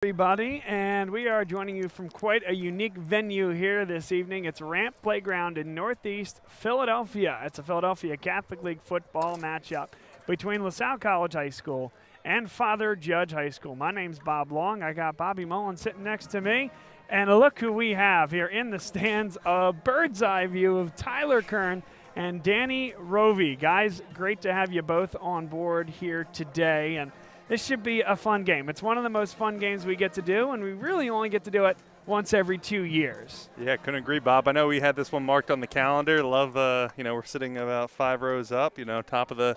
Everybody, and we are joining you from quite a unique venue here this evening. It's Ramp Playground in Northeast Philadelphia. It's a Philadelphia Catholic League football matchup between LaSalle College High School and Father Judge High School. My name's Bob Long. I got Bobby Mullen sitting next to me, and look who we have here in the stands, a bird's eye view of Tyler Kern and Danny Rovey. Guys, great to have you both on board here today, and this should be a fun game. It's one of the most fun games we get to do, and we really only get to do it once every 2 years. Yeah, couldn't agree, Bob. I know we had this one marked on the calendar. Love, we're sitting about 5 rows up, top of the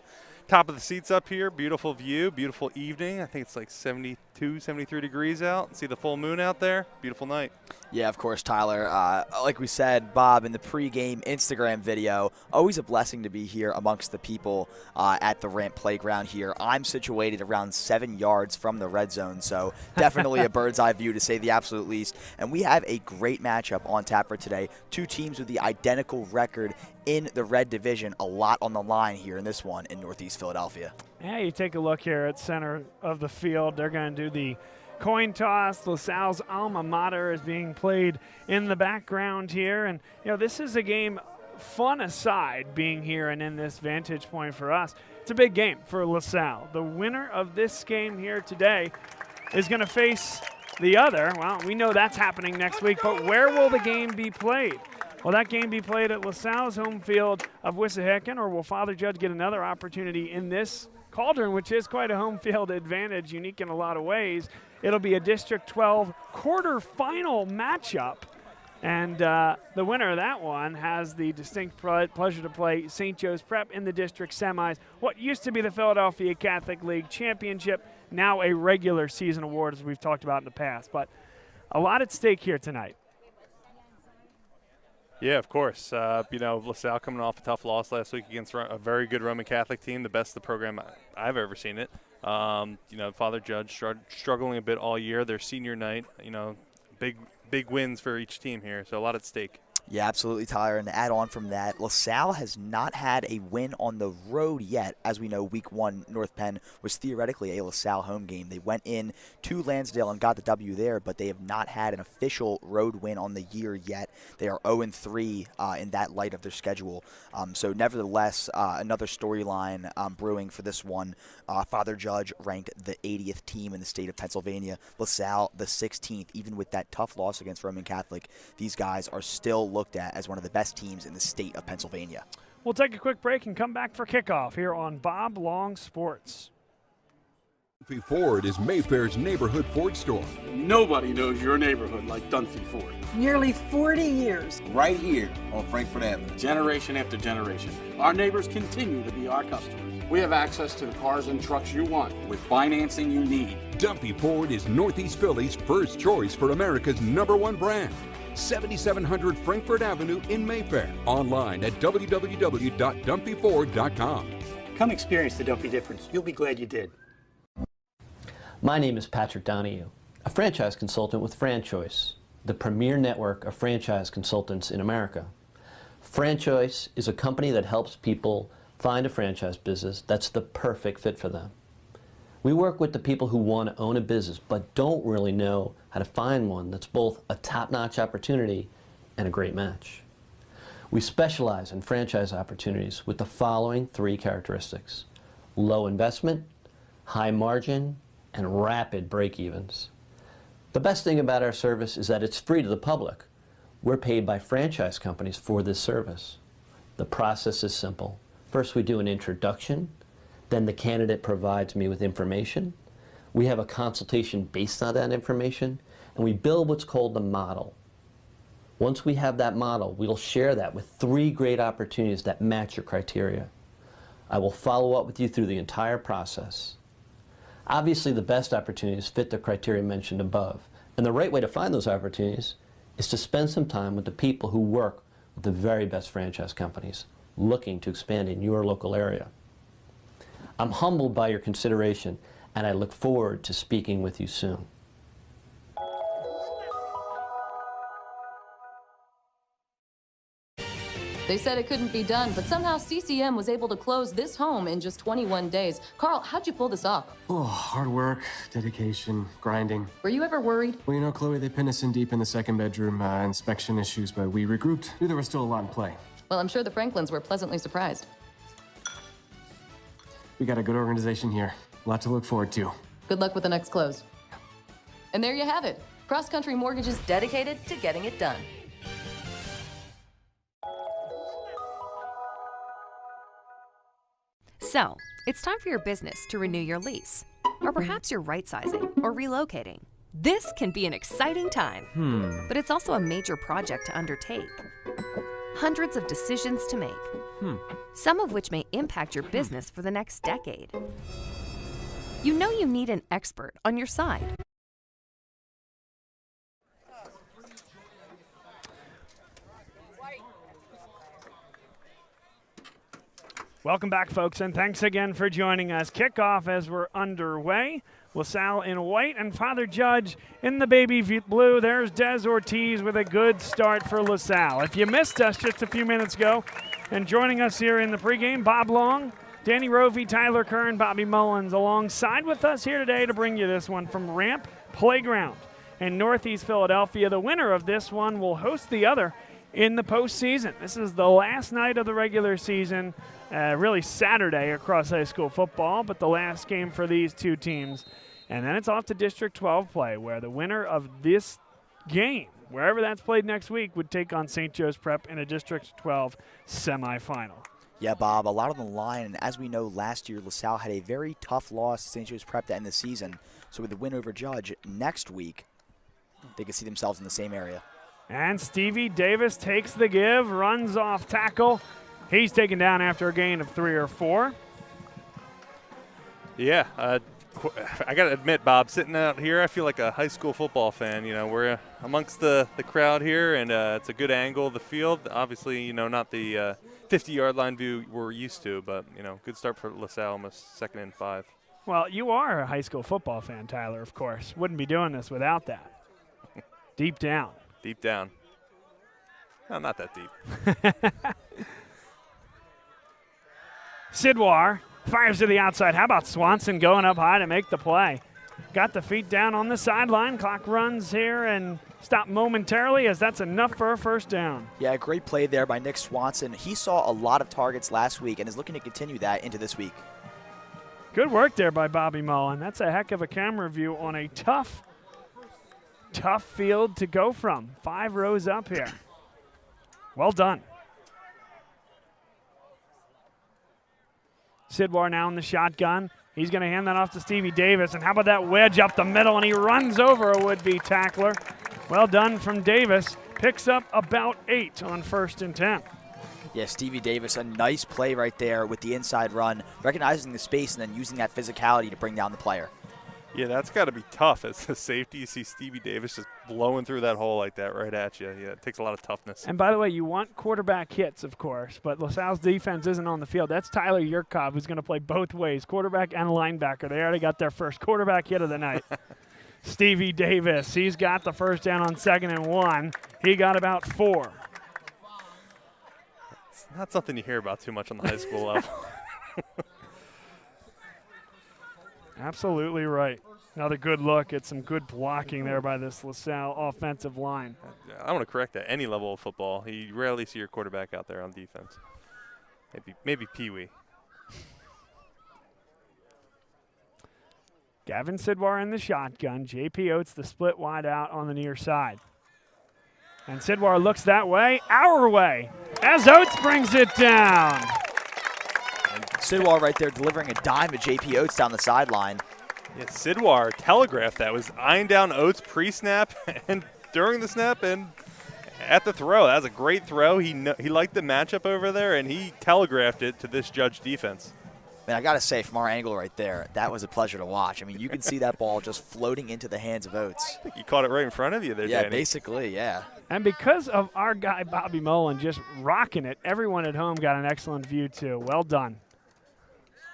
seats up here. Beautiful view, beautiful evening. I think it's like 72, 73 degrees out. See the full moon out there. Beautiful night. Yeah, of course, Tyler. Like we said, Bob, in the pregame Instagram video, always a blessing to be here amongst the people at the Ramp Playground here. I'm situated around 7 yards from the red zone, so definitely a bird's eye view to say the absolute least. And we have a great matchup on tap for today. Two teams with the identical record in the red division. A lot on the line here in this one in Northeast Philadelphia. Yeah, you take a look here at center of the field. They're going to do the coin toss. LaSalle's alma mater is being played in the background here. And, this is a game, fun aside, being here and in this vantage point for us. It's a big game for LaSalle. The winner of this game here today is going to face the other. Well, we know that's happening next week, but where will the game be played? Will that game be played at LaSalle's home field of Wissahickon, or will Father Judge get another opportunity in this Cauldron, which is quite a home field advantage, unique in a lot of ways? It'll be a District 12 quarterfinal matchup, and the winner of that one has the distinct pleasure to play St. Joe's Prep in the district semis, what used to be the Philadelphia Catholic League Championship, now a regular season award, as we've talked about in the past. But a lot at stake here tonight. Yeah, of course. LaSalle coming off a tough loss last week against a very good Roman Catholic team, the best of the program I've ever seen it. Father Judge struggling a bit all year. Their senior night, big wins for each team here, so a lot at stake. Yeah, absolutely, Tyler. And to add on from that, LaSalle has not had a win on the road yet. As we know, Week 1, North Penn was theoretically a LaSalle home game. They went in to Lansdale and got the W there, but they have not had an official road win on the year yet. They are 0-3 in that light of their schedule. So nevertheless, another storyline brewing for this one. Father Judge ranked the 80th team in the state of Pennsylvania. LaSalle, the 16th. Even with that tough loss against Roman Catholic, these guys are still looked at as one of the best teams in the state of Pennsylvania. We'll take a quick break and come back for kickoff here on Bob Long Sports. Dunphy Ford is Mayfair's neighborhood Ford store. Nobody knows your neighborhood like Dunphy Ford. Nearly 40 years. Right here on Frankfort Avenue. Generation after generation. Our neighbors continue to be our customers. We have access to the cars and trucks you want with financing you need. Dunphy Ford is Northeast Philly's first choice for America's #1 brand. 7700 Frankfort Avenue in Mayfair. Online at www.dunphyford.com. Come experience the Dunphy difference. You'll be glad you did. My name is Patrick Donahue, a franchise consultant with FranChoice, the premier network of franchise consultants in America. FranChoice is a company that helps people find a franchise business that's the perfect fit for them. We work with the people who want to own a business but don't really know how to find one that's both a top-notch opportunity and a great match. We specialize in franchise opportunities with the following 3 characteristics: low investment, high margin, and rapid break-evens. The best thing about our service is that it's free to the public. We're paid by franchise companies for this service. The process is simple. First, we do an introduction. Then the candidate provides me with information. We have a consultation based on that information, and we build what's called the model. Once we have that model, we'll share that with 3 great opportunities that match your criteria. I will follow up with you through the entire process. Obviously, the best opportunities fit the criteria mentioned above, and the right way to find those opportunities is to spend some time with the people who work with the very best franchise companies looking to expand in your local area. I'm humbled by your consideration, and I look forward to speaking with you soon. They said it couldn't be done, but somehow CCM was able to close this home in just 21 days. Carl, how'd you pull this off? Oh, hard work, dedication, grinding. Were you ever worried? Well, you know, Chloe, they pinned us in deep in the second bedroom, inspection issues, but we regrouped. Knew there was still a lot in play. Well, I'm sure the Franklins were pleasantly surprised. We got a good organization here. A lot to look forward to. Good luck with the next close. And there you have it. Cross Country Mortgage is dedicated to getting it done. So, it's time for your business to renew your lease. Or perhaps you're right-sizing or relocating. This can be an exciting time, but it's also a major project to undertake. Hundreds of decisions to make, some of which may impact your business for the next decade. You know you need an expert on your side. Welcome back, folks, and thanks again for joining us. Kickoff as we're underway. LaSalle in white and Father Judge in the baby blue. There's Des Ortiz with a good start for LaSalle. If you missed us just a few minutes ago, and joining us here in the pregame, Bob Long, Danny Rovey, Tyler Kern, Bobby Mullins alongside with us here today to bring you this one from Ramp Playground in Northeast Philadelphia. The winner of this one will host the other in the postseason. This is the last night of the regular season, really Saturday across high school football, but the last game for these two teams. And then it's off to District 12 play, where the winner of this game, wherever that's played next week, would take on St. Joe's Prep in a District 12 semifinal. Yeah, Bob, a lot on the line. And as we know, last year LaSalle had a very tough loss to St. Joe's Prep to end the season. So with the win over Judge next week, they could see themselves in the same area. And Stevie Davis takes the give, runs off tackle. He's taken down after a gain of 3 or 4. Yeah, I got to admit, Bob, sitting out here, I feel like a high school football fan. You know, we're amongst the crowd here, and it's a good angle of the field. Obviously, you know, not the 50-yard line view we're used to, but, you know, good start for LaSalle, almost 2nd and 5. Well, you are a high school football fan, Tyler, of course. Wouldn't be doing this without that. Deep down. Deep down. No, not that deep. Sidwar fires to the outside. How about Swanson going up high to make the play? Got the feet down on the sideline. Clock runs here and stop momentarily as that's enough for a first down. Yeah, great play there by Nick Swanson. He saw a lot of targets last week and is looking to continue that into this week. Good work there by Bobby Mullen. That's a heck of a camera view on a tough field to go from. 5 rows up here. Well done. Sidwar now in the shotgun. He's going to hand that off to Stevie Davis. And how about that wedge up the middle, and he runs over a would-be tackler. Well done from Davis. Picks up about 8 on 1st and 10. Yeah, Stevie Davis, a nice play right there with the inside run, recognizing the space and then using that physicality to bring down the player. Yeah, that's got to be tough as a safety. You see Stevie Davis just blowing through that hole like that right at you. Yeah, it takes a lot of toughness. And by the way, you want quarterback hits, of course, but LaSalle's defense isn't on the field. That's Tyler Yurkov, who's going to play both ways, quarterback and linebacker. They already got their first quarterback hit of the night. Stevie Davis, he's got the first down on 2nd and 1. He got about 4. It's not something you hear about too much on the high school level. Absolutely right. Another good look at some good blocking there by this LaSalle offensive line. I want to correct that. Any level of football, you rarely see your quarterback out there on defense. Maybe Pee-wee. Gavin Sidwar in the shotgun. J.P. Oates the split wide out on the near side. And Sidwar looks that way, our way, as Oates brings it down. Sidwar right there delivering a dime to J.P. Oates down the sideline. Yeah, Sidwar telegraphed that. Was eyeing down Oates pre-snap and during the snap and at the throw. That was a great throw. He liked the matchup over there, and he telegraphed it to this Judge defense. Man, I got to say, from our angle right there, that was a pleasure to watch. I mean, you can see that ball just floating into the hands of Oates. I think you caught it right in front of you there, Yeah, Danny. basically, yeah. And because of our guy Bobby Mullen just rocking it, everyone at home got an excellent view too. Well done.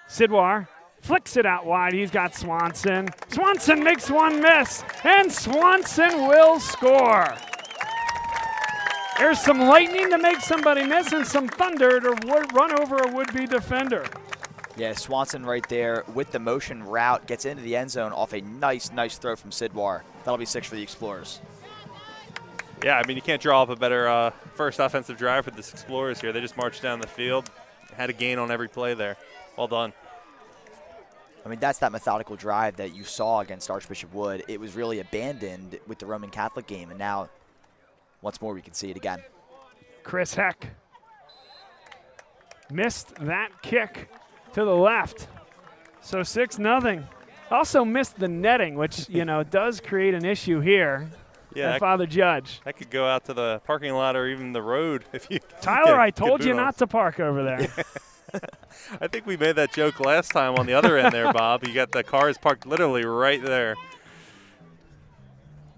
Sidwar flicks it out wide. He's got Swanson. Swanson makes one miss, and Swanson will score. There's some lightning to make somebody miss and some thunder to run over a would-be defender. Yeah, Swanson right there with the motion route gets into the end zone off a nice throw from Sidwar. That'll be 6 for the Explorers. Yeah, I mean, you can't draw up a better first offensive drive for this Explorers here. They just marched down the field, had a gain on every play there. Well done. I mean, that's that methodical drive that you saw against Archbishop Wood. It was really abandoned with the Roman Catholic game, and now once more we can see it again. Chris Heck missed that kick to the left. So 6-0. Also missed the netting, which, you know, does create an issue here. Yeah, Father Judge. That could go out to the parking lot or even the road if you. Tyler, I told you not to park over there. I think we made that joke last time on the other end there, Bob. You got the cars parked literally right there.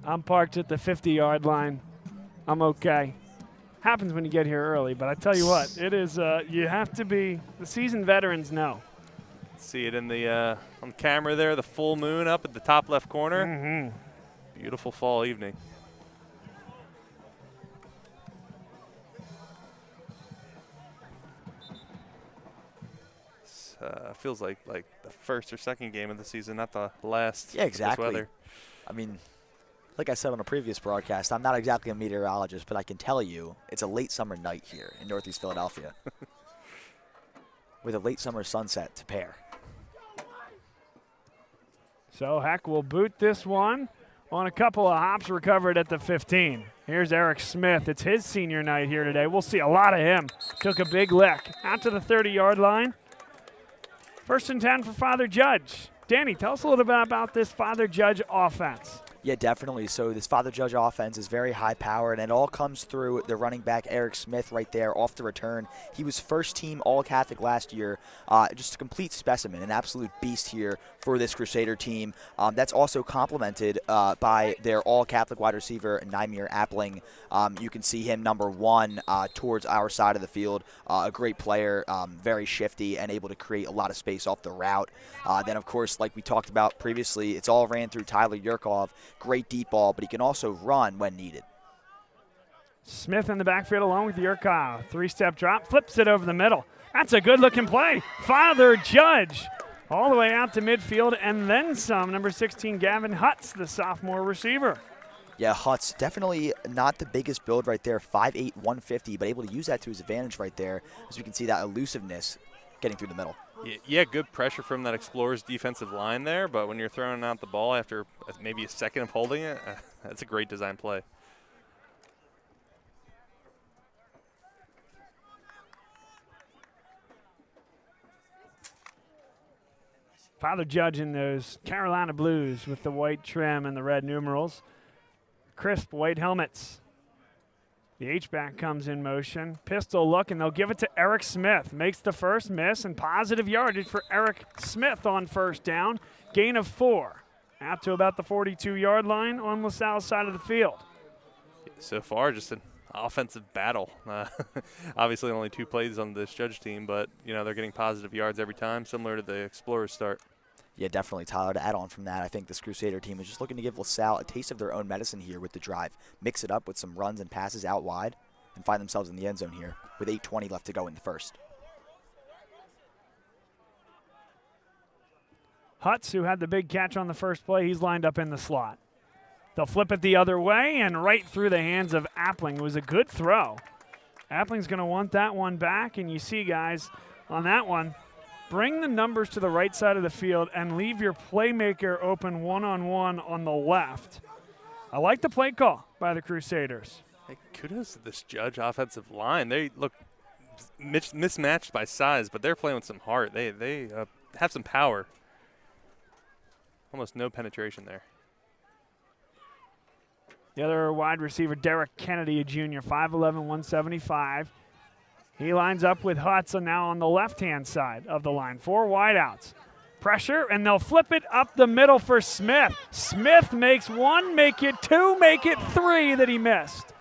I'm parked at the 50-yard line. I'm okay. Happens when you get here early, but I tell you what, it is. You have to be. The seasoned veterans know. See it in the on camera there, the full moon up at the top left corner. Mm-hmm. Beautiful fall evening. Feels like the first or second game of the season, not the last. Yeah, exactly. Weather. I mean, like I said on a previous broadcast, I'm not exactly a meteorologist, but I can tell you it's a late summer night here in Northeast Philadelphia with a late summer sunset to pair. So Heck will boot this one on a couple of hops, recovered at the 15. Here's Eric Smith. It's his senior night here today. We'll see a lot of him. Took a big lick out to the 30-yard line. 1st and 10 for Father Judge. Danny, tell us a little bit about this Father Judge offense. Yeah, definitely. So this Father Judge offense is very high-powered, and it all comes through the running back Eric Smith right there off the return. He was first-team All-Catholic last year. Just a complete specimen, an absolute beast here for this Crusader team. That's also complemented by their All-Catholic wide receiver, Nymir Appling. You can see him number 1 towards our side of the field. A great player, very shifty, and able to create a lot of space off the route. Then, of course, like we talked about previously, it's all ran through Tyler Yurkov. Great deep ball, but he can also run when needed. Smith in the backfield along with Yurkov. 3-step drop, flips it over the middle. That's a good-looking play. Father Judge all the way out to midfield and then some. Number 16, Gavin Hutz, the sophomore receiver. Yeah, Hutz, definitely not the biggest build right there, 5'8", 150, but able to use that to his advantage right there, as we can see that elusiveness getting through the middle. Yeah, good pressure from that Explorers defensive line there, but when you're throwing out the ball after maybe a second of holding it, that's a great design play. Father Judge in those Carolina blues with the white trim and the red numerals. Crisp white helmets. The H-back comes in motion. Pistol look, and they'll give it to Eric Smith. Makes the first miss, and positive yardage for Eric Smith on 1st down. Gain of 4. Out to about the 42-yard line on LaSalle's side of the field. So far, just an offensive battle. Obviously only 2 plays on this Judge team, but, you know, they're getting positive yards every time, similar to the Explorers start. Yeah, definitely, Tyler. To add on from that, I think this Crusader team is just looking to give LaSalle a taste of their own medicine here with the drive. Mix it up with some runs and passes out wide and find themselves in the end zone here with 8:20 left to go in the first. Hutz, who had the big catch on the first play, he's lined up in the slot. They'll flip it the other way and right through the hands of Appling. It was a good throw. Appling's going to want that one back, and you see, guys, on that one, bring the numbers to the right side of the field and leave your playmaker open one-on-one on the left. I like the play call by the Crusaders. Hey, kudos to this Judge offensive line. They look mismatched by size, but they're playing with some heart. They have some power. Almost no penetration there. The other wide receiver, Derek Kennedy, a junior, 5'11", 175. He lines up with Hudson now on the left-hand side of the line. 4 wideouts. Pressure, and they'll flip it up the middle for Smith. Smith makes 1, make it 2, make it 3 that he missed.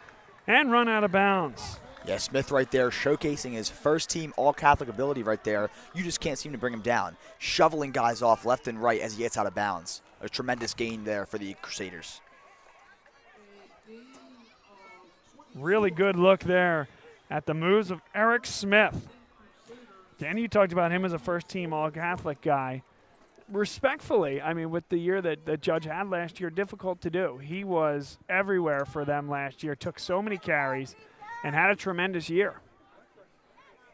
And run out of bounds. Yeah, Smith right there showcasing his first-team All-Catholic ability right there. You just can't seem to bring him down. Shoveling guys off left and right as he gets out of bounds. A tremendous gain there for the Crusaders. Really good look there at the moves of Eric Smith. Danny, you talked about him as a first-team All-Catholic guy. Respectfully, I mean, with the year that Judge had last year, difficult to do. He was everywhere for them last year, took so many carries, and had a tremendous year.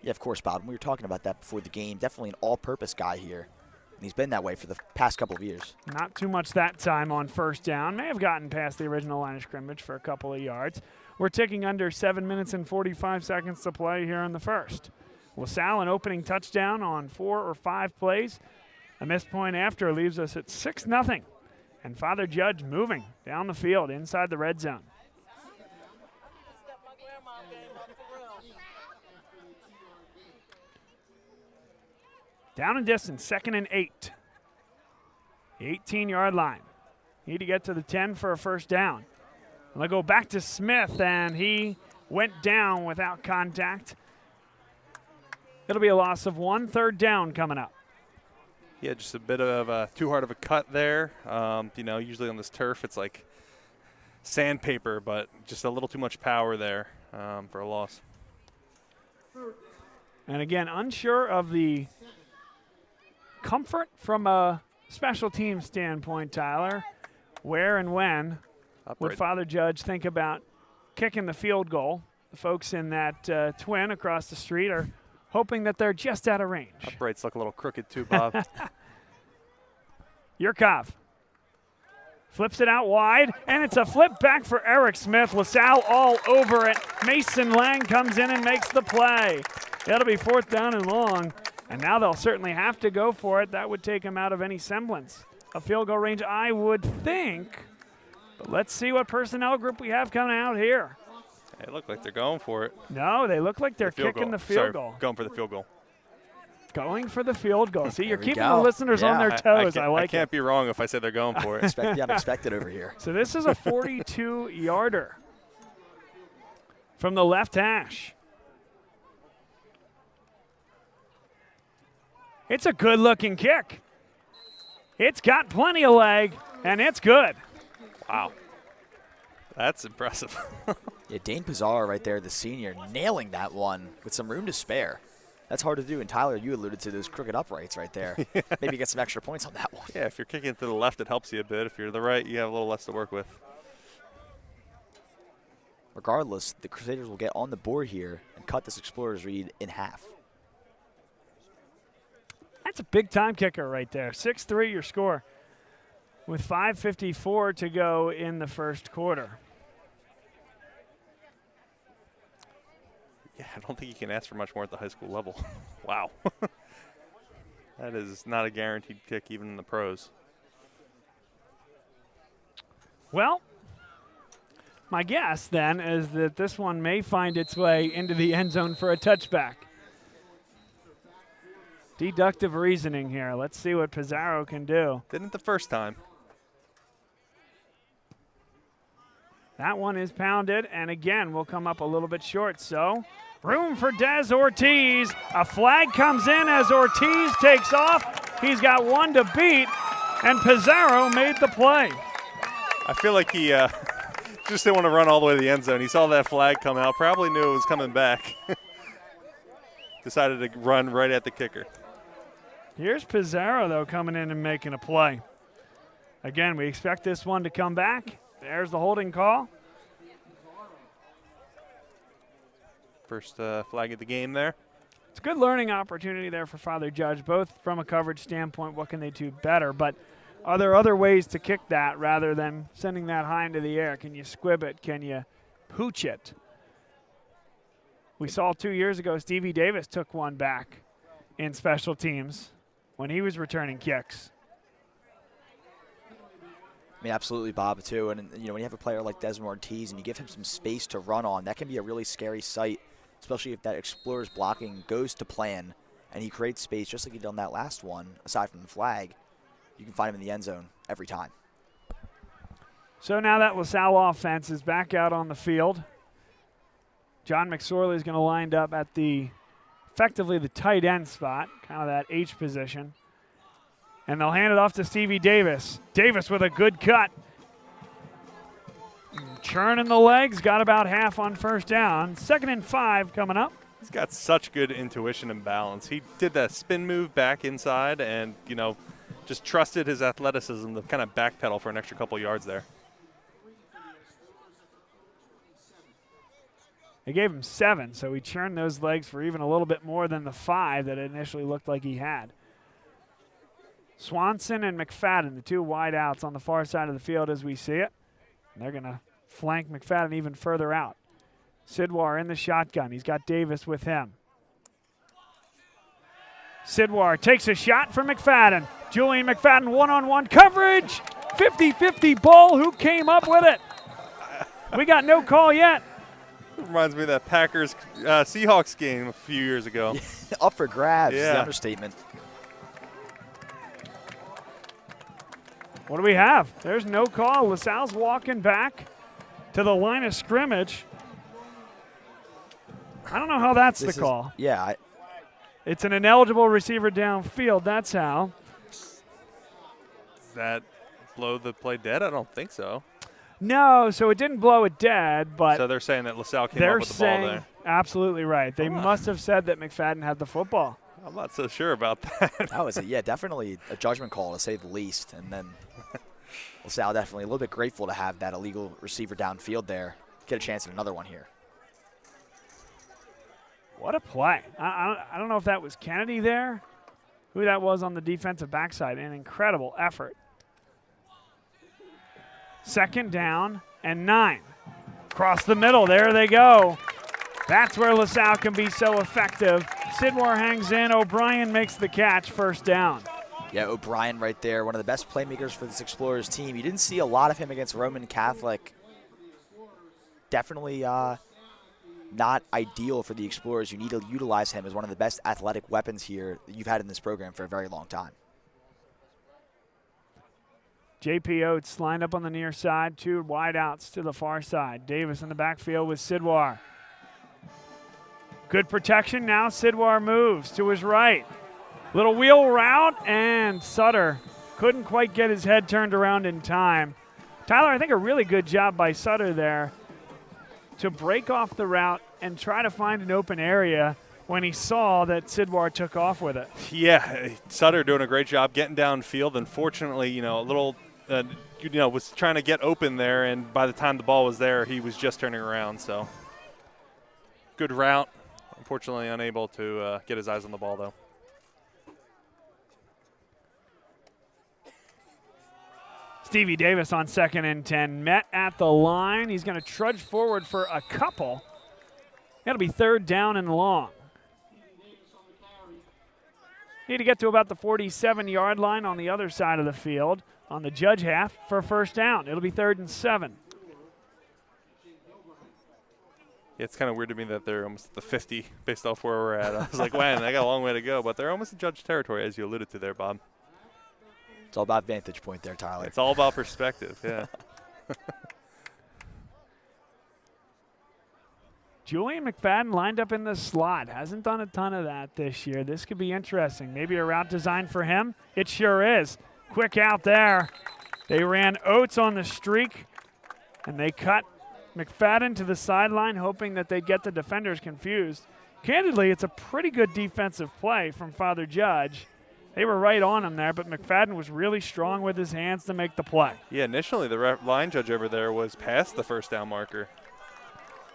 Yeah, of course, Bob. We were talking about that before the game. Definitely an all-purpose guy here. And he's been that way for the past couple of years. Not too much that time on first down. May have gotten past the original line of scrimmage for a couple of yards. We're ticking under 7 minutes and 45 seconds to play here in the first. LaSalle, an opening touchdown on 4 or 5 plays. A missed point after leaves us at 6-0. And Father Judge moving down the field inside the red zone. Down and distance, 2nd and 8. 18-yard line. Need to get to the 10 for a first down. And they'll go back to Smith, and he went down without contact. It'll be a loss of 1. 3rd down coming up. Yeah, just a bit of too hard of a cut there. Usually on this turf it's like sandpaper, but just a little too much power there for a loss. And again, unsure of the comfort from a special team standpoint, Tyler. Where and when would Father Judge think about kicking the field goal? The folks in that twin across the street are hoping that they're just out of range. Uprights look a little crooked too, Bob. Yurkov flips it out wide, and it's a flip back for Eric Smith. LaSalle all over it. Mason Lang comes in and makes the play. It'll be 4th down and long, and now they'll certainly have to go for it. That would take them out of any semblance of field goal range, I would think. But let's see what personnel group we have coming out here. They look like they're going for it. No, they look like they're kicking the field goal. Going for the field goal. Going for the field goal. See, you're keeping the listeners on their toes. I like it. I can't be wrong if I say they're going for it. Expect the unexpected over here. So this is a 42-yarder from the left hash. It's a good-looking kick. It's got plenty of leg, and it's good. Wow. That's impressive. Yeah, Dane Pizarro right there, the senior, nailing that one with some room to spare. That's hard to do, and Tyler, you alluded to those crooked uprights right there. Yeah. Maybe get some extra points on that one. Yeah, if you're kicking it to the left, it helps you a bit. If you're to the right, you have a little less to work with. Regardless, the Crusaders will get on the board here and cut this Explorers lead in half. That's a big-time kicker right there. 6-3 your score with 5:54 to go in the first quarter. Yeah, I don't think you can ask for much more at the high school level. Wow. That is not a guaranteed kick even in the pros. Well, my guess then is that this one may find its way into the end zone for a touchback. Deductive reasoning here. Let's see what Pizarro can do. Didn't the first time. That one is pounded, and again, will come up a little bit short. So, room for Des Ortiz. A flag comes in as Ortiz takes off. He's got one to beat, and Pizarro made the play. I feel like he just didn't want to run all the way to the end zone. He saw that flag come out, probably knew it was coming back. Decided to run right at the kicker. Here's Pizarro, though, coming in and making a play. Again, we expect this one to come back. There's the holding call. First flag of the game there. It's a good learning opportunity there for Father Judge, both from a coverage standpoint, what can they do better, but are there other ways to kick that rather than sending that high into the air? Can you squib it? Can you pooch it? We saw 2 years ago Stevie Davis took one back in special teams when he was returning kicks. I mean, absolutely, Bob, too. And, you know, when you have a player like Desmond Ortiz and you give him some space to run on, that can be a really scary sight, especially if that Explorers blocking goes to plan and he creates space just like he did on that last one, aside from the flag. You can find him in the end zone every time. So now that LaSalle offense is back out on the field. John McSorley is going to line up at effectively the tight end spot, kind of that H position. And they'll hand it off to Stevie Davis. Davis with a good cut. churning the legs, got about half on first down. 2nd and 5 coming up. He's got such good intuition and balance. He did that spin move back inside and, just trusted his athleticism to kind of backpedal for an extra couple yards there. They gave him 7, so he churned those legs for even a little bit more than the 5 that it initially looked like he had. Swanson and McFadden, the two wide outs on the far side of the field as we see it. And they're going to flank McFadden even further out. Sidwar in the shotgun. He's got Davis with him. Sidwar takes a shot from McFadden. Julian McFadden one-on-one coverage. 50-50 ball. Who came up with it? We got no call yet. Reminds me of that Packers Seahawks game a few years ago. Up for grabs is the Yeah. understatement. What do we have? There's no call. LaSalle's walking back to the line of scrimmage. I don't know how that's the call. Yeah. It's an ineligible receiver downfield. That's how. Does that blow the play dead? I don't think so. No, so it didn't blow it dead, but So they're saying that LaSalle came up with the ball there. Absolutely right. They must have said that McFadden had the football. I'm not so sure about that. That was definitely a judgment call to say the least. And then LaSalle definitely a little bit grateful to have that illegal receiver downfield there. Get a chance at another one here. What a play. I don't know if that was Kennedy there, who that was on the defensive backside. An incredible effort. 2nd down and 9. Across the middle, there they go. That's where LaSalle can be so effective. Sidwar hangs in, O'Brien makes the catch, 1st down. Yeah, O'Brien right there, one of the best playmakers for this Explorers team. You didn't see a lot of him against Roman Catholic. Definitely not ideal for the Explorers. You need to utilize him as one of the best athletic weapons here that you've had in this program for a very long time. J.P. Oates lined up on the near side, 2 wide outs to the far side. Davis in the backfield with Sidwar. Good protection now. Sidwar moves to his right. Little wheel route, and Sutter couldn't quite get his head turned around in time. Tyler, I think a really good job by Sutter there to break off the route and try to find an open area when he saw that Sidwar took off with it. Yeah, Sutter doing a great job getting downfield. Unfortunately, a little, was trying to get open there, and by the time the ball was there, he was just turning around. So good route. Unfortunately, unable to get his eyes on the ball, though. Stevie Davis on 2nd and 10. Met at the line. He's going to trudge forward for a couple. That'll be 3rd down and long. Need to get to about the 47-yard line on the other side of the field on the Judge half for a 1st down. It'll be 3rd and 7. Yeah, it's kind of weird to me that they're almost at the 50 based off where we're at. I was like, man, they got a long way to go, but they're almost in Judge territory, as you alluded to there, Bob. It's all about vantage point there, Tyler. It's all about perspective, yeah. Julian McFadden lined up in the slot. Hasn't done a ton of that this year. This could be interesting. Maybe a route designed for him. It sure is. Quick out there. They ran Oates on the streak, and they cut McFadden to the sideline, hoping that they'd get the defenders confused. Candidly, it's a pretty good defensive play from Father Judge. They were right on him there, but McFadden was really strong with his hands to make the play. Yeah, initially the line judge over there was past the 1st down marker.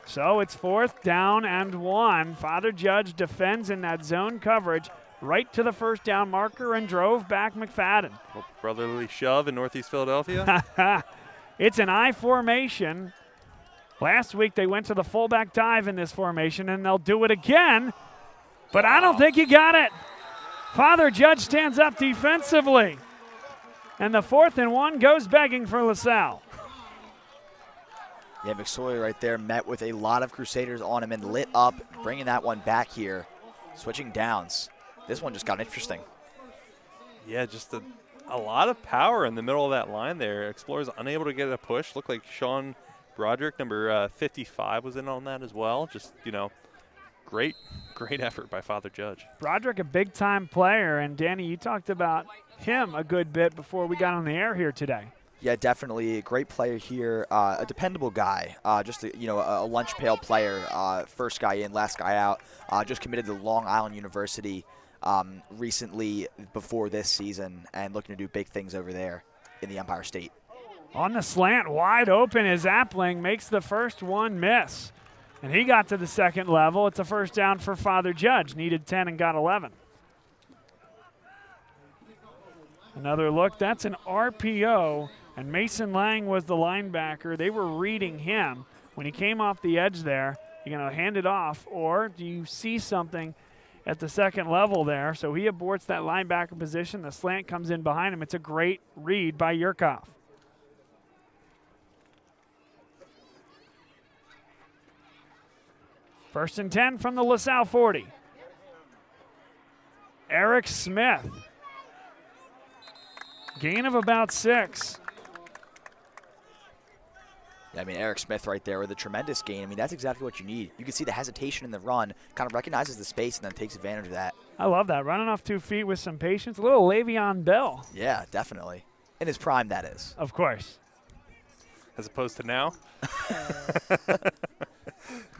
So it's 4th down and 1. Father Judge defends in that zone coverage right to the 1st down marker and drove back McFadden. Well, brotherly shove in Northeast Philadelphia. It's an I formation. Last week they went to the fullback dive in this formation, and they'll do it again. But I don't think you got it. Father Judge stands up defensively. And the 4th and 1 goes begging for LaSalle. Yeah, McSorley right there met with a lot of Crusaders on him and lit up, bringing that one back here. Switching downs. This one just got interesting. Yeah, just a lot of power in the middle of that line there. Explorers unable to get a push. Looked like Sean Broderick, number 55, was in on that as well. Just, great effort by Father Judge. Broderick, a big-time player, and Danny, you talked about him a good bit before we got on the air here today. Yeah, definitely a great player here, a dependable guy, just a lunch pail player, first guy in, last guy out. Just committed to Long Island University recently before this season, and looking to do big things over there in the Empire State. On the slant, wide open is Appling, makes the first one miss. And he got to the second level. It's a first down for Father Judge. Needed 10 and got 11. Another look, that's an RPO, and Mason Lang was the linebacker. They were reading him. When he came off the edge there, you're going to hand it off, or do you see something at the second level there? So he aborts that linebacker position. The slant comes in behind him. It's a great read by Yurkov. First and 10 from the LaSalle 40. Eric Smith. Gain of about 6. Yeah, I mean, Eric Smith right there with a tremendous gain. I mean, that's exactly what you need. You can see the hesitation in the run, kind of recognizes the space and then takes advantage of that. I love that. Running off 2 feet with some patience. A little Le'Veon Bell. Yeah, definitely. In his prime, that is. Of course. As opposed to now?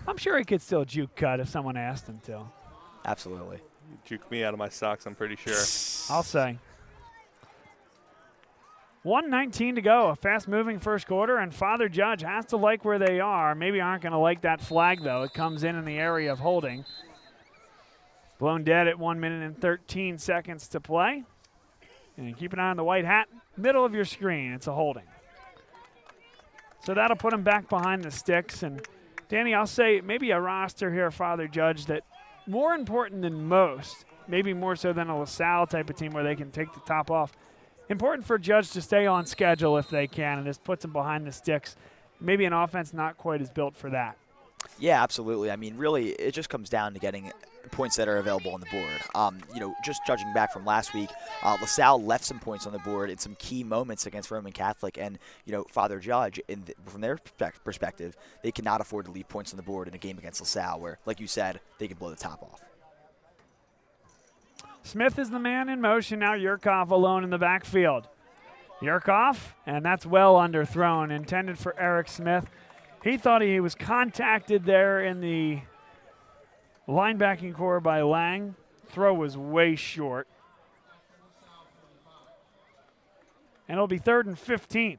I'm sure he could still juke cut if someone asked him to. Absolutely. You juke me out of my socks, I'm pretty sure. I'll say. 1:19 to go, a fast-moving first quarter, and Father Judge has to like where they are. Maybe aren't going to like that flag, though. It comes in the area of holding. Blown dead at 1 minute and 13 seconds to play. And keep an eye on the white hat, middle of your screen. It's a holding. So that'll put him back behind the sticks. And, Danny, I'll say maybe a roster here, Father Judge, that more important than most, maybe more so than a LaSalle type of team where they can take the top off. Important for Judge to stay on schedule if they can, and this puts them behind the sticks. Maybe an offense not quite as built for that. Yeah, absolutely. I mean, really, it just comes down to getting points that are available on the board. Just judging back from last week, LaSalle left some points on the board in some key moments against Roman Catholic, and Father Judge, from their perspective, they cannot afford to leave points on the board in a game against LaSalle, where, like you said, they can blow the top off. Smith is the man in motion. Now Yurkov alone in the backfield. Yurkov, and that's well underthrown, intended for Eric Smith. He thought he was contacted there in the linebacking core by Lang. Throw was way short. And it'll be 3rd and 15.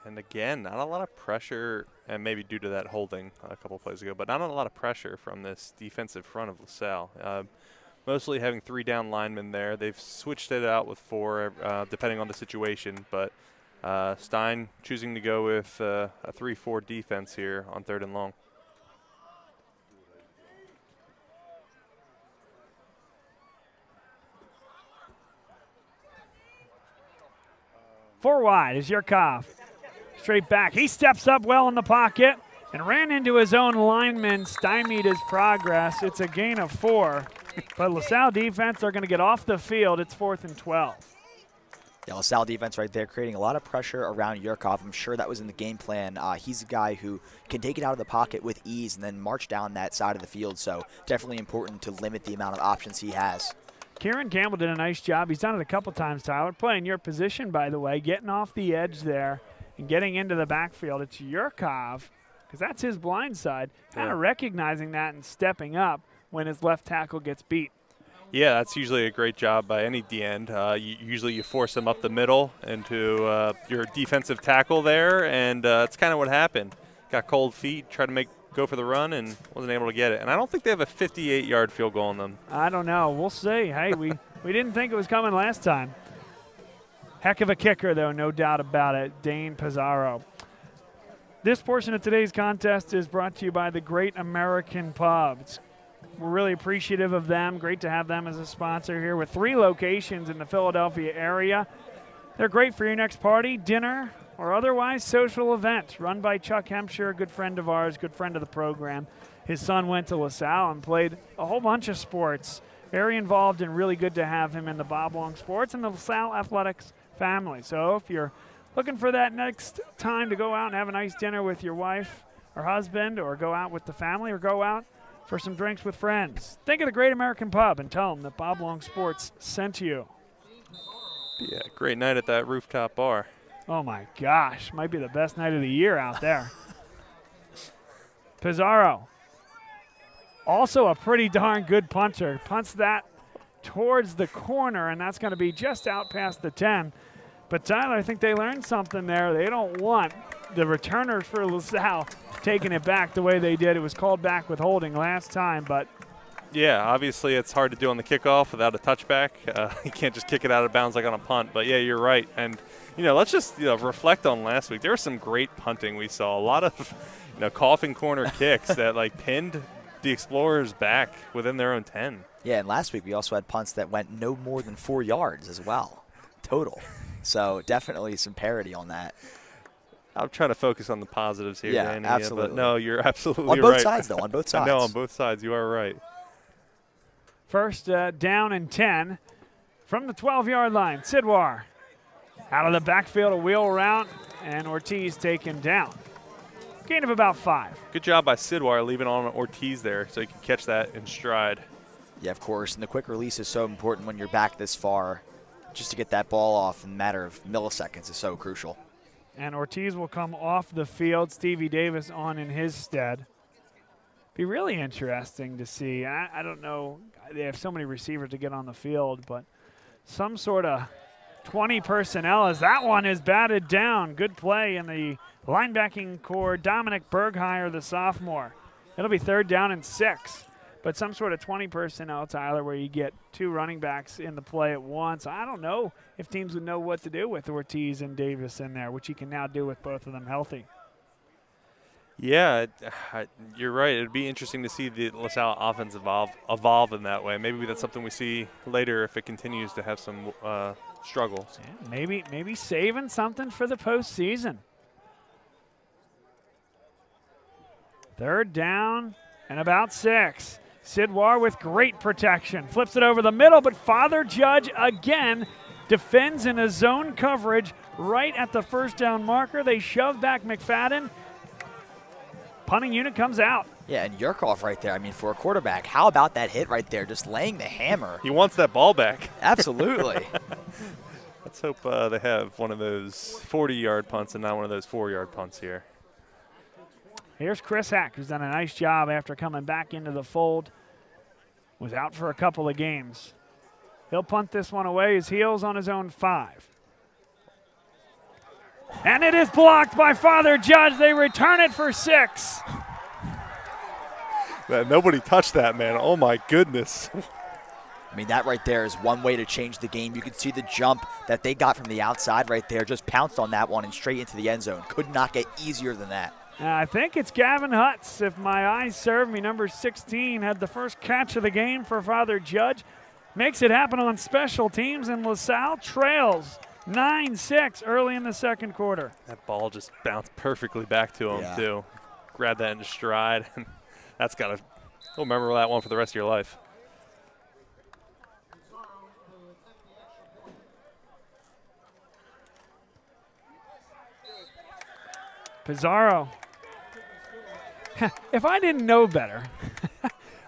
And again, not a lot of pressure, and maybe due to that holding a couple plays ago, but not a lot of pressure from this defensive front of LaSalle. Mostly having 3 down linemen there. They've switched it out with 4 depending on the situation, but Stein choosing to go with a 3-4 defense here on 3rd and long. Four wide is Yurkov. Straight back. He steps up well in the pocket and ran into his own lineman, stymied his progress. It's a gain of 4. But LaSalle defense, they're going to get off the field. It's 4th and 12. Yeah, LaSalle defense right there creating a lot of pressure around Yurkov. I'm sure that was in the game plan. He's a guy who can take it out of the pocket with ease and then march down that side of the field. So definitely important to limit the amount of options he has. Kieran Campbell did a nice job. He's done it a couple times, Tyler. Playing your position, by the way, getting off the edge there and getting into the backfield. It's Yurkov, because that's his blind side, kind of recognizing that and stepping up when his left tackle gets beat. Yeah, that's usually a great job by any D-end. Usually you force them up the middle into your defensive tackle there, and that's kind of what happened. Got cold feet, tried to go for the run, and wasn't able to get it. And I don't think they have a 58-yard field goal on them. I don't know. We'll see. Hey, we didn't think it was coming last time. Heck of a kicker, though, no doubt about it, Dane Pizarro. This portion of today's contest is brought to you by the Great American Pub. We're really appreciative of them. Great to have them as a sponsor here with 3 locations in the Philadelphia area. They're great for your next party, dinner, or otherwise social event. Run by Chuck Hempshire, a good friend of ours, good friend of the program. His son went to LaSalle and played a whole bunch of sports. Very involved and really good to have him in the Bob Long Sports and the LaSalle Athletics family. So if you're looking for that next time to go out and have a nice dinner with your wife or husband, or go out with the family, or go out for some drinks with friends, think of the Great American Pub and tell them that Bob Long Sports sent you. Yeah, great night at that rooftop bar. Oh, my gosh. Might be the best night of the year out there. Pizarro, also a pretty darn good punter. Punts that towards the corner, and that's going to be just out past the 10. But, Tyler, I think they learned something there. They don't want the returners for LaSalle taking it back the way they did. It was called back with holding last time, but yeah, obviously it's hard to do on the kickoff without a touchback. You can't just kick it out of bounds like on a punt. But, yeah, you're right. And, let's just reflect on last week. There was some great punting we saw. A lot of, coffin corner kicks that, pinned the Explorers back within their own 10. Yeah, and last week we also had punts that went no more than 4 yards as well, total. So definitely some parity on that. I'm trying to focus on the positives here, yeah, Danny. absolutely. But no, you're absolutely right. On both sides, though, on both sides. I know, on both sides, you are right. First down and 10 from the 12-yard line. Sidwar out of the backfield, a wheel route, and Ortiz taken down. Gain of about 5. Good job by Sidwar leaving on Ortiz there so he can catch that in stride. Yeah, of course, and the quick release is so important when you're back this far. Just to get that ball off in a matter of milliseconds is so crucial. And Ortiz will come off the field. Stevie Davis on in his stead. Be really interesting to see. I don't know. They have so many receivers to get on the field, but some sort of 20 personnel as that one is batted down. Good play in the linebacking core. Dominic Bergheyer, the sophomore. It'll be 3rd down and 6. But some sort of 20 personnel, Tyler, where you get 2 running backs in the play at once. I don't know if teams would know what to do with Ortiz and Davis in there, which you can now do with both of them healthy. Yeah, you're right. It'd be interesting to see the LaSalle offense evolve in that way. Maybe that's something we see later if it continues to have some struggles. Yeah, maybe saving something for the postseason. 3rd down and about 6. Sidwar with great protection. Flips it over the middle, but Father Judge again defends in a zone coverage right at the 1st down marker. They shove back McFadden. Punting unit comes out. Yeah, and Yurkoff right there. I mean, for a quarterback, how about that hit right there? Just laying the hammer. He wants that ball back. Absolutely. Let's hope they have one of those 40-yard punts and not one of those 4-yard punts here. Here's Chris Hack, who's done a nice job after coming back into the fold. Was out for a couple of games. He'll punt this one away. His heels on his own 5. And it is blocked by Father Judge. They return it for 6. Man, nobody touched that, man. Oh, my goodness. I mean, that right there is one way to change the game. You can see the jump that they got from the outside right there. Just pounced on that one and straight into the end zone. Could not get easier than that. I think it's Gavin Hutz, if my eyes serve me. Number 16 had the first catch of the game for Father Judge. Makes it happen on special teams, and LaSalle trails 9-6 early in the 2nd quarter. That ball just bounced perfectly back to him, too. Grab that in stride. That's got to – you'll remember that one for the rest of your life. Pizarro. If I didn't know better,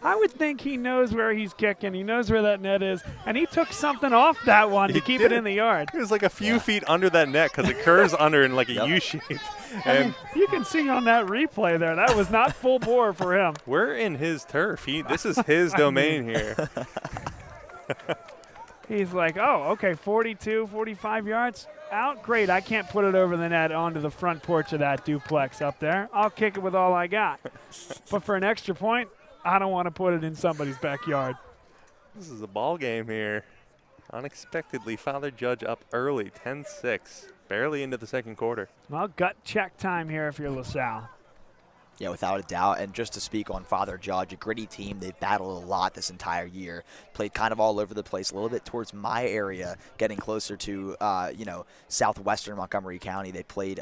I would think he knows where he's kicking. He knows where that net is, and he took something off that one to keep it in the yard. It was like a few feet under that net because it curves under in like a U shape. And you can see on that replay there, that was not full bore for him. We're in his turf. This is his domain here. He's like, oh, okay, 42, 45 yards out. Great, I can't put it over the net onto the front porch of that duplex up there. I'll kick it with all I got. But for an extra point, I don't want to put it in somebody's backyard. This is a ball game here. Unexpectedly, Father Judge up early, 10-6, barely into the 2nd quarter. Well, gut check time here if you're LaSalle. Yeah, without a doubt. And just to speak on Father Judge, a gritty team. They've battled a lot this entire year. Played kind of all over the place, a little bit towards my area, getting closer to, southwestern Montgomery County. They played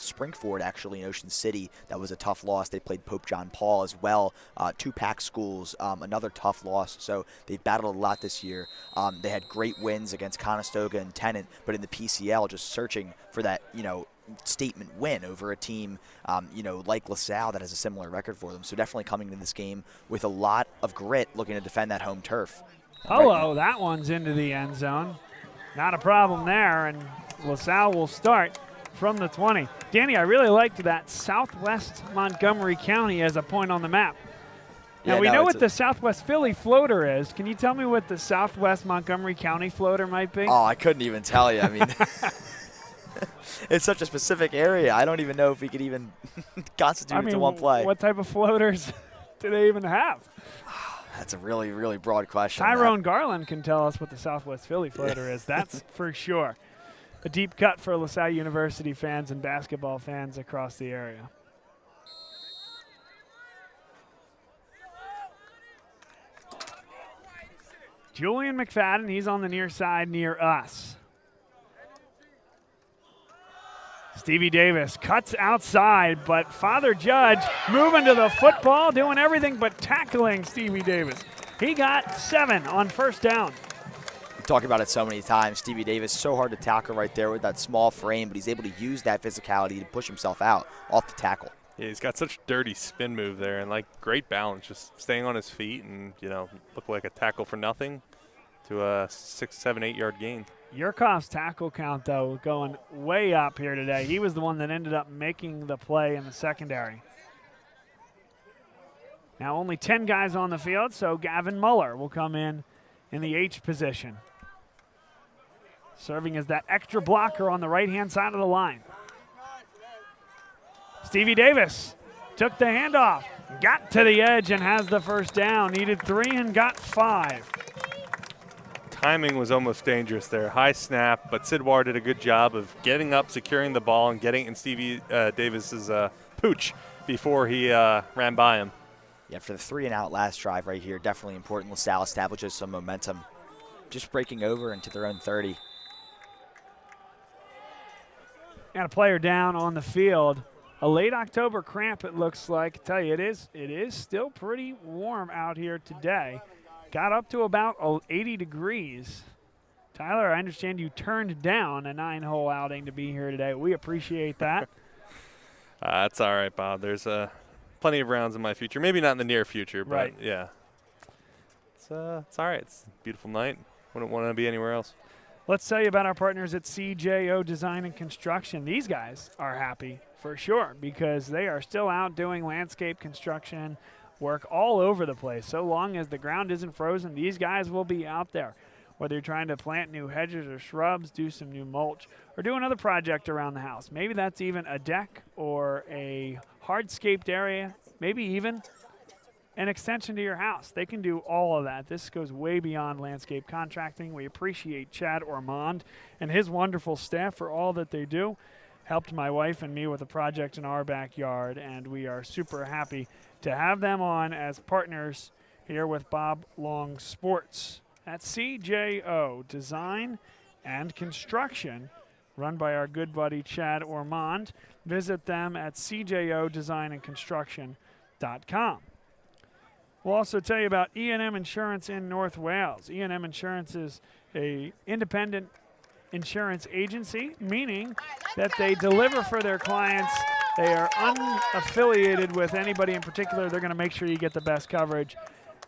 Springford, actually, in Ocean City. That was a tough loss. They played Pope John Paul as well. 2 PAC schools, another tough loss. So they've battled a lot this year. They had great wins against Conestoga and Tennant, but in the PCL, just searching for that, statement win over a team, like LaSalle that has a similar record for them. So definitely coming into this game with a lot of grit, looking to defend that home turf. Hello, that one's into the end zone. Not a problem there, and LaSalle will start from the 20. Danny, I really liked that Southwest Montgomery County as a point on the map. Now, we know what the Southwest Philly floater is. Can you tell me what the Southwest Montgomery County floater might be? Oh, I couldn't even tell you. I mean, it's such a specific area. I don't even know if we could even constitute it to one play. What type of floaters do they even have? That's a really, really broad question. Tyrone Garland can tell us what the Southwest Philly floater is. That's for sure. A deep cut for LaSalle University fans and basketball fans across the area. Julian McFadden, he's on the near side near us. Stevie Davis cuts outside, but Father Judge moving to the football, doing everything but tackling Stevie Davis. He got 7 on first down. We talk about it so many times. Stevie Davis, so hard to tackle right there with that small frame, but he's able to use that physicality to push himself out off the tackle. Yeah, he's got such dirty spin move there and like great balance, just staying on his feet and, look like a tackle for nothing to a 6, 7, 8 yard gain. Yurkoff's tackle count, though, going way up here today. He was the one that ended up making the play in the secondary. Now only 10 guys on the field, so Gavin Muller will come in the H position, serving as that extra blocker on the right-hand side of the line. Stevie Davis took the handoff, got to the edge and has the first down. Needed 3 and got 5. Timing was almost dangerous there. High snap, but Sidwar did a good job of getting up, securing the ball, and getting in Stevie Davis's pooch before he ran by him. Yeah, for the 3-and-out last drive right here, definitely important. LaSalle establishes some momentum, just breaking over into their own 30. Got a player down on the field. A late October cramp, it looks like. I tell you, it is still pretty warm out here today. Got up to about 80 degrees. Tyler, I understand you turned down a 9-hole outing to be here today. We appreciate that. That's all right, Bob. There's plenty of rounds in my future. Maybe not in the near future, but right. Yeah. It's all right. It's a beautiful night. Wouldn't want to be anywhere else. Let's tell you about our partners at CJO Design and Construction. These guys are happy for sure because they are still out doing landscape construction work all over the place. So long as the ground isn't frozen, these guys will be out there. Whether you're trying to plant new hedges or shrubs, do some new mulch, or do another project around the house. Maybe that's even a deck or a hardscaped area, maybe even an extension to your house. They can do all of that. This goes way beyond landscape contracting. We appreciate Chad Ormond and his wonderful staff for all that they do. Helped my wife and me with a project in our backyard, and we are super happy to have them on as partners here with Bob Long Sports. That's CJO Design and Construction, run by our good buddy Chad Ormond. Visit them at cjodesignandconstruction.com. We'll also tell you about E&M Insurance in North Wales. E&M Insurance is an independent insurance agency, meaning that they deliver for their clients. They are unaffiliated with anybody in particular. They're going to make sure you get the best coverage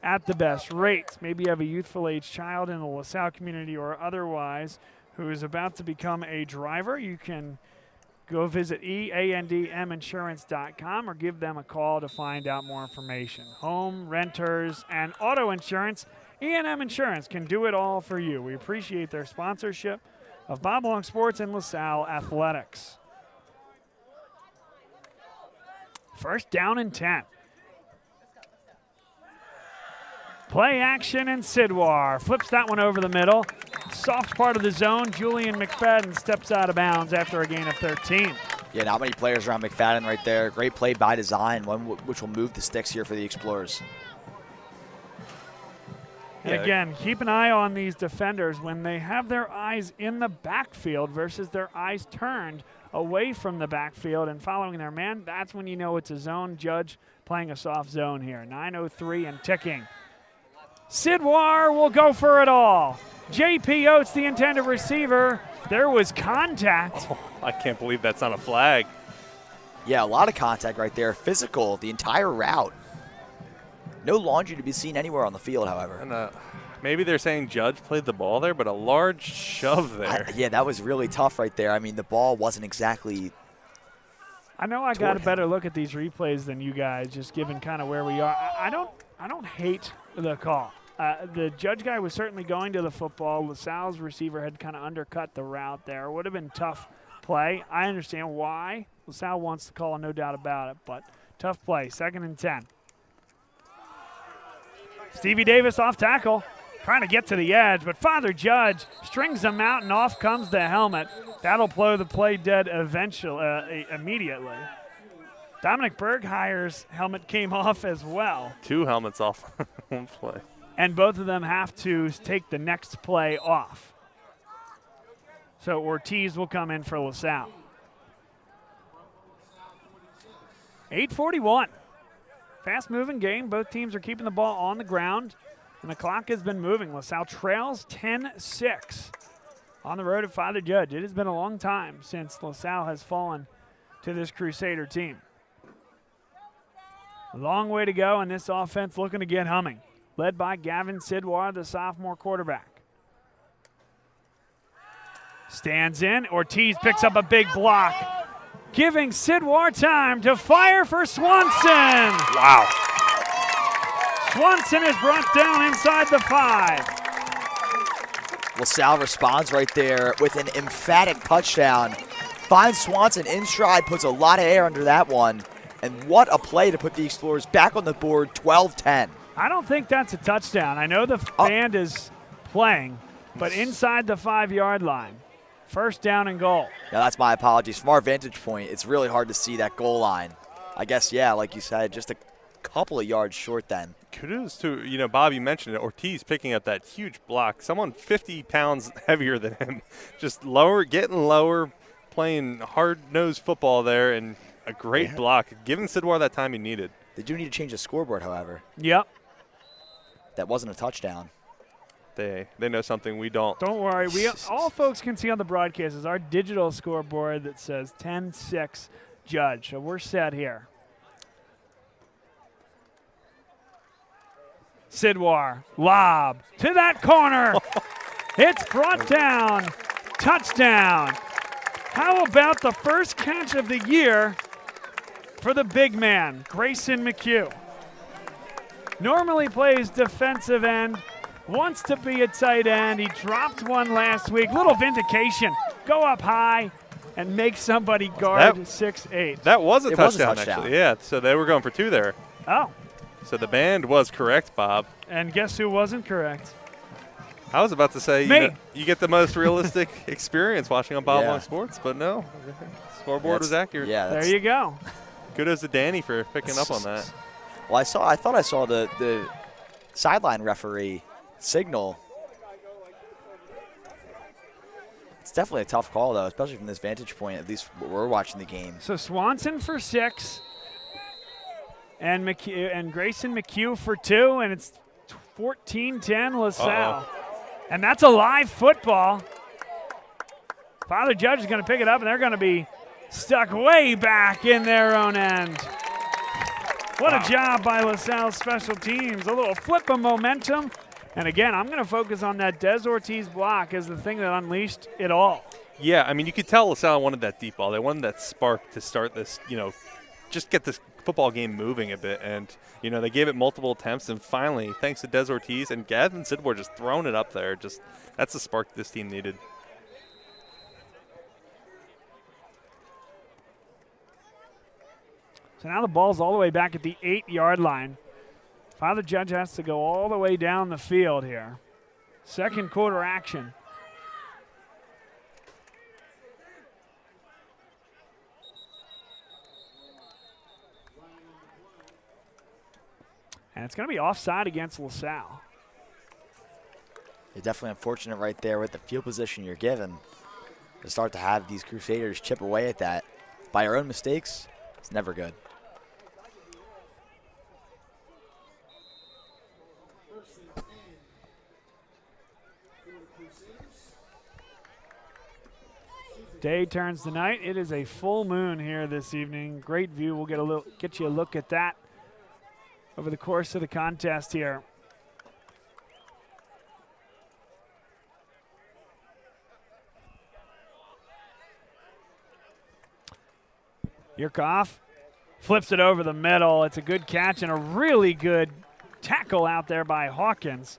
at the best rates. Maybe you have a youthful age child in the LaSalle community or otherwise who is about to become a driver. You can go visit eandminsurance.com or give them a call to find out more information. Home, renters, and auto insurance, E&M Insurance can do it all for you. We appreciate their sponsorship of Bob Long Sports and LaSalle Athletics. First down and 10. Play action, and Sidwar flips that one over the middle. Soft part of the zone. Julian McFadden steps out of bounds after a gain of 13. Yeah, not many players around McFadden right there. Great play by design, one which will move the sticks here for the Explorers. And again, keep an eye on these defenders when they have their eyes in the backfield versus their eyes turned away from the backfield and following their man. That's when you know it's a zone. Judge playing a soft zone here. 9:03 and ticking. Sidwar will go for it all. J.P. Oates, the intended receiver. There was contact. Oh, I can't believe that's not a flag. Yeah, a lot of contact right there. Physical the entire route. No laundry to be seen anywhere on the field, however. And Maybe they're saying Judge played the ball there, but a large shove there. Yeah, that was really tough right there. I mean, the ball wasn't exactly. I know I got a better look at these replays than you guys, just given kind of where we are. I don't hate the call. The Judge guy was certainly going to the football. LaSalle's receiver had kind of undercut the route there. It would have been tough play. I understand why LaSalle wants the call, no doubt about it, but tough play. 2nd and 10. Stevie Davis off tackle, trying to get to the edge, but Father Judge strings him out, and off comes the helmet. That'll blow the play dead immediately. Dominic Bergheier's helmet came off as well. 2 helmets off one play. And both of them have to take the next play off. So Ortiz will come in for LaSalle. 8:41. Fast-moving game. Both teams are keeping the ball on the ground, and the clock has been moving. LaSalle trails 10-6 on the road at Father Judge. It has been a long time since LaSalle has fallen to this Crusader team. A long way to go, and this offense looking to get humming, led by Gavin Sidwar, the sophomore quarterback. Stands in. Ortiz picks up a big block, giving Sidwar time to fire for Swanson. Wow. Swanson is brought down inside the 5. LaSalle responds right there with an emphatic touchdown. Finds Swanson in stride, puts a lot of air under that one. And what a play to put the Explorers back on the board, 12-10. I don't think that's a touchdown. I know the band is playing, but inside the 5-yard line. 1st down and goal. Yeah, that's my apologies. From our vantage point, it's really hard to see that goal line. I guess, yeah, like you said, just a couple of yards short then. Kudos to, Bob, you mentioned it, Ortiz picking up that huge block. Someone 50 pounds heavier than him. Just getting lower, playing hard-nosed football there, and a great block. Giving Sidwar that time he needed. They do need to change the scoreboard, however. Yep. That wasn't a touchdown. They know something we don't. Don't worry. All folks can see on the broadcast is our digital scoreboard that says 10-6 Judge. So we're set here. Sidwar, lob to that corner. It's brought down. Touchdown. How about the first catch of the year for the big man, Grayson McHugh? Normally plays defensive end, wants to be a tight end. He dropped one last week. Little vindication. Go up high and make somebody guard 6'8". That was a touchdown, actually. Yeah, so they were going for 2 there. Oh. So the band was correct, Bob. And guess who wasn't correct? I was about to say, you get the most realistic experience watching on Bob Long Sports, but no. Scoreboard was accurate. Yeah, there you go. Kudos to Danny for picking up on that. Well, I thought I saw the sideline referee signal. It's definitely a tough call, though, especially from this vantage point, at least we're watching the game. So Swanson for 6, and Grayson McHugh for 2, and it's 14-10 LaSalle. And that's a live football. Father Judge is going to pick it up, and they're going to be stuck way back in their own end. What a job by LaSalle special teams. A little flip of momentum. And again, I'm going to focus on that Des Ortiz block as the thing that unleashed it all. Yeah, I mean, you could tell LaSalle wanted that deep ball. They wanted that spark to start this, just get this football game moving a bit. And, they gave it multiple attempts. And finally, thanks to Des Ortiz and Gavin Sidwar just throwing it up there, that's the spark this team needed. So now the ball's all the way back at the 8-yard line. Father Judge has to go all the way down the field here. Second quarter action. And it's going to be offside against LaSalle. You're definitely unfortunate right there with the field position you're given to start to have these Crusaders chip away at that. By your own mistakes, it's never good. Day turns to night. It is a full moon here this evening. Great view. We'll get you a look at that over the course of the contest here. Yurkoff flips it over the middle. It's a good catch and a really good tackle out there by Hawkins.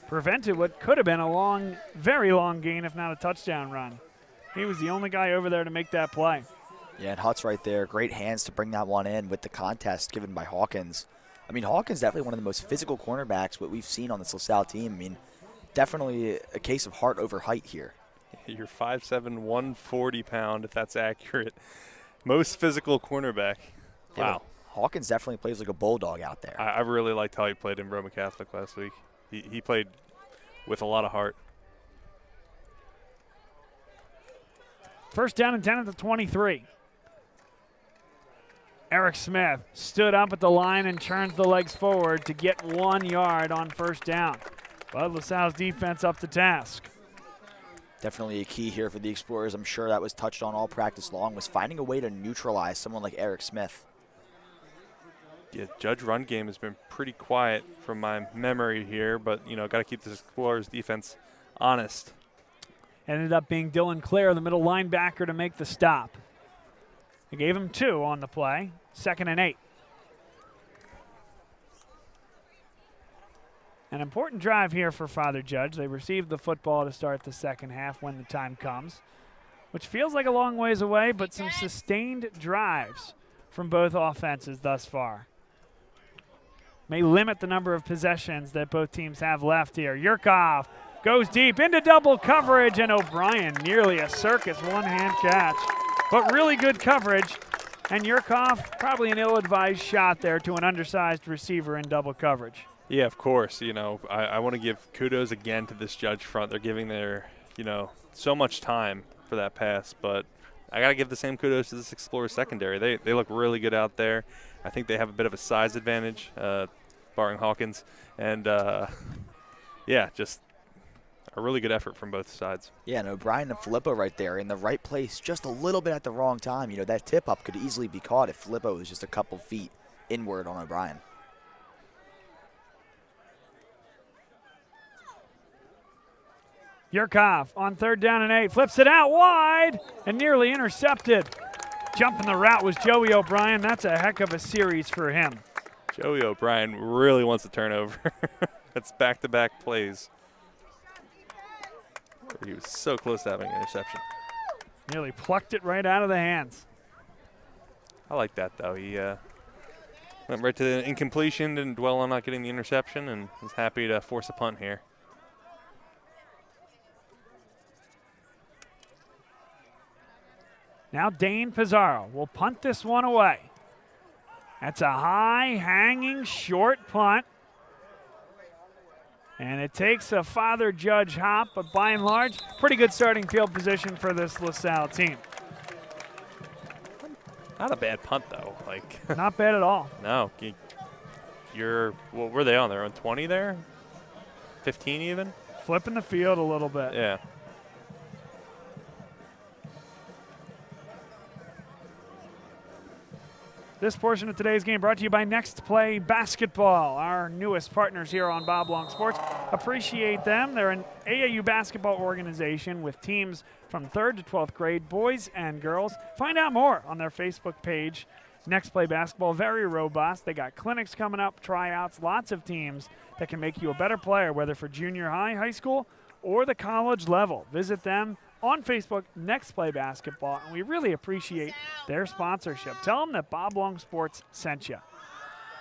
Prevented what could have been a long, very long gain, if not a touchdown run. He was the only guy over there to make that play. Yeah, and Hutt's right there. Great hands to bring that one in with the contest given by Hawkins. I mean, Hawkins definitely one of the most physical cornerbacks what we've seen on this LaSalle team. I mean, definitely a case of heart over height here. You're 5'7", 140 pound, if that's accurate. Most physical cornerback. Yeah, wow. Hawkins definitely plays like a bulldog out there. I really liked how he played in Roman Catholic last week. He played with a lot of heart. First down and 10 at the 23. Eric Smith stood up at the line and turns the legs forward to get 1 yard on first down. But LaSalle's defense up to task. Definitely a key here for the Explorers. I'm sure that was touched on all practice long, was finding a way to neutralize someone like Eric Smith. Yeah, Judge run game has been pretty quiet from my memory here, but, you know, got to keep the Explorers defense honest. Ended up being Dylan Clare, the middle linebacker, to make the stop. They gave him 2 on the play, 2nd and 8. An important drive here for Father Judge. They received the football to start the second half when the time comes, which feels like a long ways away, but some sustained drives from both offenses thus far. May limit the number of possessions that both teams have left here. Yurkoff goes deep into double coverage, and O'Brien nearly a circus one-hand catch. But really good coverage, and Yurkoff probably an ill-advised shot there to an undersized receiver in double coverage. Yeah, of course. You know, I want to give kudos again to this Judge front. They're giving their, you know, so much time for that pass, but I got to give the same kudos to this Explorer secondary. They look really good out there. I think they have a bit of a size advantage, barring Hawkins, and yeah, just a really good effort from both sides. Yeah, and O'Brien and Filippo right there in the right place just a little bit at the wrong time. You know, that tip-up could easily be caught if Filippo was just a couple feet inward on O'Brien. Yurkoff on 3rd down and 8, flips it out wide and nearly intercepted. Jumping the route was Joey O'Brien. That's a heck of a series for him. Joey O'Brien really wants a turnover. That's back-to-back plays. He was so close to having an interception. Nearly plucked it right out of the hands. I like that, though. He went right to the incompletion, didn't dwell on not getting the interception, and was happy to force a punt here. Now Dane Pizarro will punt this one away. That's a high, hanging, short punt. And it takes a Father Judge hop, but by and large, pretty good starting field position for this LaSalle team. Not a bad punt, though. Like not bad at all. No. What were they on their own 20 there? 15 even? Flipping the field a little bit. Yeah. This portion of today's game brought to you by Next Play Basketball, our newest partners here on Bob Long Sports. Appreciate them. They're an AAU basketball organization with teams from 3rd to 12th grade, boys and girls. Find out more on their Facebook page. Next Play Basketball, very robust. They got clinics coming up, tryouts, lots of teams that can make you a better player, whether for junior high, high school, or the college level. Visit them on Facebook, Next Play Basketball, and we really appreciate their sponsorship. Tell them that Bob Long Sports sent you.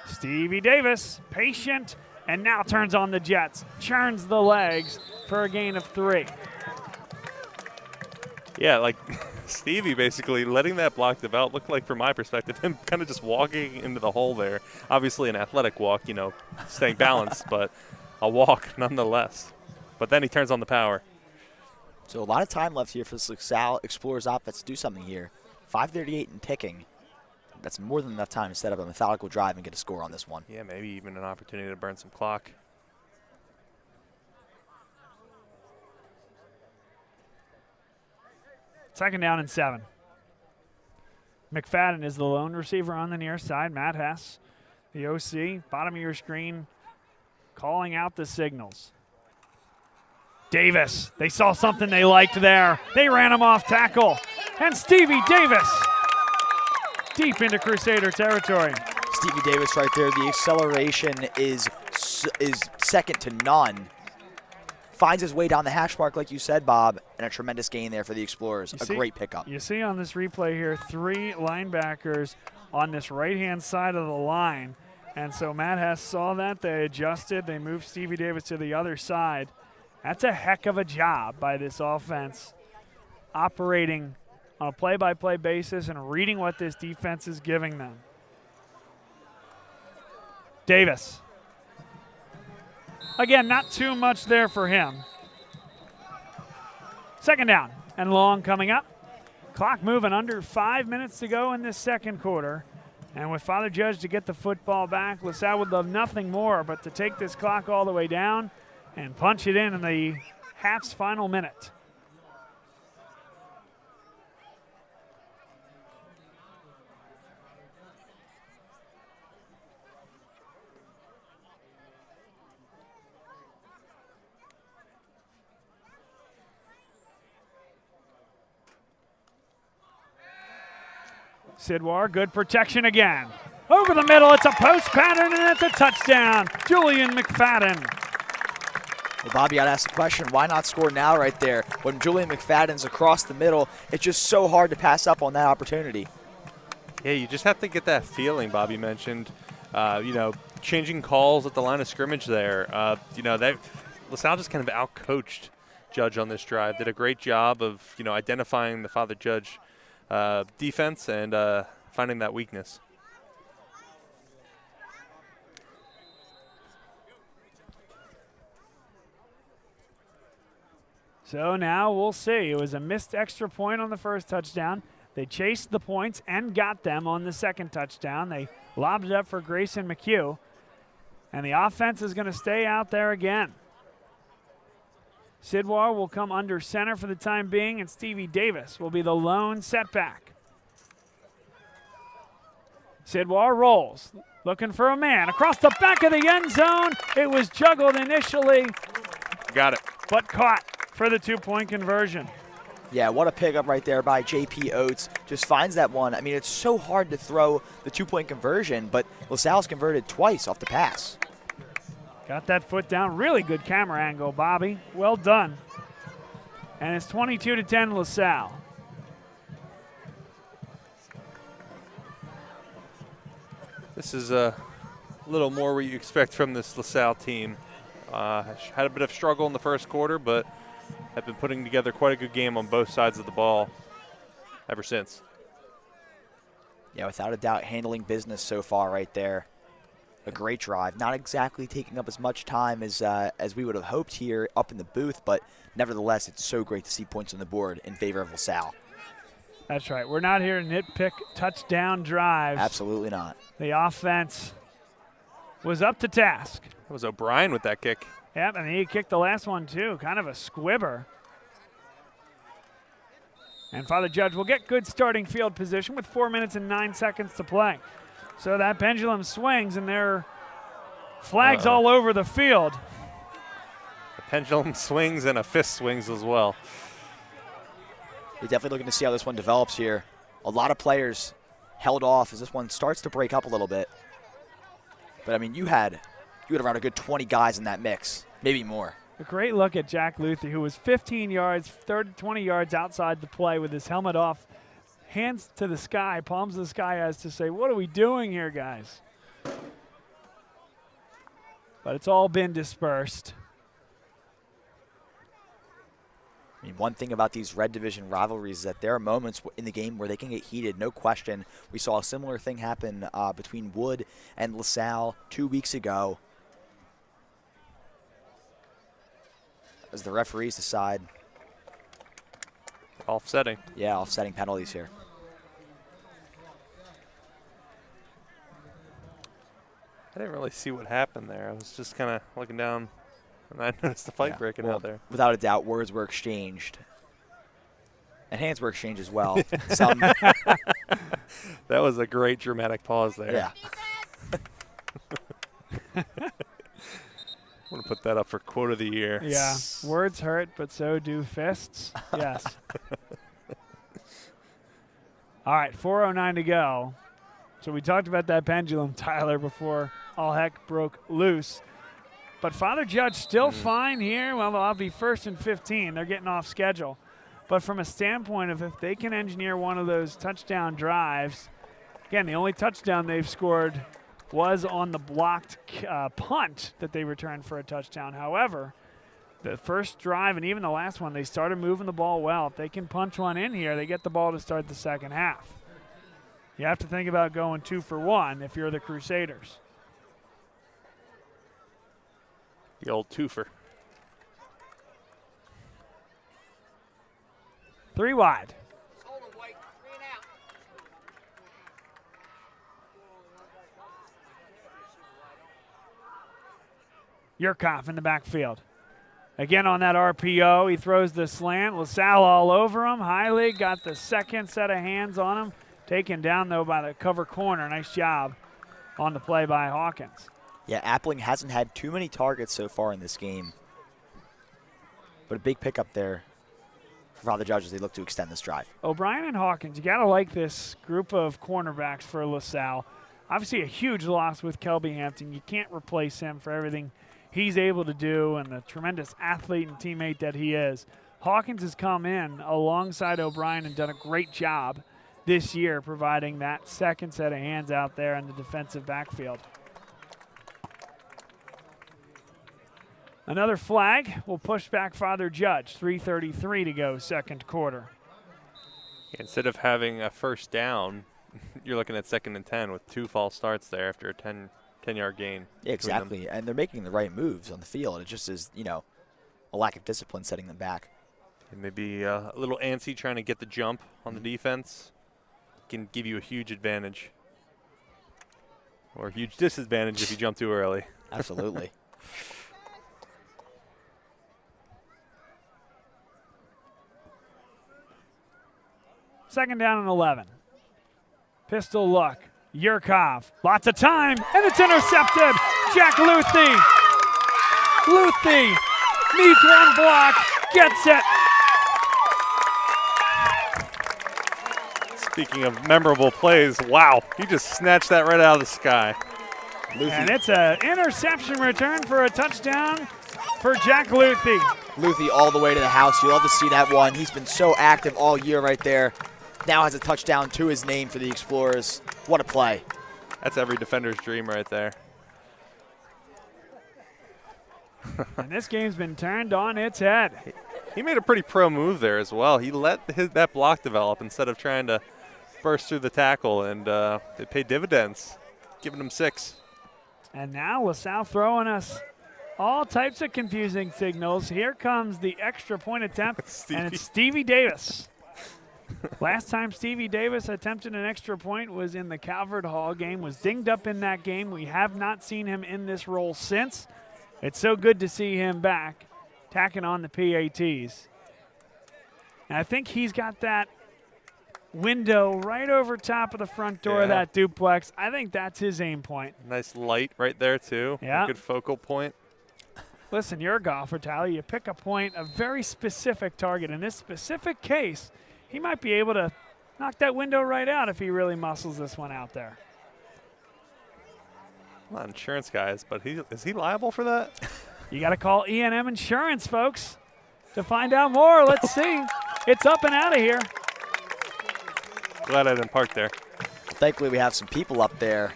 Stevie Davis, patient, and now turns on the jets, churns the legs for a gain of 3. Yeah, like Stevie basically letting that block develop looked like, from my perspective, him kind of just walking into the hole there. Obviously an athletic walk, you know, staying balanced, but a walk nonetheless. But then he turns on the power. So a lot of time left here for the LaSalle Explorers offense to do something here. 5:38 and ticking. That's more than enough time to set up a methodical drive and get a score on this one. Yeah, maybe even an opportunity to burn some clock. Second down and 7. McFadden is the lone receiver on the near side. Matt Hess, the OC, bottom of your screen, calling out the signals. Davis, they saw something they liked there. They ran him off tackle. And Stevie Davis deep into Crusader territory. Stevie Davis right there. The acceleration is second to none. Finds his way down the hash mark, like you said, Bob, and a tremendous gain there for the Explorers. Great pickup. You see on this replay here, 3 linebackers on this right-hand side of the line. And so Matt Hess saw that. They adjusted. They moved Stevie Davis to the other side. That's a heck of a job by this offense, operating on a play-by-play basis and reading what this defense is giving them. Davis. Again, not too much there for him. Second down and long coming up. Clock moving, under 5 minutes to go in this second quarter. And with Father Judge to get the football back, LaSalle would love nothing more but to take this clock all the way down and punch it in the half's final minute. Sidwar, good protection again. Over the middle, it's a post pattern, and it's a touchdown. Julian McFadden. Well, Bobby, got to ask the question, why not score now right there? When Julian McFadden's across the middle, it's just so hard to pass up on that opportunity. Yeah, you just have to get that feeling Bobby mentioned. Changing calls at the line of scrimmage there. LaSalle just kind of outcoached Judge on this drive. Did a great job of, identifying the Father Judge defense and finding that weakness. So now we'll see. It was a missed extra point on the first touchdown. They chased the points and got them on the second touchdown. They lobbed it up for Grayson McHugh. And the offense is going to stay out there again. Sidwar will come under center for the time being, and Stevie Davis will be the lone setback. Sidwar rolls, looking for a man. Across the back of the end zone, it was juggled initially. Got it. But caught for the 2-point conversion. Yeah, what a pickup right there by J.P. Oates. Just finds that one. I mean, it's so hard to throw the 2-point conversion, but LaSalle's converted twice off the pass. Got that foot down. Really good camera angle, Bobby. Well done. And it's 22-10 LaSalle. This is a little more what you expect from this LaSalle team. Had a bit of struggle in the first quarter, but have been putting together quite a good game on both sides of the ball ever since. Yeah, without a doubt, handling business so far right there. A great drive. Not exactly taking up as much time as we would have hoped here up in the booth, but nevertheless, it's so great to see points on the board in favor of LaSalle. That's right. We're not here to nitpick touchdown drives. Absolutely not. The offense was up to task. It was O'Brien with that kick. Yep, and he kicked the last one too. Kind of a squibber. And Father Judge will get good starting field position with 4 minutes and 9 seconds to play. So that pendulum swings, and there are flags all over the field. The pendulum swings and a fist swings as well. You're definitely looking to see how this one develops here. A lot of players held off as this one starts to break up a little bit. But, I mean, you had around a good 20 guys in that mix, maybe more. A great look at Jack Luther, who was 15 yards, 20 yards outside the play with his helmet off. Hands to the sky, palms to the sky as to say, what are we doing here, guys? But it's all been dispersed. I mean, one thing about these Red Division rivalries is that there are moments in the game where they can get heated, no question. We saw a similar thing happen between Wood and LaSalle 2 weeks ago as the referees decide. Offsetting. Yeah, offsetting penalties here. I didn't really see what happened there. I was just kind of looking down, and I noticed the fight breaking out there. Without a doubt, words were exchanged. And hands were exchanged as well. That was a great dramatic pause there. Yeah. I'm going to put that up for quote of the year. Yeah. Words hurt, but so do fists. Yes. All right, 4:09 to go. So we talked about that pendulum, Tyler, before all heck broke loose. But Father Judge still fine here. Well, they'll be 1st and 15. They're getting off schedule. But from a standpoint of if they can engineer one of those touchdown drives, again, the only touchdown they've scored was on the blocked punt that they returned for a touchdown. However, the first drive and even the last one, they started moving the ball well. If they can punch one in here, they get the ball to start the second half. You have to think about going 2 for 1 if you're the Crusaders. The old twofer. 3 wide. Yurkoff in the backfield. Again on that RPO, he throws the slant. LaSalle all over him. Hiley got the second set of hands on him. Taken down, though, by the cover corner. Nice job on the play by Hawkins. Yeah, Appling hasn't had too many targets so far in this game. But a big pickup there for Father Judge as they look to extend this drive. O'Brien and Hawkins, you got to like this group of cornerbacks for LaSalle. Obviously a huge loss with Kelby Hampton. You can't replace him for everything he's able to do and the tremendous athlete and teammate that he is. Hawkins has come in alongside O'Brien and done a great job this year providing that second set of hands out there in the defensive backfield. Another flag will push back Father Judge. 3:33 to go, second quarter. Instead of having a first down, you're looking at 2nd and 10 with 2 false starts there after a 10-yard gain. Yeah, exactly, and they're making the right moves on the field. It just is, a lack of discipline setting them back. And maybe a little antsy trying to get the jump on the defense can give you a huge advantage. Or a huge disadvantage if you jump too early. Absolutely. Second down and 11. Pistol look. Yurkoff. Lots of time, and it's intercepted. Jack Luthi. Luthi needs one block, gets it. Speaking of memorable plays, wow, he just snatched that right out of the sky. Luthi. And it's an interception return for a touchdown for Jack Luthi. Luthi all the way to the house. You love to see that one. He's been so active all year right there. Now has a touchdown to his name for the Explorers. What a play. That's every defender's dream right there. And this game's been turned on its head. He made a pretty pro move there as well. He let that block develop instead of trying to burst through the tackle, and it paid dividends, giving him 6. And now LaSalle throwing us all types of confusing signals. Here comes the extra point attempt, and it's Stevie Davis. Last time Stevie Davis attempted an extra point was in the Calvert Hall game, was dinged up in that game. We have not seen him in this role since. It's so good to see him back, tacking on the PATs. And I think he's got that window right over top of the front door of that duplex. I think that's his aim point. Nice light right there, too. Yeah. Good focal point. Listen, you're a golfer, Tyler. You pick a point, a very specific target. In this specific case, he might be able to knock that window right out if he really muscles this one out there. A lot of insurance guys, but is he liable for that? You got to call E&M Insurance, folks, to find out more. Let's see. It's up and out of here. Glad I didn't park there. Thankfully, we have some people up there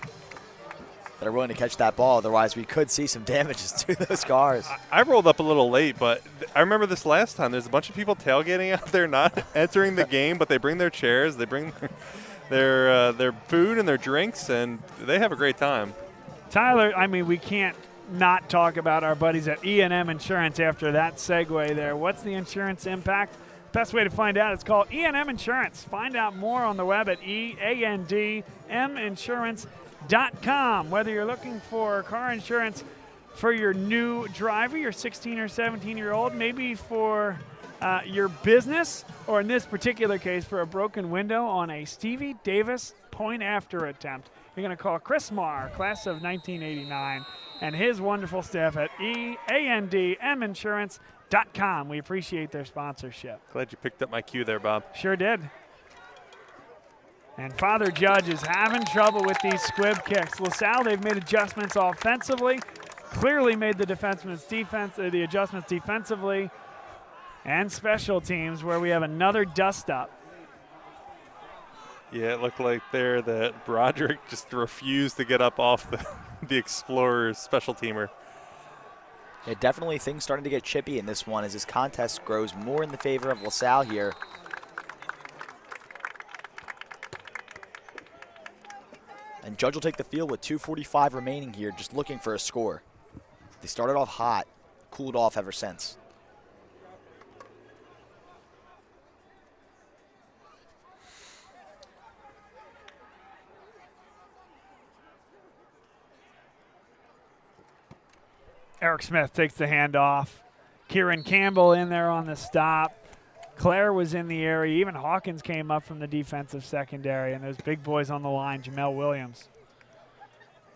that are willing to catch that ball. Otherwise, we could see some damages to those cars. I rolled up a little late, but I remember this last time. There's a bunch of people tailgating out there, not entering the game, but they bring their chairs, they bring their food and their drinks, and they have a great time. Tyler, I mean, we can't not talk about our buddies at E&M Insurance after that segue there. What's the insurance impact? Best way to find out is call E&M Insurance. Find out more on the web at eandminsurance.com. Whether you're looking for car insurance for your new driver, your 16 or 17-year-old, maybe for your business, or in this particular case, for a broken window on a Stevie Davis point after attempt, you're going to call Chris Marr, class of 1989, and his wonderful staff at eandminsurance.com. We appreciate their sponsorship. Glad you picked up my cue there, Bob. Sure did. And Father Judge is having trouble with these squib kicks. LaSalle, they've made adjustments offensively, clearly made the adjustments defensively, and special teams where we have another dust-up. Yeah, it looked like there that Broderick just refused to get up off the Explorers special teamer. Yeah, definitely things starting to get chippy in this one as this contest grows more in the favor of LaSalle here. And Judge will take the field with 2:45 remaining here, just looking for a score. They started off hot, cooled off ever since. Eric Smith takes the handoff. Kieran Campbell in there on the stop. Claire was in the area. Even Hawkins came up from the defensive secondary. And those big boys on the line, Jamel Williams.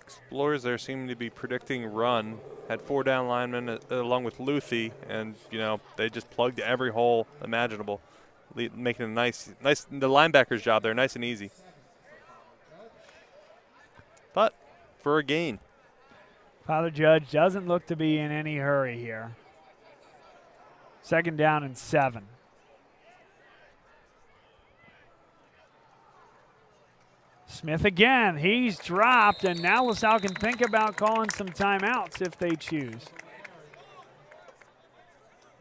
Explorers there seem to be predicting run. Had 4 down linemen along with Luthi. And, you know, they just plugged every hole imaginable, making a nice, the linebacker's job there, nice and easy. But for a gain. Father Judge doesn't look to be in any hurry here. 2nd down and 7. Smith again. He's dropped, and now LaSalle can think about calling some timeouts if they choose.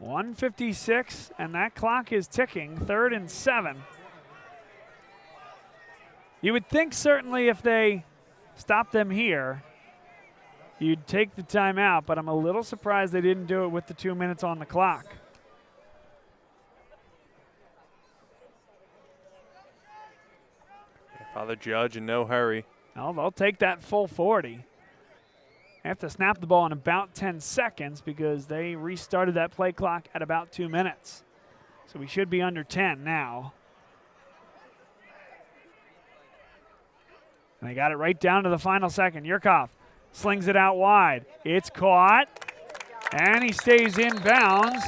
1:56, and that clock is ticking. 3rd and 7. You would think certainly if they stop them here, you'd take the timeout, but I'm a little surprised they didn't do it with the 2 minutes on the clock. Father Judge in no hurry. Well, they'll take that full 40. They have to snap the ball in about 10 seconds because they restarted that play clock at about 2 minutes. So we should be under 10 now. And they got it right down to the final second. Yurkoff slings it out wide. It's caught, and he stays in bounds.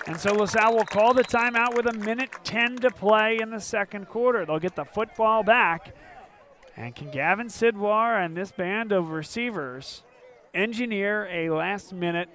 And so LaSalle will call the timeout with 1:10 to play in the 2nd quarter. They'll get the football back. And can Gavin Sidwar and this band of receivers engineer a last-minute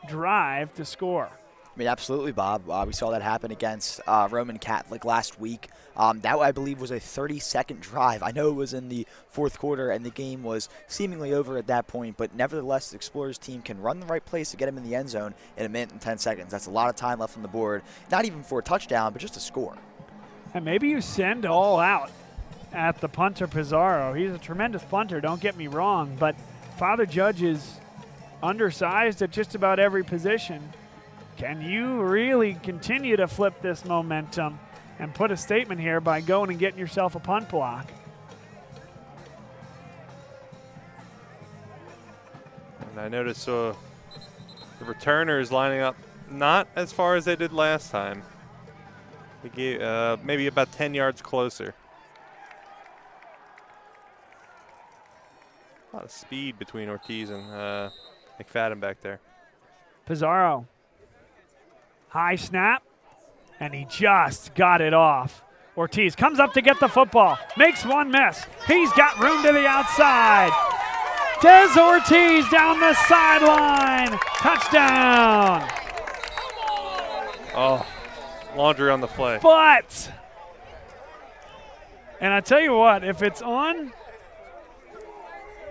drive to score? I mean, absolutely, Bob. We saw that happen against Roman Catholic last week. That, I believe, was a 30-second drive. I know it was in the 4th quarter, and the game was seemingly over at that point, but nevertheless, the Explorers team can run the right place to get him in the end zone in 1:10 seconds. That's a lot of time left on the board, not even for a touchdown, but just a score. And maybe you send all out at the punter Pizarro. He's a tremendous punter, don't get me wrong, but Father Judge is undersized at just about every position. Can you really continue to flip this momentum and put a statement here by going and getting yourself a punt block? And I noticed the returners lining up not as far as they did last time. They gave maybe about 10 yards closer. A lot of speed between Ortiz and McFadden back there. Pizarro. High snap, and he just got it off. Ortiz comes up to get the football, makes one miss. He's got room to the outside. Des Ortiz down the sideline. Touchdown. Oh, laundry on the play. But, and I tell you what, if it's on,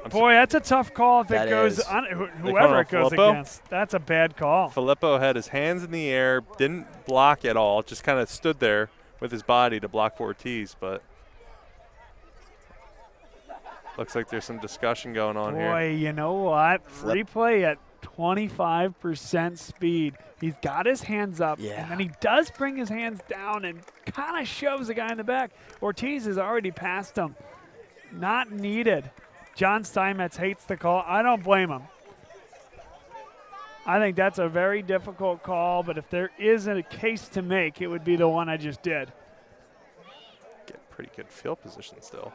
boy, that's a tough call if it goes on whoever it goes against. That's a bad call. Filippo had his hands in the air, didn't block at all, just kind of stood there with his body to block for Ortiz, but looks like there's some discussion going on here. Boy, you know what? Replay at 25% speed. He's got his hands up, and then he does bring his hands down and kind of shoves the guy in the back. Ortiz has already passed him. Not needed. John Steinmetz hates the call. I don't blame him. I think that's a very difficult call, but if there isn't a case to make, it would be the one I just did. Get pretty good field position still.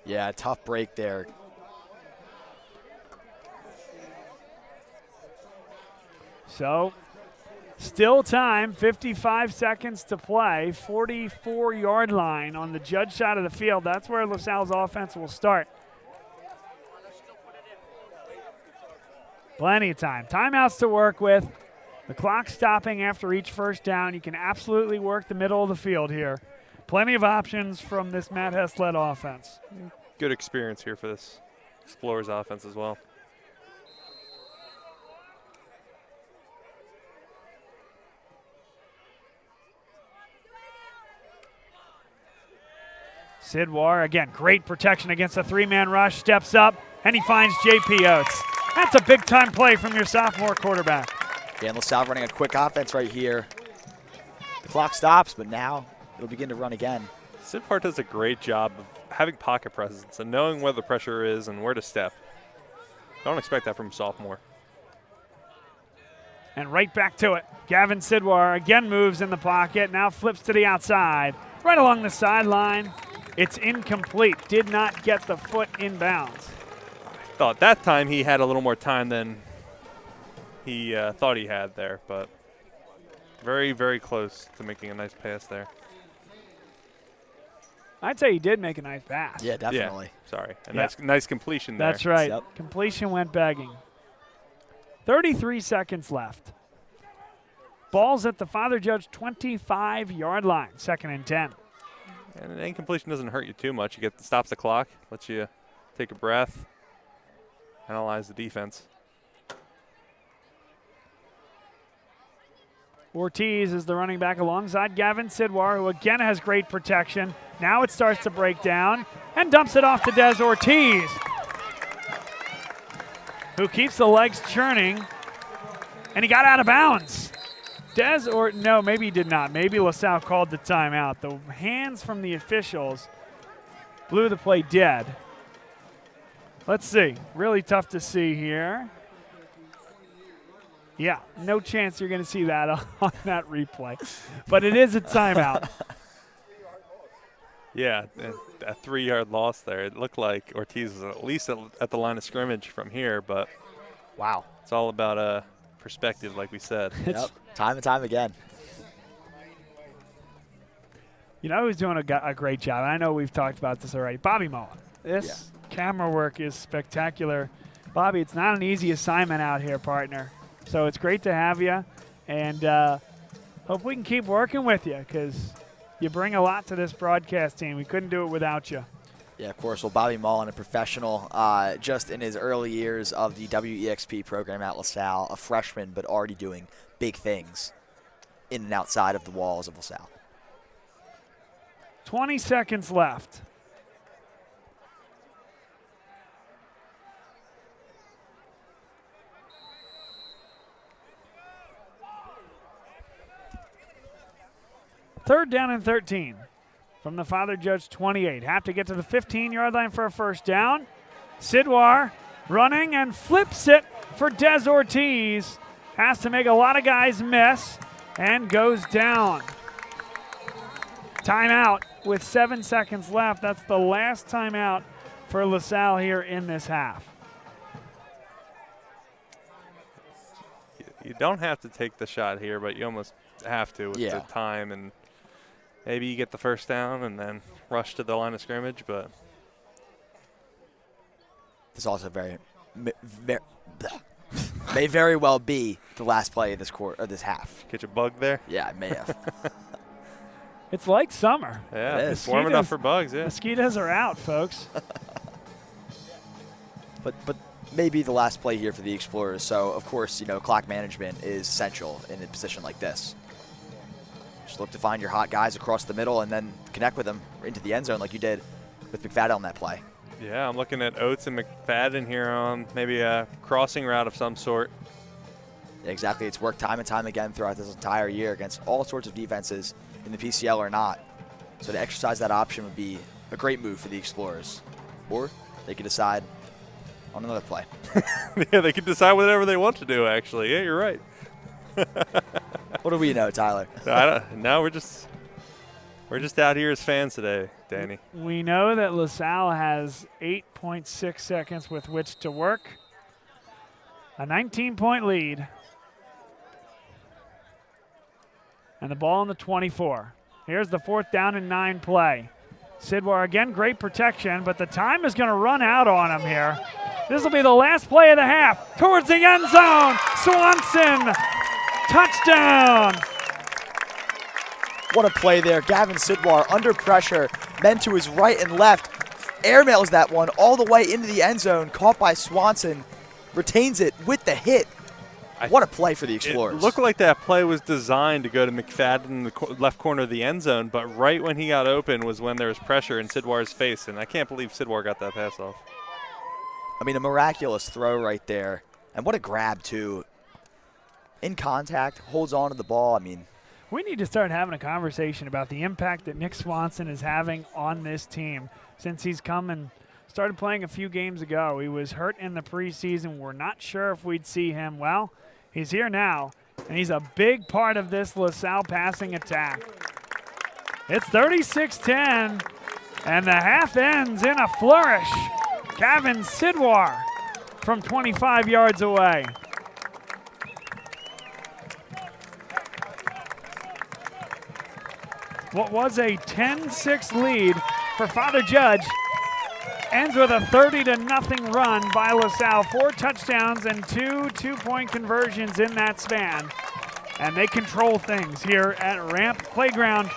Yeah, tough break there. So Still time, 55 seconds to play, 44-yard line on the Judge side of the field. That's where LaSalle's offense will start. Plenty of time. Timeouts to work with. The clock stopping after each first down. You can absolutely work the middle of the field here. Plenty of options from this Matt Hess-led offense. Good experience here for this Explorers offense as well. Sidwar, again, great protection against a three-man rush, steps up, and he finds J.P. Oates. That's a big-time play from your sophomore quarterback. Yeah, and LaSalle running a quick offense right here. The clock stops, but now it'll begin to run again. Sidwar does a great job of having pocket presence and knowing where the pressure is and where to step. Don't expect that from a sophomore. And right back to it. Gavin Sidwar again moves in the pocket, now flips to the outside, right along the sideline. It's incomplete. Did not get the foot in bounds. Thought that time he had a little more time than he thought he had there, but very, very close to making a nice pass there. I'd say he did make a nice pass. Yeah, definitely. Yeah, sorry. Nice completion there. That's right. Yep. Completion went begging. 33 seconds left. Ball's at the Father Judge 25-yard line, 2nd and 10. And an incompletion doesn't hurt you too much. You stops the clock, lets you take a breath, analyze the defense. Ortiz is the running back alongside Gavin Sidwar, who again has great protection. Now it starts to break down and dumps it off to Des Ortiz, who keeps the legs churning, and he got out of bounds. No, maybe he did not. Maybe LaSalle called the timeout. The hands from the officials blew the play dead. Let's see. Really tough to see here. Yeah, no chance you're going to see that on that replay. But it is a timeout. Yeah, a 3-yard loss there. It looked like Ortiz was at least at the line of scrimmage from here, but wow, it's all about perspective, like we said. Yep, time and time again. You know who's doing a great job, and I know we've talked about this already, Bobby Mullen. This camera work is spectacular. Bobby, it's not an easy assignment out here, partner. So it's great to have you, and hope we can keep working with you because you bring a lot to this broadcast team. We couldn't do it without you. Yeah, of course. Well, Bobby Mullen, a professional just in his early years of the WEXP program at LaSalle, a freshman but already doing big things in and outside of the walls of LaSalle. 20 seconds left. Third down and 13 from the Father Judge 28. Have to get to the 15-yard line for a first down. Sidwar running and flips it for Des Ortiz. Has to make a lot of guys miss and goes down. Timeout with 7 seconds left. That's the last timeout for LaSalle here in this half. You don't have to take the shot here, but you almost have to with the time, and maybe you get the first down and then rush to the line of scrimmage, but this also may very well be the last play of this quarter or this half. Catch a bug there? Yeah, it may have. It's like summer. Yeah, it's warm enough for bugs, yeah. Mosquitoes are out, folks. But maybe the last play here for the Explorers. So, of course, clock management is essential in a position like this. Just look to find your hot guys across the middle and then connect with them into the end zone like you did with McFadden on that play. Yeah, I'm looking at Oates and McFadden here on maybe a crossing route of some sort. Yeah, exactly. It's worked time and time again throughout this entire year against all sorts of defenses in the PCL or not. So to exercise that option would be a great move for the Explorers. Or they could decide on another play. Yeah, they could decide whatever they want to do, actually. Yeah, you're right. What do we know, Tyler? No, we're just out here as fans today, Danny. We know that LaSalle has 8.6 seconds with which to work. A 19-point lead. And the ball on the 24. Here's the 4th down and 9 play. Sidwar again, great protection, but the time is going to run out on him here. This will be the last play of the half. Towards the end zone. Swanson, touchdown. What a play there. Gavin Sidwar under pressure, men to his right and left. Airmails that one all the way into the end zone, caught by Swanson, retains it with the hit. What a play for the Explorers. It looked like that play was designed to go to McFadden in the left corner of the end zone, but right when he got open was when there was pressure in Sidwar's face, and I can't believe Sidwar got that pass off. I mean, a miraculous throw right there. And what a grab, too. In contact, holds on to the ball. I mean, we need to start having a conversation about the impact that Nick Swanson is having on this team since he's come and started playing a few games ago. He was hurt in the preseason. We're not sure if we'd see him. Well, he's here now, and he's a big part of this LaSalle passing attack. It's 36-10, and the half ends in a flourish. Gavin Sidwar from 25 yards away. What was a 10-6 lead for Father Judge ends with a 30-0 run by LaSalle. 4 touchdowns and 2 two-point conversions in that span. And they control things here at Ramp Playground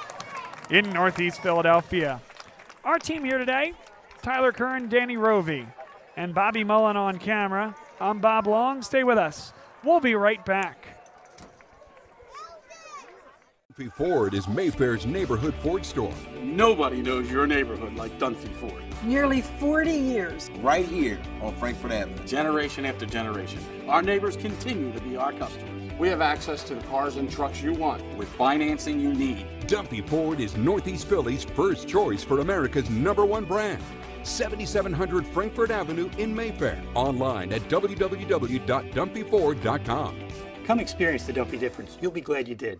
in Northeast Philadelphia. Our team here today, Tyler Kern, Danny Rovey, and Bobby Mullen on camera. I'm Bob Long. Stay with us. We'll be right back. Dunphy Ford is Mayfair's neighborhood Ford store. Nobody knows your neighborhood like Dunphy Ford. Nearly 40 years. Right here on Frankfurt Avenue. Generation after generation. Our neighbors continue to be our customers. We have access to the cars and trucks you want with financing you need. Dunphy Ford is Northeast Philly's first choice for America's #1 brand. 7700 Frankfurt Avenue in Mayfair. Online at www.dunphyford.com. Come experience the Dunphy difference. You'll be glad you did.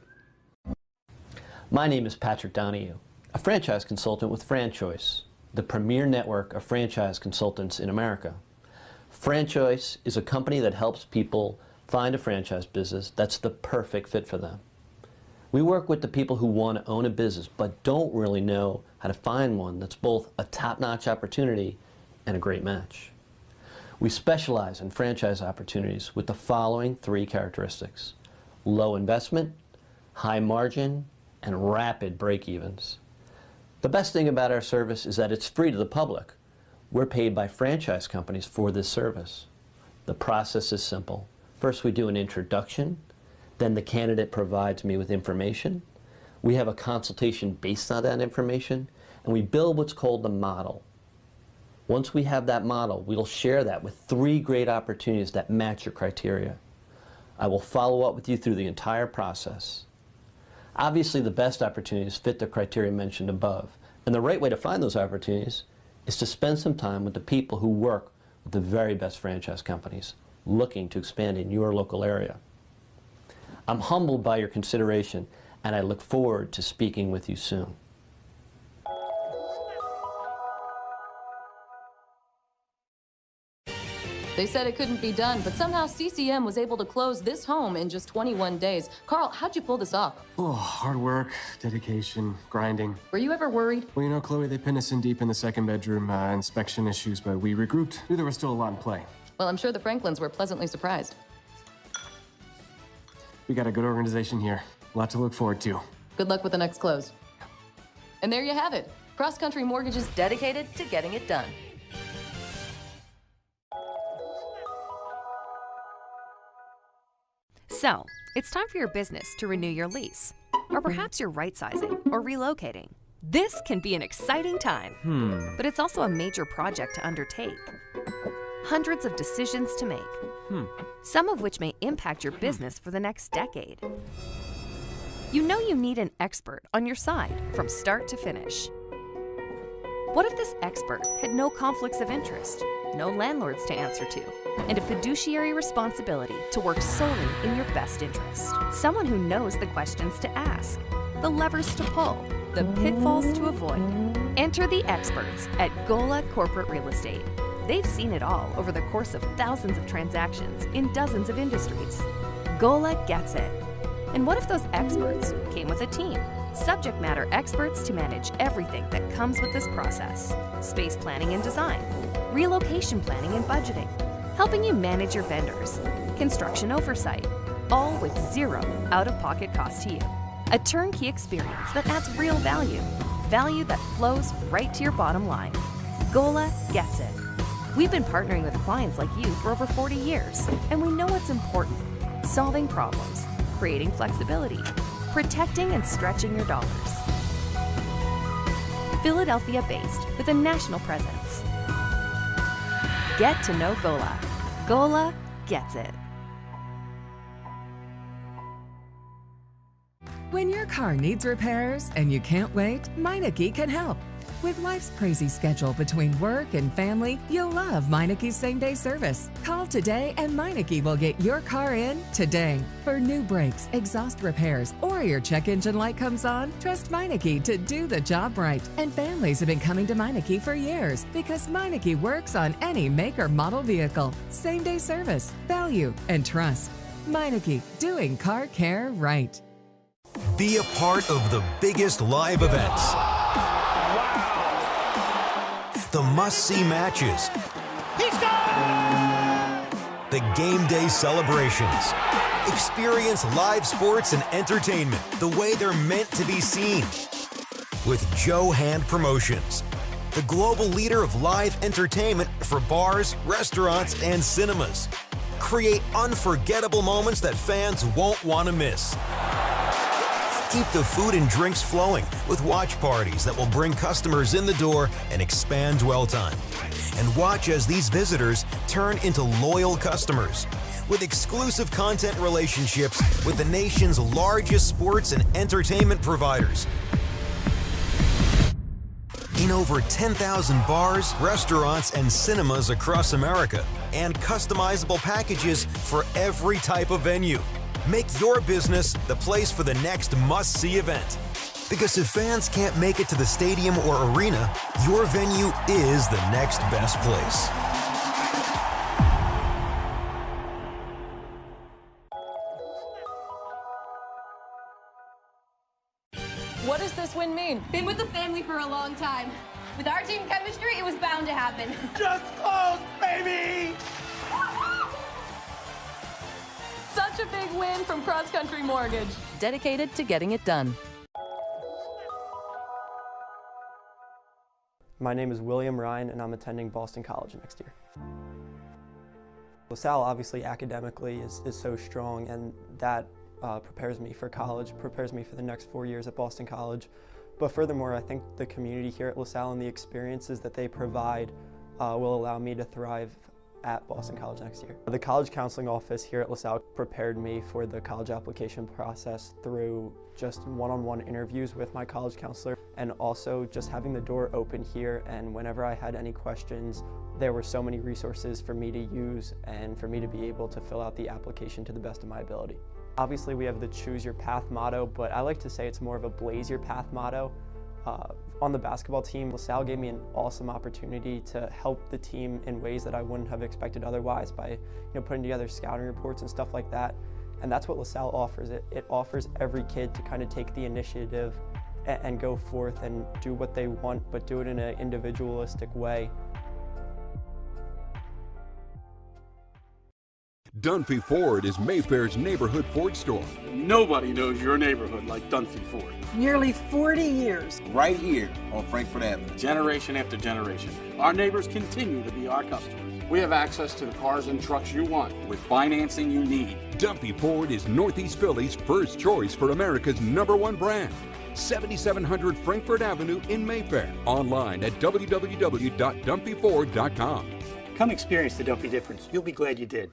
My name is Patrick Donahue, a franchise consultant with FranChoice, the premier network of franchise consultants in America. FranChoice is a company that helps people find a franchise business that's the perfect fit for them. We work with the people who want to own a business but don't really know how to find one that's both a top-notch opportunity and a great match. We specialize in franchise opportunities with the following 3 characteristics: low investment, high margin, and rapid break-evens. The best thing about our service is that it's free to the public. We're paid by franchise companies for this service. The process is simple. First, we do an introduction. Then the candidate provides me with information. We have a consultation based on that information, and we build what's called the model. Once we have that model, we'll share that with 3 great opportunities that match your criteria. I will follow up with you through the entire process. Obviously, the best opportunities fit the criteria mentioned above, and the right way to find those opportunities is to spend some time with the people who work with the very best franchise companies looking to expand in your local area. I'm humbled by your consideration, and I look forward to speaking with you soon. They said it couldn't be done, but somehow CCM was able to close this home in just 21 days. Carl, how'd you pull this off? Oh, hard work, dedication, grinding. Were you ever worried? Well, you know, Chloe, they pinned us in deep in the second bedroom, inspection issues, but we regrouped. Knew there was still a lot in play. Well, I'm sure the Franklins were pleasantly surprised. We got a good organization here. A lot to look forward to. Good luck with the next close. And there you have it. Cross Country Mortgage is dedicated to getting it done. So, it's time for your business to renew your lease. Or perhaps you're right-sizing or relocating. This can be an exciting time, but it's also a major project to undertake. Hundreds of decisions to make, some of which may impact your business for the next decade. You know you need an expert on your side from start to finish. What if this expert had no conflicts of interest, no landlords to answer to, and a fiduciary responsibility to work solely in your best interest? Someone who knows the questions to ask, the levers to pull, the pitfalls to avoid. Enter the experts at Gola Corporate Real Estate. They've seen it all over the course of thousands of transactions in dozens of industries. Gola gets it. And what if those experts came with a team? Subject matter experts to manage everything that comes with this process. Space planning and design, relocation planning and budgeting, helping you manage your vendors, construction oversight, all with zero out-of-pocket cost to you. A turnkey experience that adds real value, value that flows right to your bottom line. Gola gets it. We've been partnering with clients like you for over 40 years, and we know what's important: solving problems, creating flexibility, protecting and stretching your dollars. Philadelphia-based with a national presence. Get to know Gola. Gola gets it. When your car needs repairs and you can't wait, Meineke can help. With life's crazy schedule between work and family, you'll love Meineke's same-day service. Call today and Meineke will get your car in today. For new brakes, exhaust repairs, or your check engine light comes on, trust Meineke to do the job right. And families have been coming to Meineke for years because Meineke works on any make or model vehicle. Same-day service, value, and trust. Meineke, doing car care right. Be a part of the biggest live events. The must-see matches. He's gone! The game day celebrations. Experience live sports and entertainment the way they're meant to be seen. With Joe Hand Promotions, the global leader of live entertainment for bars, restaurants, and cinemas. Create unforgettable moments that fans won't want to miss. Keep the food and drinks flowing with watch parties that will bring customers in the door and expand dwell time. And watch as these visitors turn into loyal customers with exclusive content relationships with the nation's largest sports and entertainment providers. In over 10,000 bars, restaurants, and cinemas across America, and customizable packages for every type of venue. Make your business the place for the next must-see event. Because if fans can't make it to the stadium or arena, your venue is the next best place. What does this win mean? Been with the family for a long time. With our team chemistry, it was bound to happen. Just close, baby! Such a big win from Cross Country Mortgage. Dedicated to getting it done. My name is William Ryan, and I'm attending Boston College next year. Salle obviously academically is so strong, and that prepares me for college, prepares me for the next 4 years at Boston College. But furthermore, I think the community here at LaSalle and the experiences that they provide will allow me to thrive at Boston College next year. The college counseling office here at LaSalle prepared me for the college application process through just one-on-one interviews with my college counselor, and also just having the door open here, and whenever I had any questions, there were so many resources for me to use and for me to be able to fill out the application to the best of my ability. Obviously we have the Choose Your Path motto, but I like to say it's more of a Blaze Your Path motto. On the basketball team, LaSalle gave me an awesome opportunity to help the team in ways that I wouldn't have expected otherwise by putting together scouting reports and stuff like that. And that's what LaSalle offers. It offers every kid to kind of take the initiative and go forth and do what they want, but do it in an individualistic way. Dunphy Ford is Mayfair's neighborhood Ford store. Nobody knows your neighborhood like Dunphy Ford. Nearly 40 years. Right here on Frankfurt Avenue. Generation after generation. Our neighbors continue to be our customers. We have access to the cars and trucks you want with financing you need. Dunphy Ford is Northeast Philly's first choice for America's #1 brand. 7700 Frankfurt Avenue in Mayfair. Online at www.dunphyford.com. Come experience the Dunphy difference. You'll be glad you did.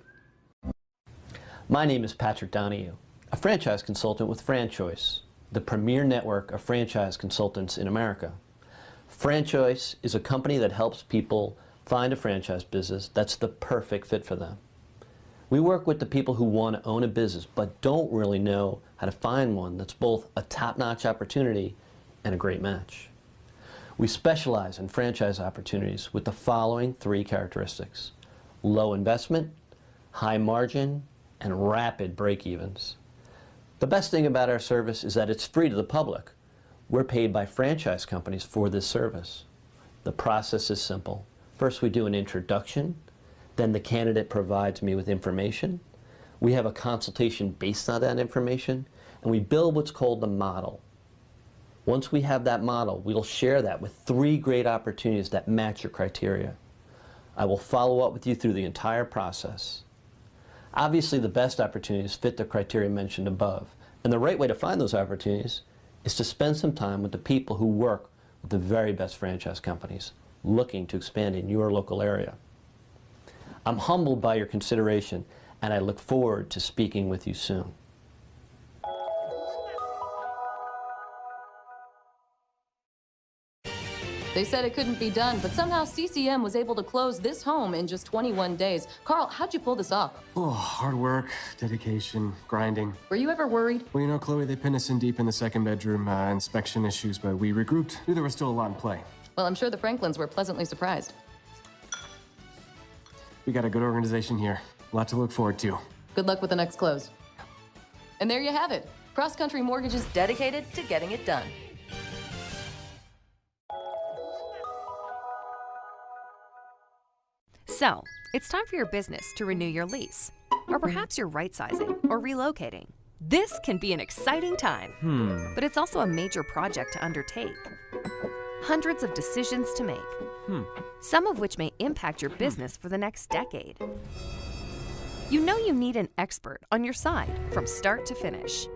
My name is Patrick Donahue, a franchise consultant with FranChoice, the premier network of franchise consultants in America. FranChoice is a company that helps people find a franchise business that's the perfect fit for them. We work with the people who want to own a business but don't really know how to find one that's both a top-notch opportunity and a great match. We specialize in franchise opportunities with the following 3 characteristics: low investment, high margin, and rapid break-evens. The best thing about our service is that it's free to the public. We're paid by franchise companies for this service. The process is simple. First, we do an introduction. Then the candidate provides me with information. We have a consultation based on that information, and we build what's called the model. Once we have that model, we'll share that with 3 great opportunities that match your criteria. I will follow up with you through the entire process. Obviously, the best opportunities fit the criteria mentioned above, and the right way to find those opportunities is to spend some time with the people who work with the very best franchise companies looking to expand in your local area. I'm humbled by your consideration, and I look forward to speaking with you soon. They said it couldn't be done, but somehow CCM was able to close this home in just 21 days. Carl, how'd you pull this off? Oh, hard work, dedication, grinding. Were you ever worried? Well, you know, Chloe, they pinned us in deep in the second bedroom, inspection issues, but we regrouped. Knew there was still a lot in play. Well, I'm sure the Franklins were pleasantly surprised. We got a good organization here. A lot to look forward to. Good luck with the next close. And there you have it. Cross Country Mortgage is dedicated to getting it done. So, it's time for your business to renew your lease. Or perhaps you're right-sizing or relocating. This can be an exciting time, but it's also a major project to undertake. Hundreds of decisions to make, some of which may impact your business for the next decade. You know you need an expert on your side from start to finish.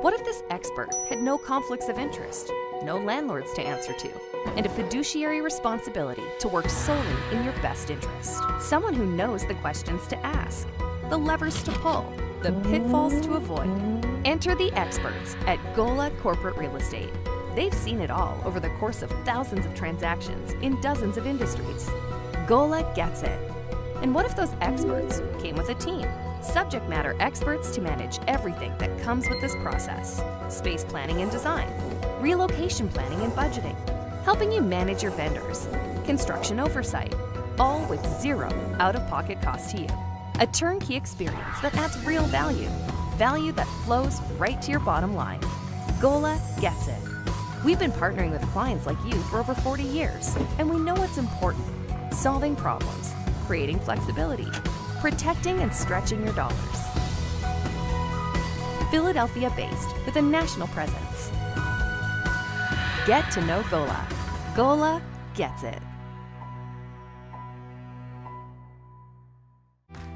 What if this expert had no conflicts of interest, no landlords to answer to, and a fiduciary responsibility to work solely in your best interest? Someone who knows the questions to ask, the levers to pull, the pitfalls to avoid. Enter the experts at Gola Corporate Real Estate. They've seen it all over the course of thousands of transactions in dozens of industries. Gola gets it. And what if those experts came with a team? Subject matter experts to manage everything that comes with this process. Space planning and design, relocation planning and budgeting, helping you manage your vendors, construction oversight, all with zero out-of-pocket cost to you. A turnkey experience that adds real value, value that flows right to your bottom line. Gola gets it. We've been partnering with clients like you for over 40 years, and we know what's important: solving problems, creating flexibility, protecting and stretching your dollars. Philadelphia-based with a national presence. Get to know Gola. Gola gets it.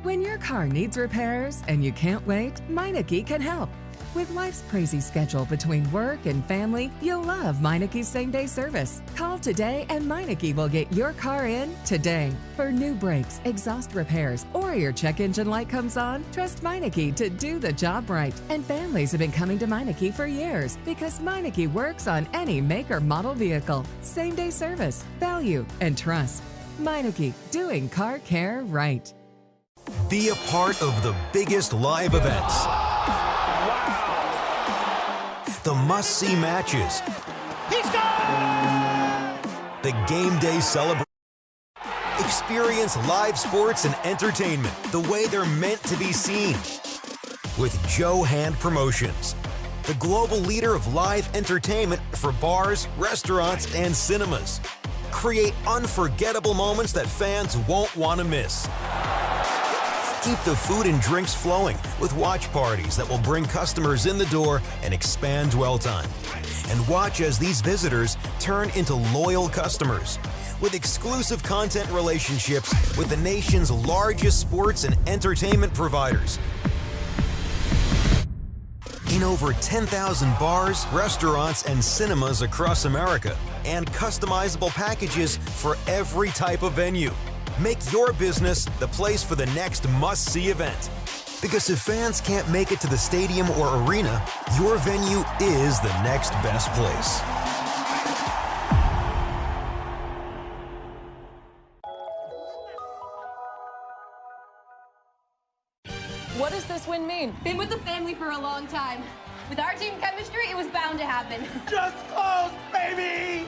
When your car needs repairs and you can't wait, Meineke can help. With life's crazy schedule between work and family, you'll love Meineke's same-day service. Call today and Meineke will get your car in today. For new brakes, exhaust repairs, or your check engine light comes on, trust Meineke to do the job right. And families have been coming to Meineke for years because Meineke works on any make or model vehicle. Same-day service, value, and trust. Meineke, doing car care right. Be a part of the biggest live events. The must-see matches. He scored! The game day celebration. Experience live sports and entertainment the way they're meant to be seen. With Joe Hand Promotions, the global leader of live entertainment for bars, restaurants, and cinemas. Create unforgettable moments that fans won't want to miss. Keep the food and drinks flowing with watch parties that will bring customers in the door and expand dwell time. And watch as these visitors turn into loyal customers with exclusive content relationships with the nation's largest sports and entertainment providers. In over 10,000 bars, restaurants, and cinemas across America, and customizable packages for every type of venue. Make your business the place for the next must-see event. Because if fans can't make it to the stadium or arena, your venue is the next best place. What does this win mean? Been with the family for a long time. With our team chemistry, it was bound to happen. Just close, baby!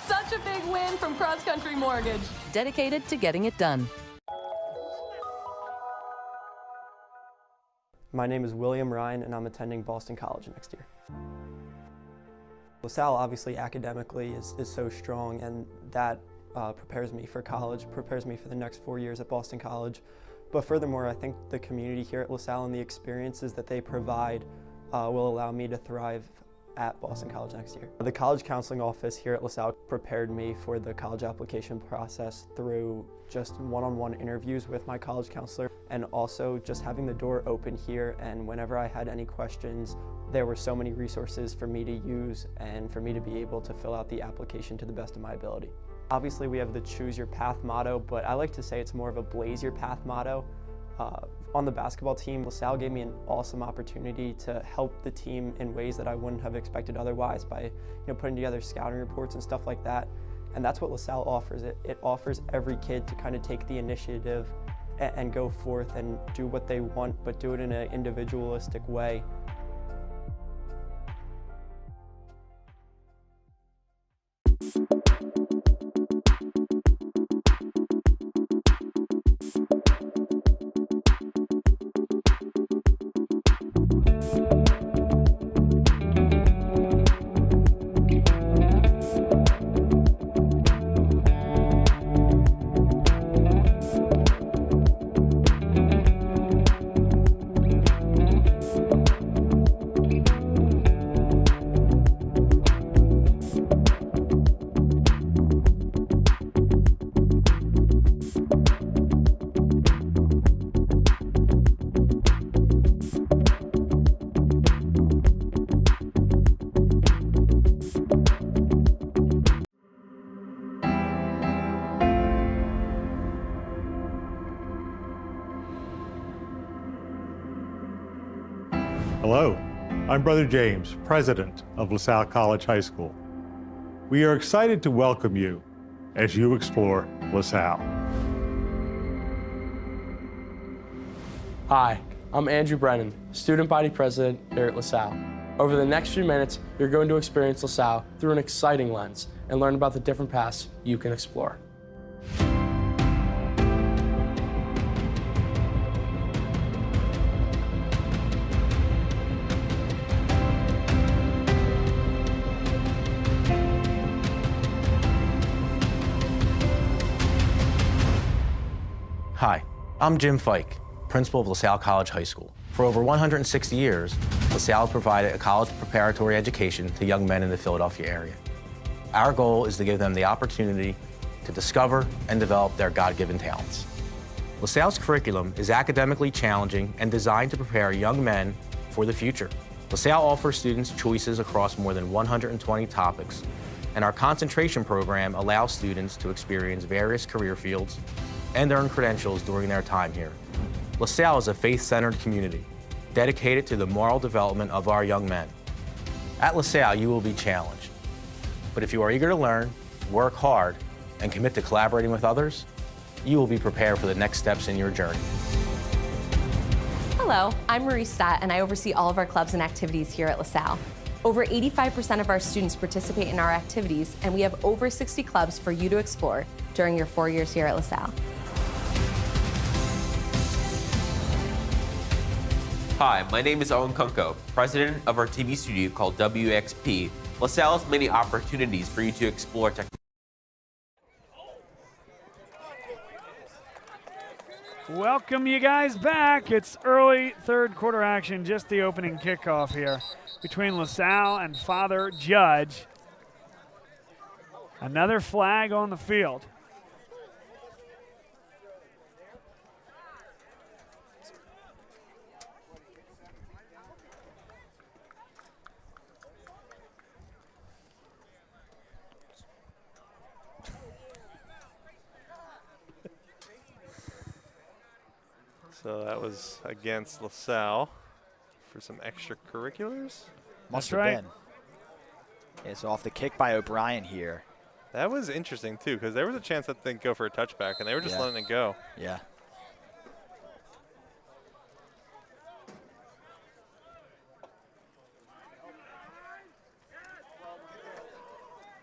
Such a big win from Cross Country Mortgage, dedicated to getting it done. My name is William Ryan, and I'm attending Boston College next year. LaSalle obviously academically is so strong, and that prepares me for college, prepares me for the next 4 years at Boston College. But furthermore, I think the community here at LaSalle and the experiences that they provide will allow me to thrive at Boston College next year. The college counseling office here at LaSalle prepared me for the college application process through just one-on-one interviews with my college counselor, and also just having the door open here, and whenever I had any questions, there were so many resources for me to use and for me to be able to fill out the application to the best of my ability. Obviously we have the Choose Your Path motto, but I like to say it's more of a Blaze Your Path motto. On the basketball team, LaSalle gave me an awesome opportunity to help the team in ways that I wouldn't have expected otherwise by putting together scouting reports and stuff like that. And that's what LaSalle offers. It offers every kid to kind of take the initiative and go forth and do what they want, but do it in an individualistic way. Hello, I'm Brother James, President of LaSalle College High School. We are excited to welcome you as you explore LaSalle. Hi, I'm Andrew Brennan, Student Body President here at LaSalle. Over the next few minutes, you're going to experience LaSalle through an exciting lens and learn about the different paths you can explore. Hi, I'm Jim Fike, principal of LaSalle College High School. For over 160 years, LaSalle has provided a college preparatory education to young men in the Philadelphia area. Our goal is to give them the opportunity to discover and develop their God-given talents. LaSalle's curriculum is academically challenging and designed to prepare young men for the future. LaSalle offers students choices across more than 120 topics, and our concentration program allows students to experience various career fields and earn credentials during their time here. LaSalle is a faith-centered community dedicated to the moral development of our young men. At LaSalle, you will be challenged. But if you are eager to learn, work hard, and commit to collaborating with others, you will be prepared for the next steps in your journey. Hello, I'm Marie Stott, and I oversee all of our clubs and activities here at LaSalle. Over 85% of our students participate in our activities, and we have over 60 clubs for you to explore during your 4 years here at LaSalle. Hi, my name is Owen Kunko, president of our TV studio called WXP. LaSalle has many opportunities for you to explore technology. Welcome you guys back. It's early third quarter action, just the opening kickoff here between LaSalle and Father Judge. Another flag on the field. So that was against LaSalle for some extracurriculars. Must have been. It's off the kick by O'Brien here. That was interesting, too, because there was a chance that they'd go for a touchback, and they were just letting it go. Yeah.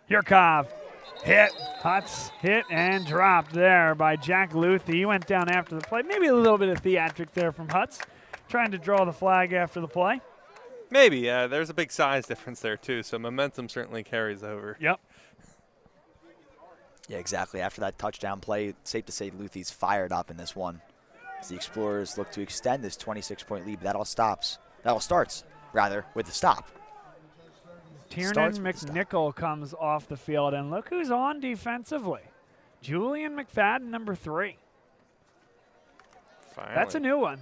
Yurkov hit, Hutz hit and dropped there by Jack Luthi. He went down after the play. Maybe a little bit of theatric there from Hutz. trying to draw the flag after the play. Maybe. There's a big size difference there, too, so momentum certainly carries over. Yep. Yeah, exactly. After that touchdown play, it's safe to say Luthie's fired up in this one. As the Explorers look to extend this 26-point lead, but that all starts, with the stop. Tiernan McNichol comes off the field, and look who's on defensively. Julian McFadden, number 3. Finally. That's a new one.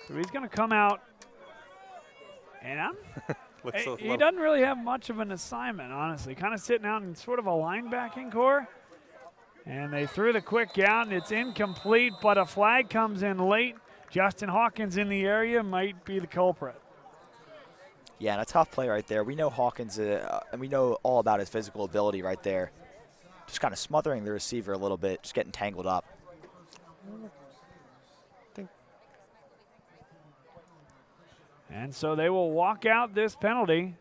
So he's going to come out, and he doesn't really have much of an assignment, honestly. Kind of sitting out in sort of a linebacking core. And they threw the quick out, and it's incomplete, but a flag comes in late. Justin Hawkins in the area might be the culprit. Yeah, and a tough play right there. We know Hawkins, and we know all about his physical ability right there. Just kind of smothering the receiver a little bit, just getting tangled up. And so they will walk out this penalty.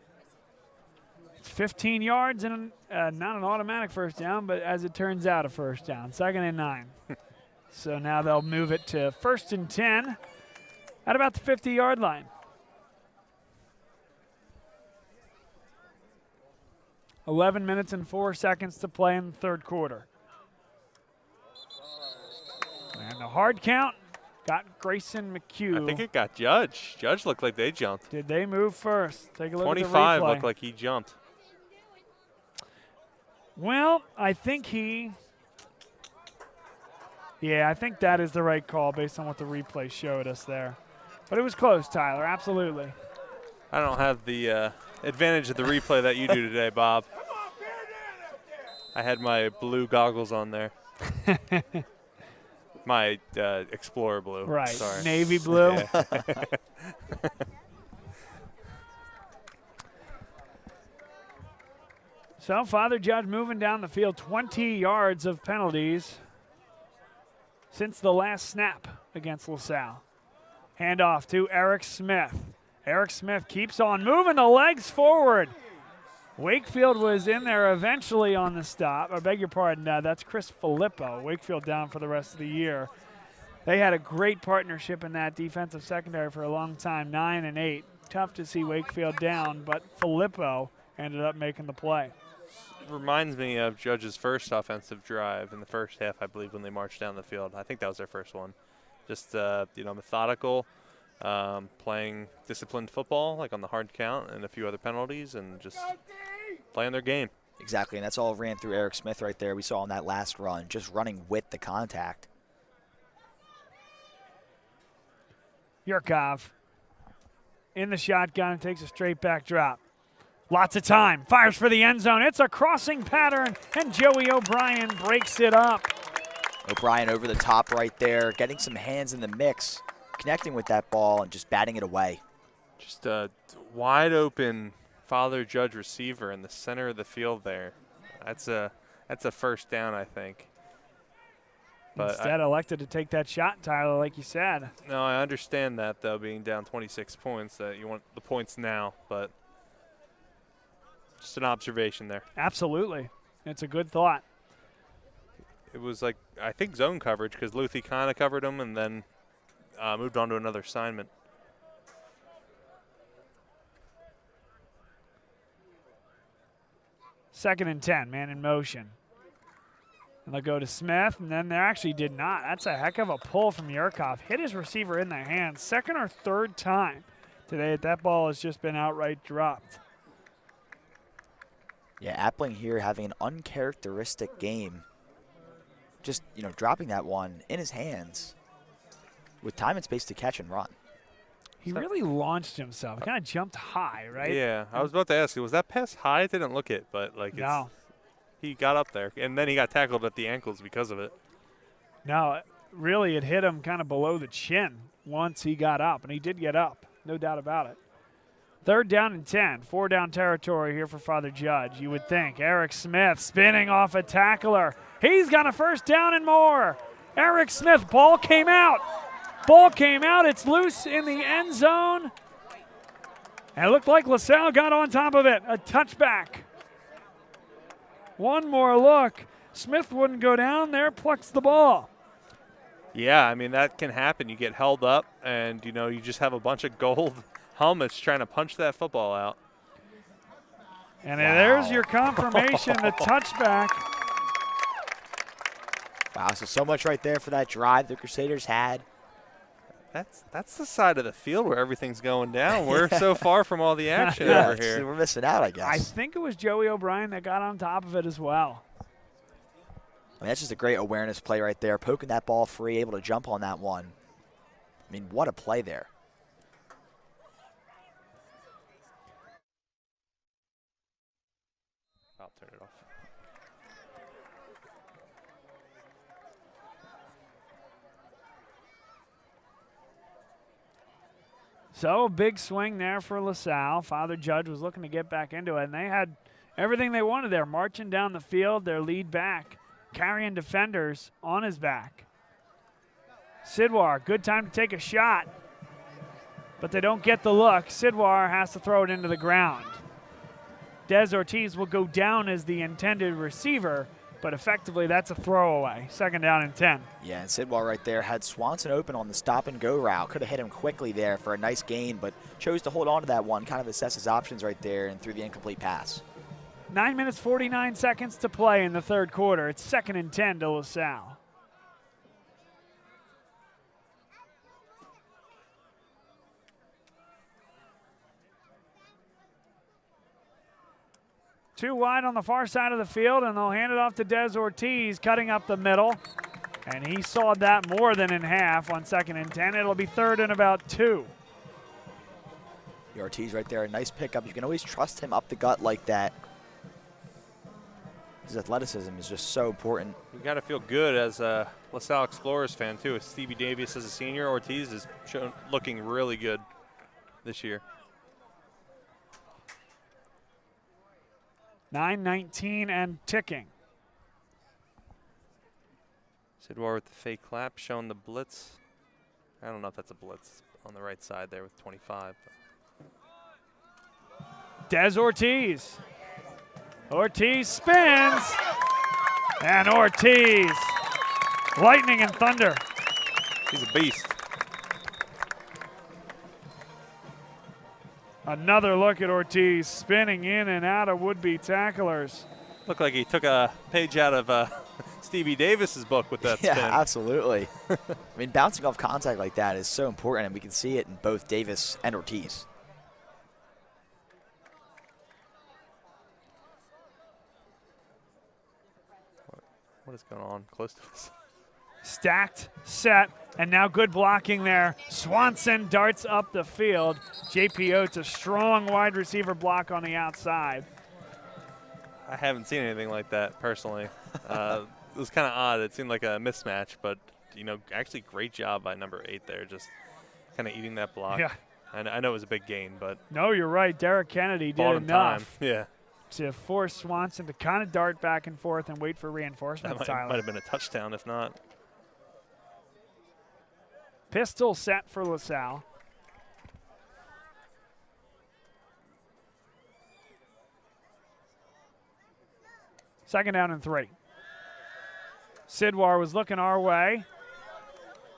It's 15 yards and not an automatic first down, but as it turns out, a first down. 2nd and 9. So now they'll move it to 1st and 10 at about the 50-yard line. 11 minutes and 4 seconds to play in the third quarter. And the hard count got Grayson McHugh. I think it got Judge. Judge looked like they jumped. Did they move first? Take a look at the replay. 25 looked like he jumped. Well, I think I think that is the right call based on what the replay showed us there. But it was close, Tyler, absolutely. I don't have the advantage of the replay that you do today, Bob. I had my blue goggles on there. My Explorer blue. Right, sorry. navy blue. Yeah. So Father Judge moving down the field, 20 yards of penalties since the last snap against LaSalle. Handoff to Eric Smith. Eric Smith keeps on moving the legs forward. Wakefield was in there eventually on the stop. I beg your pardon, that's Chris Filippo. Wakefield down for the rest of the year. They had a great partnership in that defensive secondary for a long time, 9 and 8. Tough to see Wakefield down, but Filippo ended up making the play. Reminds me of Judge's first offensive drive in the first half, I believe, when they marched down the field. I think that was their first one. Just, methodical, playing disciplined football, like on the hard count and a few other penalties, and just playing their game. Exactly, and that's all ran through Eric Smith right there. We saw on that last run, just running with the contact. Yurkov in the shotgun and takes a straight back drop. Lots of time. Fires for the end zone. It's a crossing pattern, and Joey O'Brien breaks it up. O'Brien over the top right there, getting some hands in the mix, connecting with that ball and just batting it away. Just a wide open Father Judge receiver in the center of the field there. That's a first down, I think. But instead elected to take that shot, Tyler, like you said. No, I understand that, though, being down 26 points, that you want the points now, but just an observation there. Absolutely. It's a good thought. It was like, I think, zone coverage because Luthie kind of covered him and then moved on to another assignment. Second and 10, man in motion. And they'll go to Smith, and then they actually did not. That's a heck of a pull from Yurkov. Hit his receiver in the hands. Second or third time today that ball has just been outright dropped. Yeah, Appling here having an uncharacteristic game. Just, dropping that one in his hands with time and space to catch and run. He really launched himself. He kind of jumped high, right? Yeah, I was about to ask you, was that pass high? I didn't look it, but no. He got up there, and then he got tackled at the ankles because of it. No, really it hit him kind of below the chin once he got up, and he did get up, no doubt about it. 3rd down and 10, 4-down territory here for Father Judge. You would think Eric Smith spinning off a tackler. He's got a first down and more. Eric Smith, ball came out. Ball came out. It's loose in the end zone. And it looked like LaSalle got on top of it. A touchback. One more look. Smith wouldn't go down there, plucks the ball. Yeah, I mean, that can happen. You get held up, and, you just have a bunch of gold helmets trying to punch that football out. And there's your confirmation, the touchback. Wow, so much right there for that drive the Crusaders had. That's the side of the field where everything's going down. We're so far from all the action over here. We're missing out, I guess. I think it was Joey O'Brien that got on top of it as well. I mean, that's just a great awareness play right there, poking that ball free, able to jump on that one. I mean, what a play there. I'll turn it off. So, a big swing there for LaSalle. Father Judge was looking to get back into it, and they had everything they wanted there, marching down the field, their lead back, carrying defenders on his back. Sidwar, good time to take a shot, but they don't get the look. Sidwar has to throw it into the ground. Des Ortiz will go down as the intended receiver, but effectively that's a throwaway. 2nd down and 10. Yeah, and Sidwell right there had Swanson open on the stop-and-go route. Could have hit him quickly there for a nice gain, but chose to hold on to that one, kind of assess his options right there and threw the incomplete pass. 9 minutes, 49 seconds to play in the 3rd quarter. It's 2nd and 10 to LaSalle. Two wide on the far side of the field, and they'll hand it off to Des Ortiz, cutting up the middle. And he sawed that more than in half on 2nd and 10. It'll be 3rd and about 2. The Ortiz right there, a nice pickup. You can always trust him up the gut like that. His athleticism is just so important. You got to feel good as a LaSalle Explorers fan, too. With Stevie Davis as a senior, Ortiz is looking really good this year. 9:19 and ticking. Sidwar with the fake clap, showing the blitz. I don't know if that's a blitz on the right side there with 25. Des Ortiz. Ortiz spins. And Ortiz, lightning and thunder. He's a beast. Another look at Ortiz spinning in and out of would-be tacklers. Looked like he took a page out of Stevie Davis's book with that spin. Yeah, absolutely. I mean, bouncing off contact like that is so important, and we can see it in both Davis and Ortiz. What is going on close to us? Stacked, set, and now good blocking there. Swanson darts up the field. J.P. Oates, a strong wide receiver block on the outside. I haven't seen anything like that personally. It was kind of odd. It seemed like a mismatch, but, actually great job by number 8 there, just kind of eating that block. Yeah. And I know it was a big gain, but. No, you're right. Derek Kennedy did enough. Time. Yeah. To force Swanson to kind of dart back and forth and wait for reinforcements. That might have been a touchdown if not. Pistol set for LaSalle. Second down and 3. Sidwar was looking our way.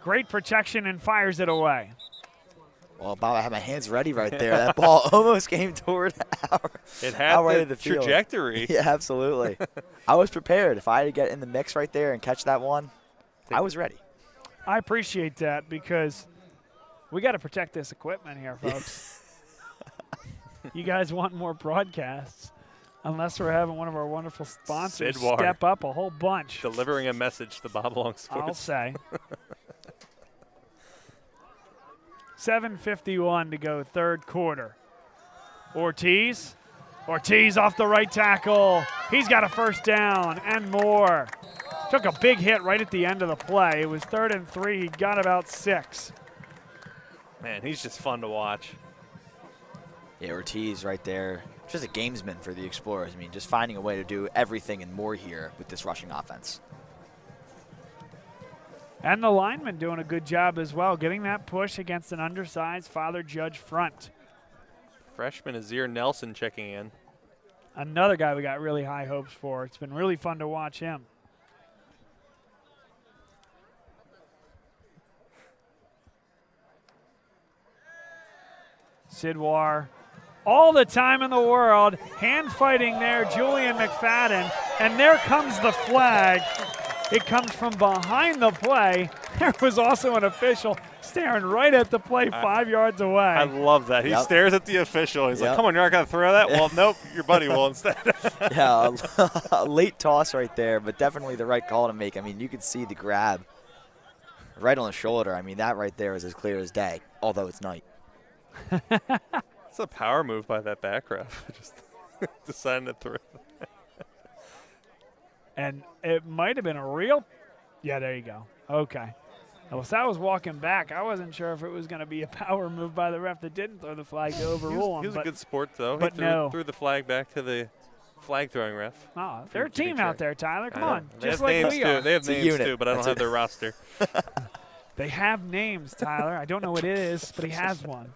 Great protection and fires it away. Well, Bob, I had my hands ready right there. That ball almost came toward our the trajectory. Yeah, absolutely. I was prepared. If I had to get in the mix right there and catch that one, I was ready. I appreciate that because we got to protect this equipment here, folks. You guys want more broadcasts, unless we're having one of our wonderful sponsors Sidwar step up a whole bunch. Delivering a message to Bob Long Sports. I'll say. 7:51 to go, 3rd quarter. Ortiz off the right tackle. He's got a 1st down and more. Took a big hit right at the end of the play. It was 3rd and 3. He got about 6. Man, he's just fun to watch. Yeah, Ortiz right there. Just a gamesman for the Explorers. I mean, just finding a way to do everything and more here with this rushing offense. And the lineman doing a good job as well, getting that push against an undersized Father Judge front. Freshman Azir Nelson checking in. Another guy we got really high hopes for. It's been really fun to watch him. Sidwar, all the time in the world, hand fighting there, Julian McFadden, and there comes the flag. It comes from behind the play. There was also an official staring right at the play 5 yards away. I love that. He stares at the official. He's like, come on, you're not going to throw that? Well, nope, your buddy will instead. Yeah, a late toss right there, but definitely the right call to make. I mean, you could see the grab right on the shoulder. I mean, that right there is as clear as day, although it's night. It's a power move by that back ref. Just deciding to throw. And it might have been a real – yeah, there you go. Okay. LaSalle was walking back. I wasn't sure if it was going to be a power move by the ref that didn't throw the flag to overrule him. He was a good sport, though. But he threw the flag back to the flag-throwing ref. Oh, they're a team out there, Tyler. Come on. They Just have like names we too. are. They have names, too, but I don't have their roster. They have names, Tyler. I don't know what it is, but he has one.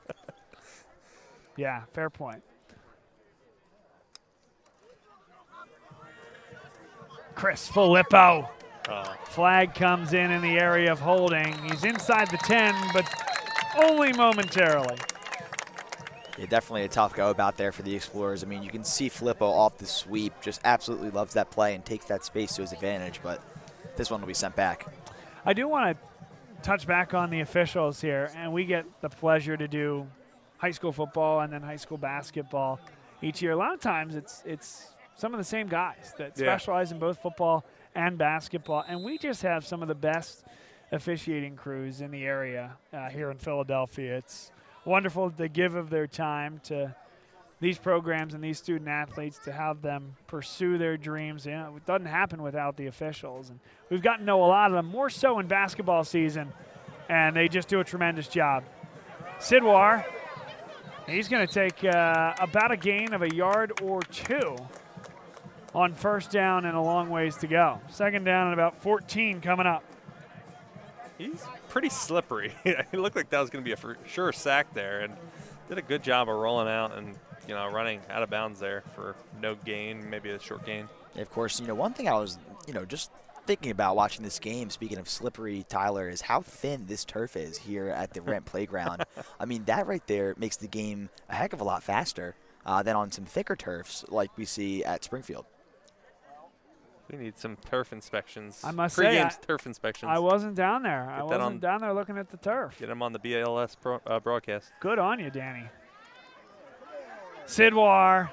Yeah, fair point. Chris Filippo. Flag comes in the area of holding. He's inside the 10, but only momentarily. Yeah, definitely a tough go about there for the Explorers. I mean, you can see Filippo off the sweep, just absolutely loves that play and takes that space to his advantage, but this one will be sent back. I do want to touch back on the officials here, and we get the pleasure to do high school football and then high school basketball each year. A lot of times it's some of the same guys that specialize in both football and basketball, and we just have some of the best officiating crews in the area here in Philadelphia. It's wonderful to give of their time to these programs and these student athletes to have them pursue their dreams. You know, it doesn't happen without the officials, and we've gotten to know a lot of them, more so in basketball season, and they just do a tremendous job. Sidwar, he's going to take about a gain of a yard or two on first down and a long ways to go. Second down and about 14 coming up. He's pretty slippery. It looked like that was going to be a for sure sack there, and did a good job of rolling out and running out of bounds there for no gain, maybe a short gain. Yeah, of course, one thing I was, just thinking about watching this game, speaking of slippery, Tyler, is how thin this turf is here at the Rent Playground. I mean, that right there makes the game a heck of a lot faster than on some thicker turfs like we see at Springfield. We need some turf inspections. I must say, turf inspections. I wasn't down there. I wasn't down there looking at the turf. Get him on the BLS broadcast. Good on you, Danny. Sidwar,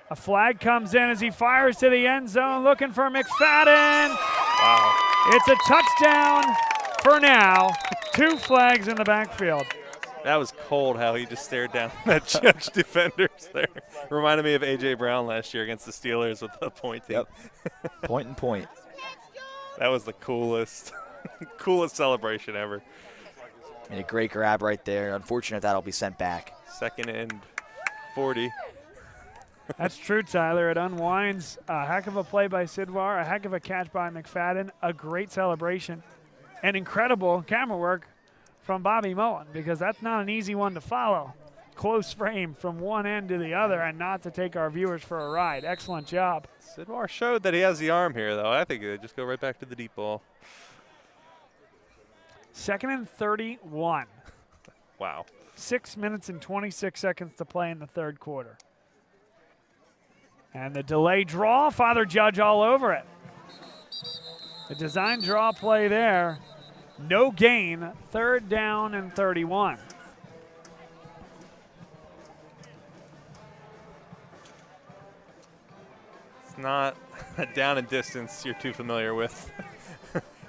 a flag comes in as he fires to the end zone, looking for McFadden. Wow. It's a touchdown for now. 2 flags in the backfield. That was cold how he just stared down that judge defenders there. Reminded me of A.J. Brown last year against the Steelers with the pointing. Yep. Point and point. That was the coolest celebration ever. And a great grab right there. Unfortunate that'll be sent back. Second and 40. That's true, Tyler. It unwinds. A heck of a play by Sidwar, a heck of a catch by McFadden, a great celebration, and incredible camera work from Bobby Mullen, because that's not an easy one to follow. Close frame from one end to the other and not to take our viewers for a ride. Excellent job. Sidwar showed that he has the arm here, though. I think they just go right back to the deep ball. 2nd and 31. Wow. 6 minutes and 26 seconds to play in the third quarter. And the delay draw, Father Judge all over it. The design draw play there. No gain, 3rd down and 31. It's not a down and distance you're too familiar with.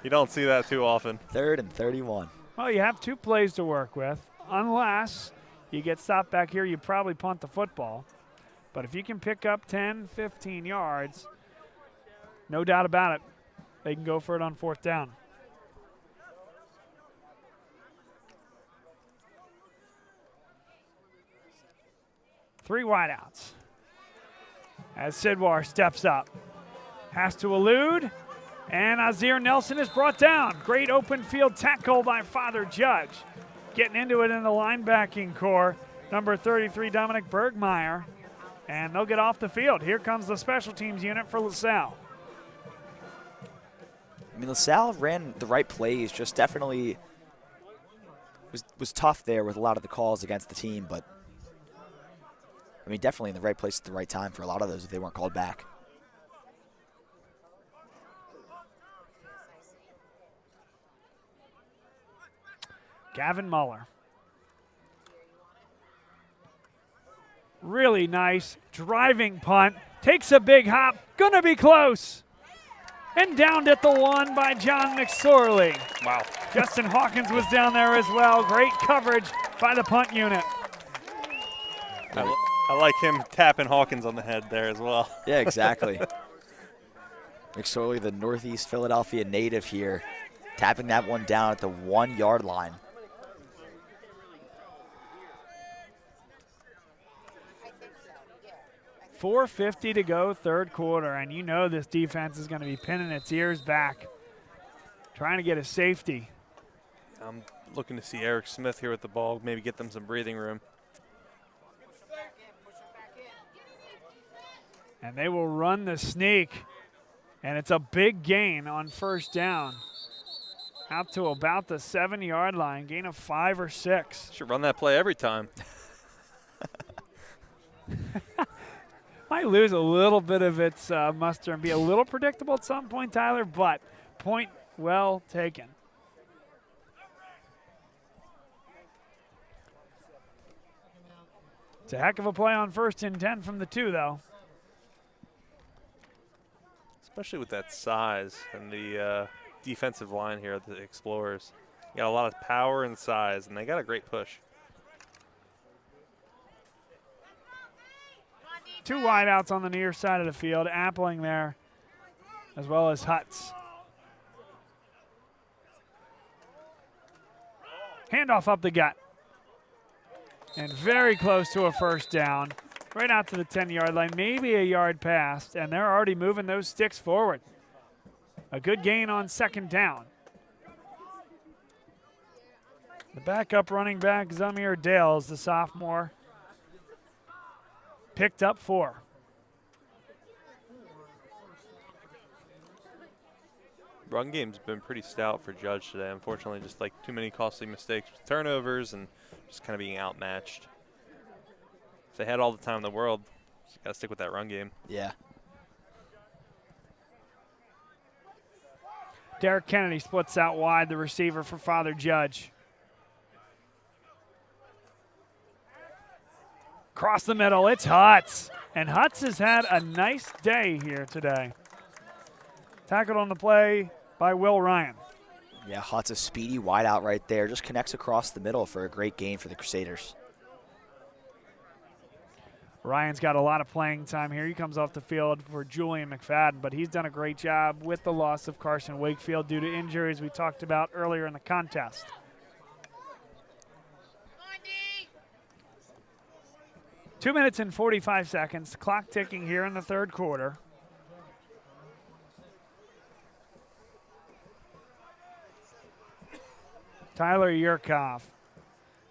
You don't see that too often. 3rd and 31. Well, you have 2 plays to work with. Unless you get stopped back here, you probably punt the football. But if you can pick up 10, 15 yards, no doubt about it, they can go for it on 4th down. Three wideouts. As Sidwar steps up. Has to elude. And Azir Nelson is brought down. Great open field tackle by Father Judge. Getting into it in the linebacking core. Number 33, Dominic Bergmeyer. And they'll get off the field. Here comes the special teams unit for LaSalle. I mean, LaSalle ran the right plays, just definitely was tough there with a lot of the calls against the team, but I mean, definitely in the right place at the right time for a lot of those if they weren't called back. Gavin Muller. Really nice driving punt. Takes a big hop. Gonna be close. And downed at the 1 by John McSorley. Wow. Justin Hawkins was down there as well. Great coverage by the punt unit. I like him tapping Hawkins on the head there as well. Yeah, exactly. McSorley, the Northeast Philadelphia native here, tapping that one down at the 1-yard line. .450 to go, third quarter, and you know this defense is going to be pinning its ears back, trying to get a safety. I'm looking to see Eric Smith here with the ball, maybe get them some breathing room. And they will run the sneak, and it's a big gain on first down. Out to about the 7-yard line, gain of 5 or 6. Should run that play every time. Might lose a little bit of its muster and be a little predictable at some point, Tyler, but point well taken. It's a heck of a play on 1st and 10 from the 2, though. Especially with that size and the defensive line here at the Explorers. You got a lot of power and size, and they got a great push. 2 wideouts on the near side of the field, Appling there, as well as Hutz. Handoff up the gut. And very close to a first down, right out to the 10-yard line, maybe a yard past, and they're already moving those sticks forward. A good gain on 2nd down. The backup running back, Zamir Dales, the sophomore, picked up 4. Run game's been pretty stout for Judge today. Unfortunately, just like too many costly mistakes with turnovers and just kind of being outmatched. If they had all the time in the world, just got to stick with that run game. Yeah. Derek Kennedy splits out wide, the receiver for Father Judge. Across the middle, it's Hutz. And Hutz has had a nice day here today. Tackled on the play by Will Ryan. Yeah, Hutz, a speedy wideout right there. Just connects across the middle for a great gain for the Crusaders. Ryan's got a lot of playing time here. He comes off the field for Julian McFadden, but he's done a great job with the loss of Carson Wakefield due to injuries we talked about earlier in the contest. Two minutes and 45 seconds. Clock ticking here in the third quarter. Tyler Yurkoff,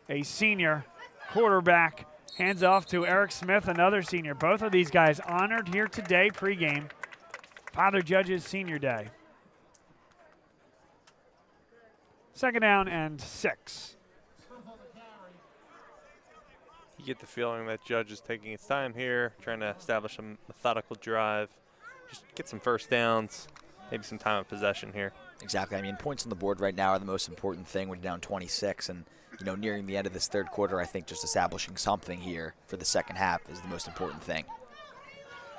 a senior quarterback, hands off to Eric Smith, another senior. Both of these guys honored here today pregame. Father Judge's senior day. 2nd down and 6. You get the feeling that Judge is taking its time here, trying to establish a methodical drive, just get some first downs, maybe some time of possession here. Exactly. I mean, points on the board right now are the most important thing when you're down 26. And, you know, nearing the end of this third quarter, I think just establishing something here for the second half is the most important thing.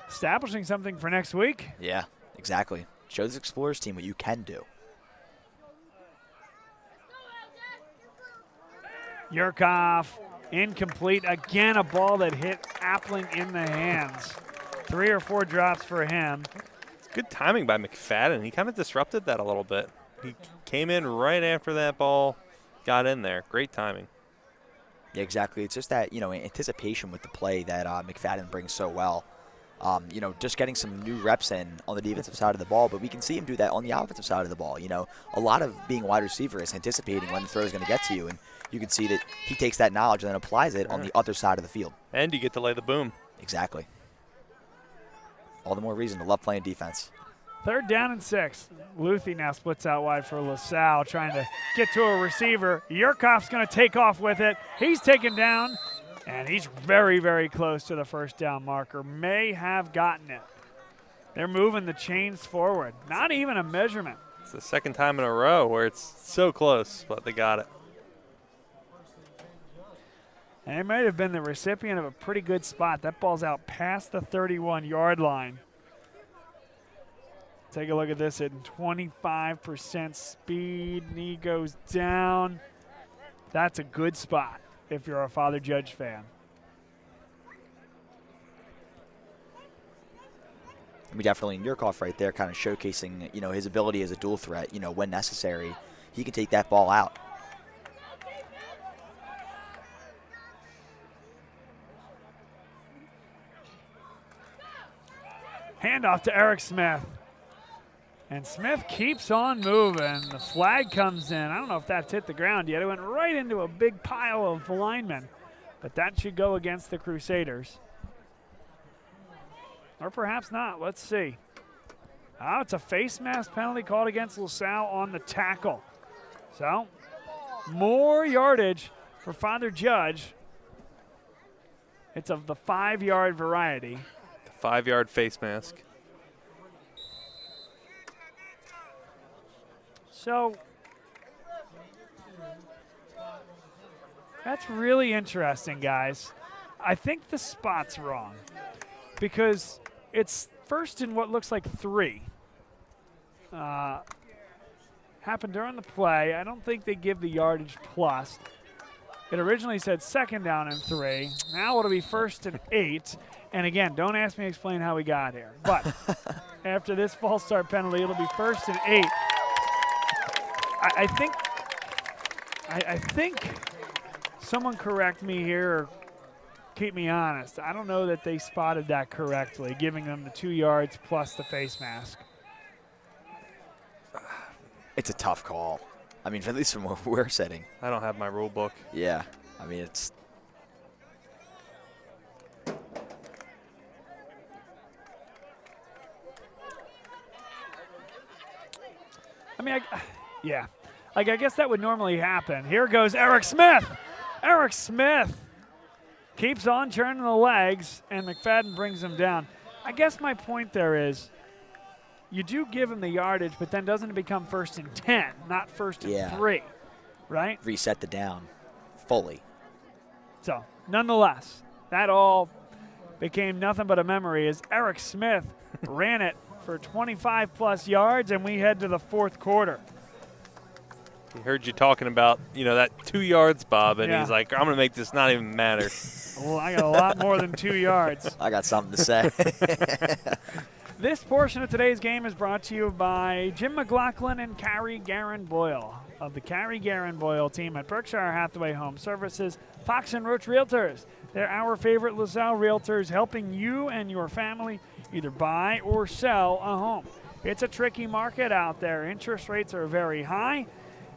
Establishing something for next week? Yeah, exactly. Show this Explorers team what you can do. Yurkoff, incomplete. Again, a ball that hit Appling in the hands. 3 or 4 drops for him. Good timing by McFadden. He kind of disrupted that a little bit. He came in right after that ball, got in there. Great timing. Yeah, exactly. It's just that, you know, anticipation with the play that McFadden brings so well. You know, just getting some new reps in on the defensive side of the ball, but we can see him do that on the offensive side of the ball. You know, a lot of being a wide receiver is anticipating when the throw is going to get to you, and you can see that he takes that knowledge and then applies it on the other side of the field. And you get to lay the boom. Exactly. All the more reason to love playing defense. 3rd down and 6. Luthi now splits out wide for LaSalle, trying to get to a receiver. Yurkoff's going to take off with it. He's taken down And he's very, very close to the first down marker. May have gotten it. They're moving the chains forward. Not even a measurement. It's the second time in a row where it's so close, but they got it. And it might have been the recipient of a pretty good spot. That ball's out past the 31-yard line. Take a look at this at 25% speed. Knee goes down. That's a good spot if you're a Father Judge fan. I mean, definitely Nurkoff right there kind of showcasing, his ability as a dual threat, when necessary. He can take that ball out. Handoff to Eric Smith. And Smith keeps on moving. The flag comes in. I don't know if that's hit the ground yet. It went right into a big pile of linemen. But that should go against the Crusaders. Or perhaps not. Let's see. Oh, it's a face mask penalty called against LaSalle on the tackle. So, more yardage for Father Judge. It's of the 5-yard variety. The 5-yard face mask. So, that's really interesting, guys. I think the spot's wrong because it's first in what looks like 3. Happened during the play. I don't think they give the yardage plus. It originally said second down and 3. Now it'll be first and 8. And again, don't ask me to explain how we got here. But after this false start penalty, it'll be first and 8. I think someone correct me here or keep me honest. I don't know that they spotted that correctly, giving them the 2 yards plus the face mask. It's a tough call. I mean, at least from where we're sitting. I don't have my rule book. Yeah. I mean, it's... Yeah. I guess that would normally happen. Here goes Eric Smith. Eric Smith keeps on turning the legs, and McFadden brings him down. I guess my point there is you do give him the yardage, but then doesn't it become first and 10, not first and 3, right? Reset the down fully. So, nonetheless, that all became nothing but a memory as Eric Smith ran it for 25-plus yards, and we head to the fourth quarter. He heard you talking about, that 2 yards, Bob, and he's like, I'm going to make this not even matter. Well, I got a lot more than 2 yards. I got something to say. This portion of today's game is brought to you by Jim McLaughlin and Carrie Garin Boyle of the Carrie Garin Boyle team at Berkshire Hathaway Home Services, Fox and Roach Realtors. They're our favorite LaSalle realtors, helping you and your family either buy or sell a home. It's a tricky market out there. Interest rates are very high,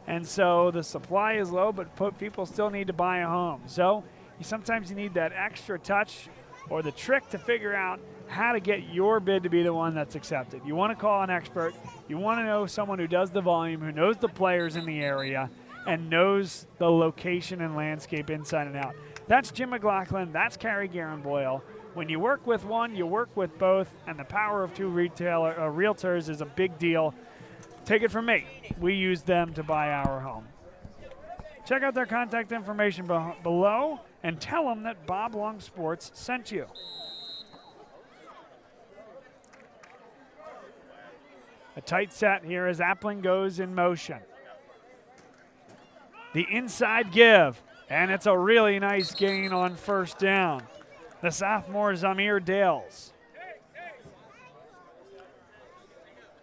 and so the supply is low, but people still need to buy a home. So sometimes you need that extra touch or the trick to figure out how to get your bid to be the one that's accepted. You want to call an expert. You want to know someone who does the volume, who knows the players in the area, and knows the location and landscape inside and out. That's Jim McLaughlin. That's Carrie Garin Boyle. When you work with one, you work with both, and the power of two realtors is a big deal. Take it from me. We use them to buy our home. Check out their contact information below and tell them that Bob Long Sports sent you. A tight set here as Appling goes in motion. The inside give, and it's a really nice gain on first down. The sophomore Zamir Dales.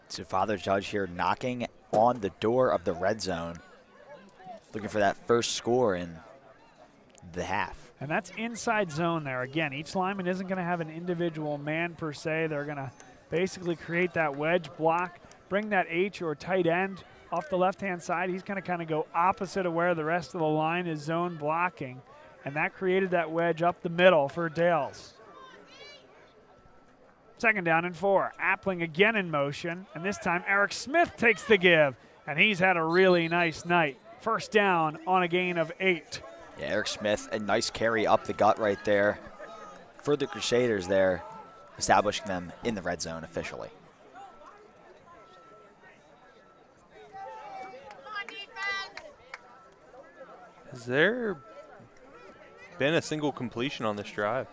So Father Judge here knocking on the door of the red zone, looking for that first score in the half. And that's inside zone there. Again, each lineman isn't going to have an individual man per se. They're going to basically create that wedge block, bring that H or tight end off the left-hand side. He's going to kind of go opposite of where the rest of the line is zone blocking. And that created that wedge up the middle for Dales. Second down and 4. Appling again in motion. And this time Eric Smith takes the give. And he's had a really nice night. First down on a gain of 8. Yeah, Eric Smith, a nice carry up the gut right there for the Crusaders there, establishing them in the red zone officially. Has there been a single completion on this drive?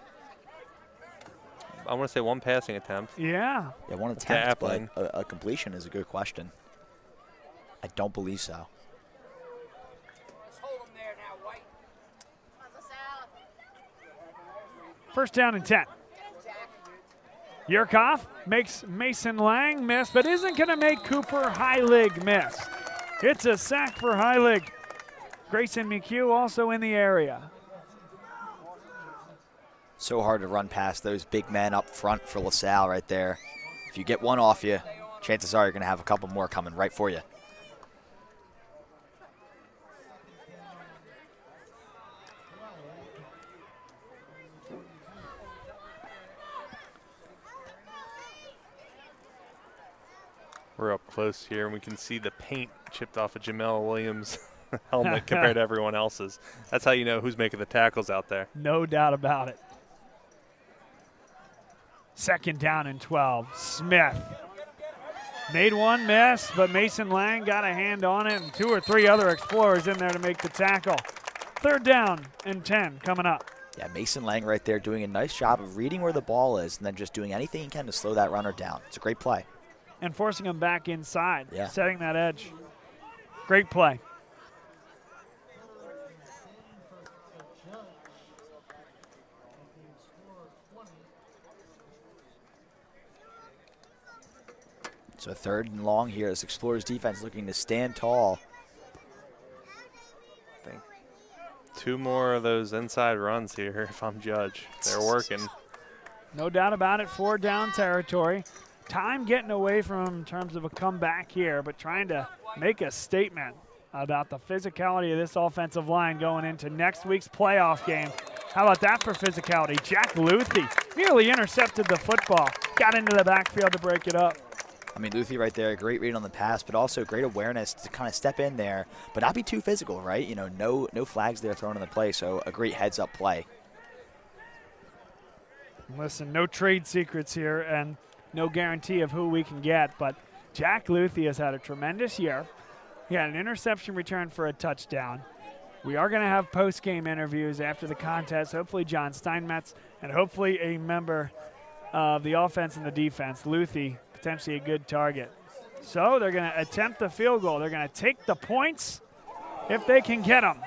I want to say one passing attempt. Yeah. Yeah, one attempt, but a completion is a good question. I don't believe so. First down and 10. Yurkoff makes Mason Lang miss, but isn't going to make Cooper Heilig miss. It's a sack for Heilig. Grayson McHugh also in the area. So hard to run past those big men up front for LaSalle right there. If you get one off you, chances are you're going to have a couple more coming right for you. We're up close here, and we can see the paint chipped off of Jamel Williams' helmet compared to everyone else's. That's how you know who's making the tackles out there. No doubt about it. Second down and 12. Smith made one miss, but Mason Lang got a hand on it, and 2 or 3 other Explorers in there to make the tackle. Third down and 10 coming up. Yeah, Mason Lang right there doing a nice job of reading where the ball is and then just doing anything he can to slow that runner down. It's a great play. And forcing him back inside, yeah. Setting that edge. Great play. So third and long here as Explorers defense looking to stand tall. I think 2 more of those inside runs here if I'm Judge. They're working. No doubt about it, 4 down territory. Time getting away from him in terms of a comeback here, but trying to make a statement about the physicality of this offensive line going into next week's playoff game. How about that for physicality? Jack Luthi nearly intercepted the football, got into the backfield to break it up. I mean, Luthi right there, great read on the pass, but also great awareness to kind of step in there, but not be too physical, right? You know, no flags there thrown in the play, so a great heads-up play. Listen, no trade secrets here and no guarantee of who we can get, but Jack Luthi has had a tremendous year. He had an interception return for a touchdown. We are going to have post-game interviews after the contest, hopefully John Steinmetz, and hopefully a member of the offense and the defense. Luthi, potentially a good target. So they're going to attempt the field goal. They're going to take the points if they can get them.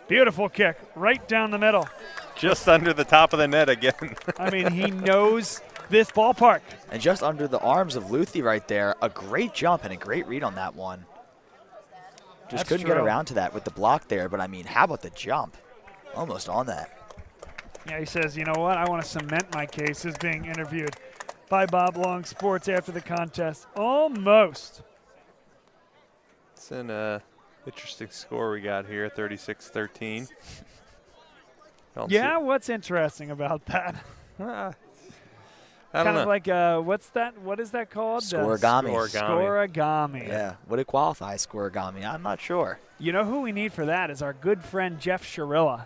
Beautiful kick right down the middle. Just under the top of the net again. I mean, he knows this ballpark. And just under the arms of Luthi right there, a great jump and a great read on that one. Just couldn't get around to that with the block there, but I mean, how about the jump? Almost on that. Yeah, he says, you know what, I want to cement my case as being interviewed by Bob Long Sports after the contest. Almost. It's an interesting score we got here, 36-13. Yeah, what's interesting about that? I don't know. Like what is that called? Scoregami. Scoregami. Yeah, would it qualify as scoregami? I'm not sure. You know who we need for that is our good friend Jeff Sharilla,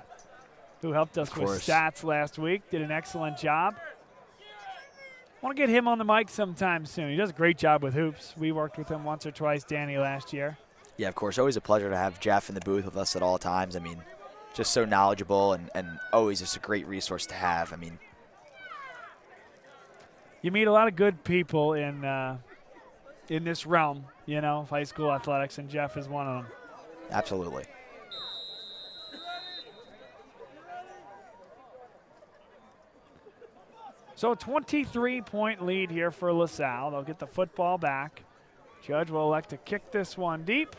who helped us with stats last week, did an excellent job. Want to get him on the mic sometime soon. He does a great job with hoops. We worked with him once or twice, Danny, last year. Yeah, of course. Always a pleasure to have Jeff in the booth with us at all times. I mean, just so knowledgeable and always just a great resource to have. I mean, you meet a lot of good people in this realm, you know, of high school athletics, and Jeff is one of them. Absolutely. So a 23-point lead here for LaSalle. They'll get the football back. Judge will elect to kick this one deep.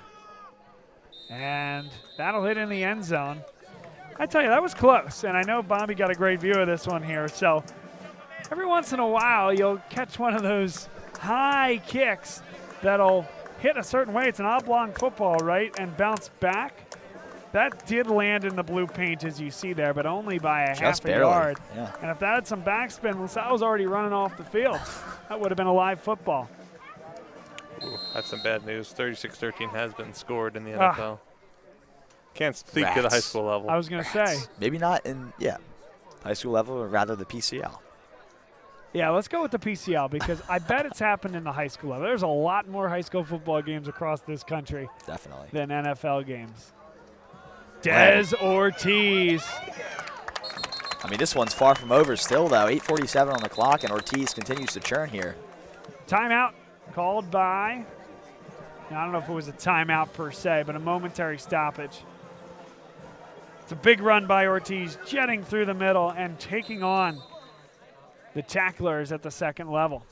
And that'll hit in the end zone. I tell you, that was close. And I know Bobby got a great view of this one here. So every once in a while, you'll catch one of those high kicks that'll hit a certain way. It's an oblong football, right? And bounce back. That did land in the blue paint, as you see there, but only by half a yard. Yeah. And if that had some backspin, LaSalle was already running off the field. That would have been a live football. Ooh, that's some bad news. 36-13 has been scored in the NFL. Can't speak to the high school level. I was going to say. Maybe not in, high school level, or rather the PCL. Yeah, let's go with the PCL because I bet it's happened in the high school level. There's a lot more high school football games across this country than NFL games. Des Ortiz. I mean, this one's far from over still, though. 8:47 on the clock, and Ortiz continues to churn here. Timeout called by, I don't know if it was a timeout per se, but a momentary stoppage. It's a big run by Ortiz, jetting through the middle and taking on the tacklers at the second level.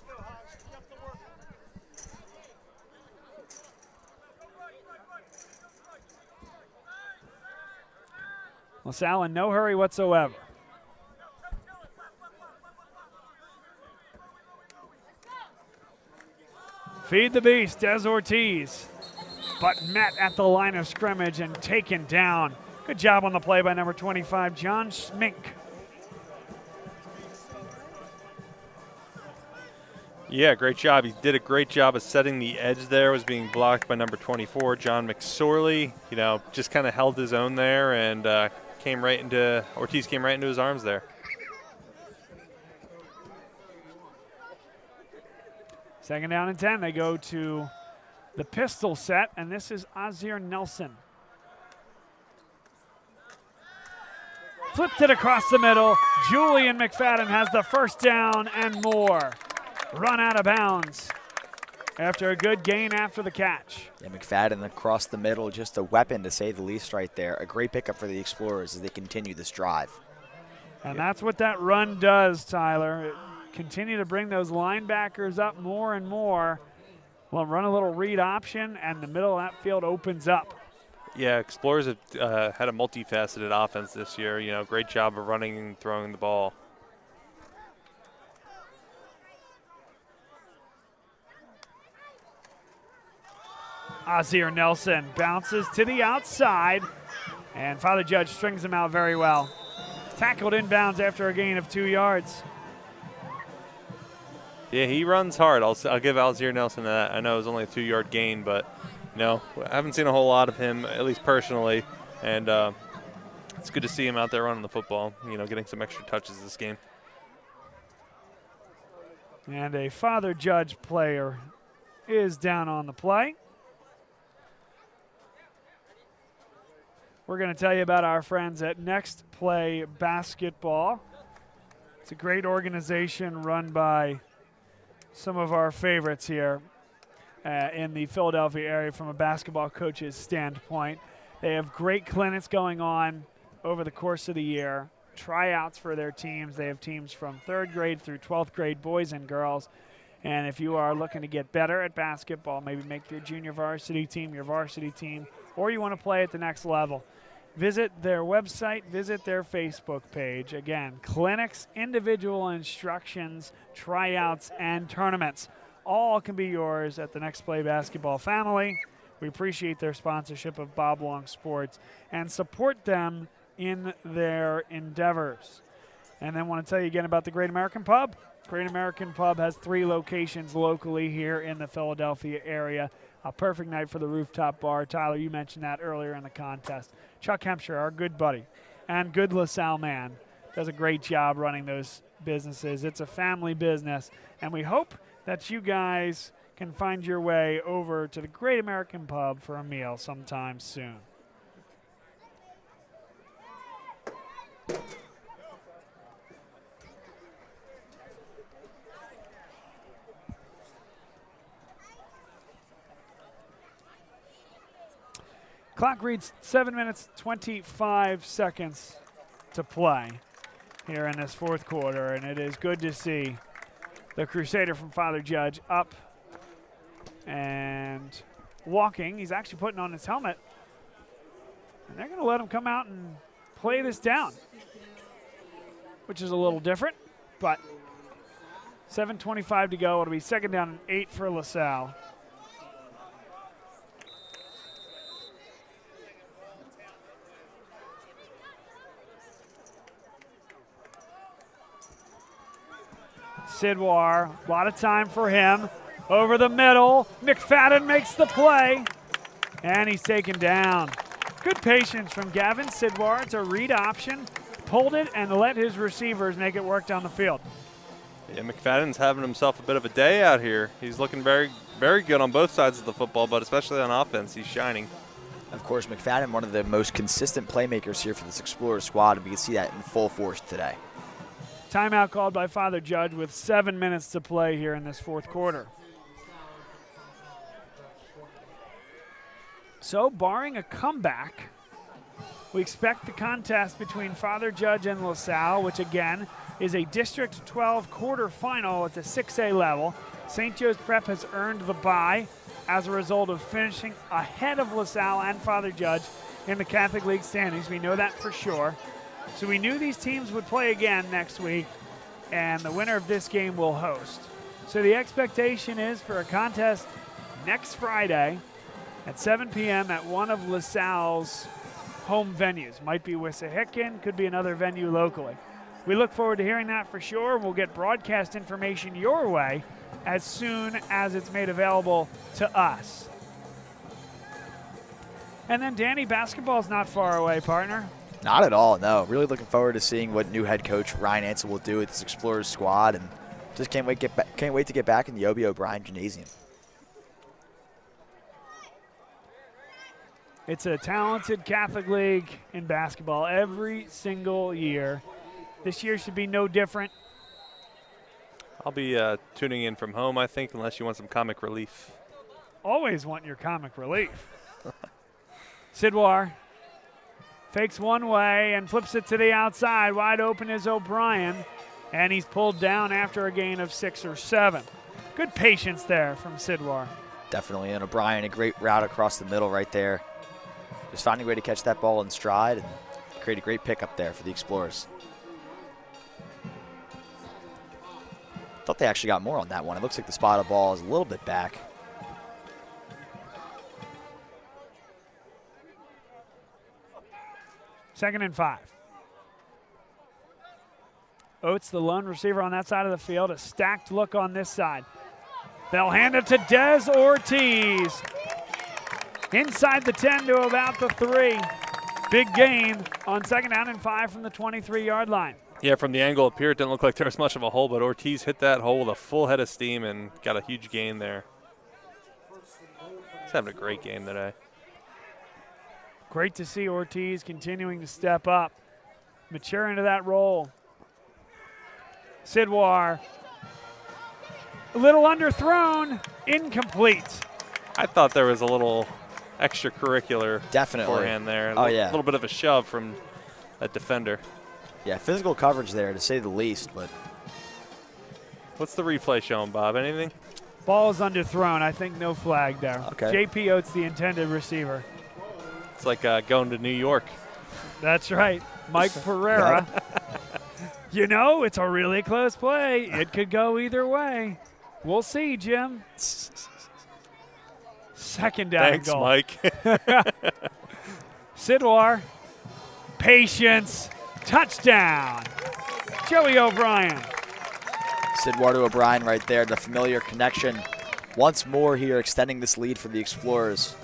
LaSalle in no hurry whatsoever. Feed the beast, Des Ortiz, but met at the line of scrimmage and taken down. Good job on the play by number 25, John Schmink. Yeah, great job. He did a great job of setting the edge there. Was being blocked by number 24, John McSorley. You know, just kind of held his own there and Ortiz came right into his arms there. Second down and 10. They go to the pistol set, and this is Azir Nelson. Flipped it across the middle. Julian McFadden has the first down and more. Run out of bounds after a good gain after the catch. Yeah, McFadden across the middle, just a weapon to say the least right there. A great pickup for the Explorers as they continue this drive. And that's what that run does, Tyler. Continue to bring those linebackers up more and more. We'll run a little read option, and the middle of that field opens up. Yeah, Explorers have had a multifaceted offense this year. You know, great job of running and throwing the ball. Azir Nelson bounces to the outside, and Father Judge strings him out very well. Tackled inbounds after a gain of 2 yards. Yeah, he runs hard. I'll give Azir Nelson that. I know it was only a 2-yard gain, but you know, I haven't seen a whole lot of him, at least personally, and it's good to see him out there running the football. You know, getting some extra touches this game. And a Father Judge player is down on the play. We're going to tell you about our friends at Next Play Basketball. It's a great organization run by some of our favorites here in the Philadelphia area from a basketball coach's standpoint. They have great clinics going on over the course of the year, tryouts for their teams. They have teams from 3rd grade through 12th grade, boys and girls. And if you are looking to get better at basketball, maybe make your junior varsity team, your varsity team, or you want to play at the next level, visit their website, visit their Facebook page. Again, clinics, individual instructions, tryouts, and tournaments. All can be yours at the Next Play Basketball family. We appreciate their sponsorship of Bob Long Sports and support them in their endeavors. And then want to tell you again about the Great American Pub. Great American Pub has 3 locations locally here in the Philadelphia area. A perfect night for the rooftop bar. Tyler, you mentioned that earlier in the contest. Chuck Hempshire, our good buddy and good LaSalle man, does a great job running those businesses. It's a family business, and we hope that you guys can find your way over to the Great American Pub for a meal sometime soon. Clock reads 7 minutes, 25 seconds to play here in this 4th quarter, and it is good to see the Crusader from Father Judge up and walking. He's actually putting on his helmet, and they're going to let him come out and play this down, which is a little different, but 7:25 to go. It'll be 2nd down and 8 for LaSalle. Sidwar, a lot of time for him. Over the middle, McFadden makes the play, and he's taken down. Good patience from Gavin Sidwar. It's a read option. Pulled it and let his receivers make it work down the field. Yeah, McFadden's having himself a bit of a day out here. He's looking very, very good on both sides of the football, but especially on offense, he's shining. Of course, McFadden, one of the most consistent playmakers here for this Explorers squad, and we can see that in full force today. Timeout called by Father Judge with 7 minutes to play here in this fourth quarter. So, barring a comeback, we expect the contest between Father Judge and LaSalle, which again is a District 12 quarterfinal at the 6A level. St. Joe's Prep has earned the bye as a result of finishing ahead of LaSalle and Father Judge in the Catholic League standings. We know that for sure. So we knew these teams would play again next week, and the winner of this game will host. So the expectation is for a contest next Friday at 7 p.m. at one of LaSalle's home venues. Might be Wissahickon, could be another venue locally. We look forward to hearing that for sure. We'll get broadcast information your way as soon as it's made available to us. And then, Danny, basketball's not far away, partner. Not at all, no. Really looking forward to seeing what new head coach Ryan Ansel will do with this Explorers squad, and just can't wait to get back in the Obie O'Brien Gymnasium. It's a talented Catholic League in basketball every single year. This year should be no different. I'll be tuning in from home, I think, unless you want some comic relief. Always want your comic relief. Sidwar fakes one way and flips it to the outside. Wide open is O'Brien, and he's pulled down after a gain of 6 or 7. Good patience there from Sidwar. Definitely, and O'Brien, a great route across the middle right there. Just finding a way to catch that ball in stride and create a great pickup there for the Explorers. Thought they actually got more on that one. It looks like the spot of ball is a little bit back. Second and 5. Oates, the lone receiver on that side of the field. A stacked look on this side. They'll hand it to Des Ortiz. Inside the 10 to about the 3. Big gain on second down and 5 from the 23-yard line. Yeah, from the angle up here, it didn't look like there was much of a hole, but Ortiz hit that hole with a full head of steam and got a huge gain there. He's having a great game today. Great to see Ortiz continuing to step up, mature into that role. Sidwar, a little underthrown, incomplete. I thought there was a little extracurricular Definitely. forehand there. Oh, yeah. A little bit of a shove from that defender. Yeah, physical coverage there, to say the least. But what's the replay showing, Bob? Anything? Ball is underthrown. I think no flag there. Okay. J.P. Oates, the intended receiver. It's like going to New York. That's right. Mike Pereira. You know, it's a really close play. It could go either way. We'll see, Jim. Second down. Thanks, goal. Mike. Sidwar. Patience. Touchdown. Joey O'Brien. Sidwar to O'Brien right there, the familiar connection. Once more here, extending this lead for the Explorers.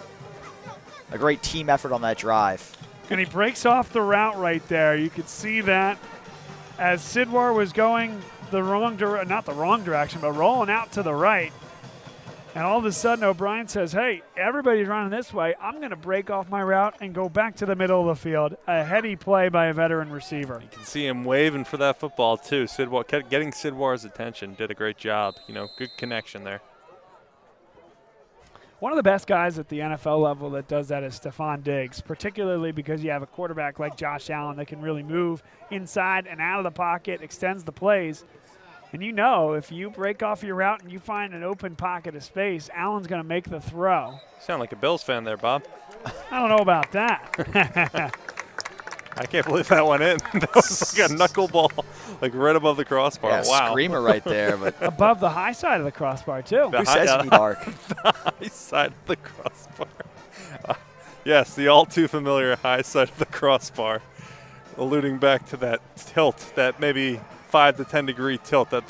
A great team effort on that drive. And he breaks off the route right there. You could see that as Sidwar was going the wrong direction, not the wrong direction, but rolling out to the right. And all of a sudden, O'Brien says, hey, everybody's running this way. I'm going to break off my route and go back to the middle of the field. A heady play by a veteran receiver. You can see him waving for that football, too. Sidwar, getting Sidwar's attention, did a great job. You know, good connection there. One of the best guys at the NFL level that does that is Stephon Diggs, particularly because you have a quarterback like Josh Allen that can really move inside and out of the pocket, extends the plays. And you know, if you break off your route and you find an open pocket of space, Allen's going to make the throw. Sound like a Bills fan there, Bob. I don't know about that. I can't believe that went in. That was like a knuckleball, like right above the crossbar. Yeah, wow. Screamer right there. But above the high side of the crossbar, too. Who says to be dark? The high side of the crossbar. Yes, the all too familiar high side of the crossbar. Alluding back to that tilt, that maybe 5 to 10 degree tilt that,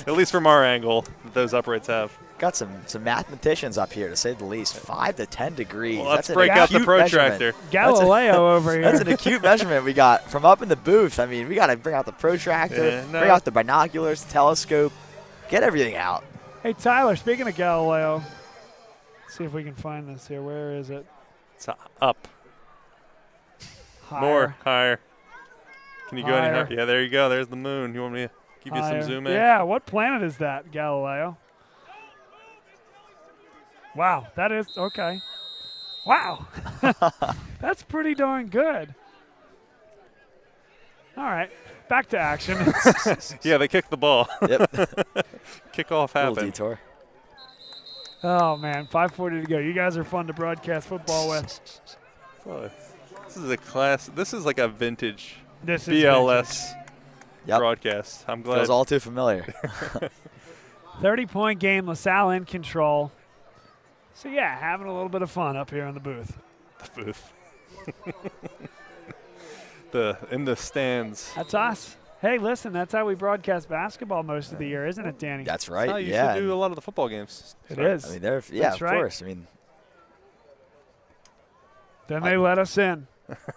at least from our angle, that those uprights have. got some mathematicians up here, to say the least. 5 to 10 degrees. Well, let's break out the protractor. Galileo over here. That's an acute measurement we got from up in the booth. I mean, we got to bring out the protractor, bring out the binoculars, the telescope, get everything out. Hey, Tyler, speaking of Galileo, let's see if we can find this here. Where is it? It's up. Higher. More. Higher. Can you go any Higher. higher? Yeah, there you go. There's the moon. You want me to give you Higher. some zoom in? Yeah, what planet is that, Galileo? Wow, that is, okay. Wow. That's pretty darn good. All right, back to action. Yeah, they kicked the ball. Yep. Kickoff Little happened. detour. Oh, man, 5:40 to go. You guys are fun to broadcast football with. This is a class. This is like a vintage This is BLS Yep. broadcast. I'm glad. Feels all too familiar. 30-point game, LaSalle in control. So, yeah, having a little bit of fun up here in the booth. The booth. In the stands. That's us. Hey, listen, that's how we broadcast basketball most of the year, isn't it, Danny? That's right. That's how you yeah. should do a lot of the football games. It is. I mean, yeah, That's of right. course. I mean, Then they let us in.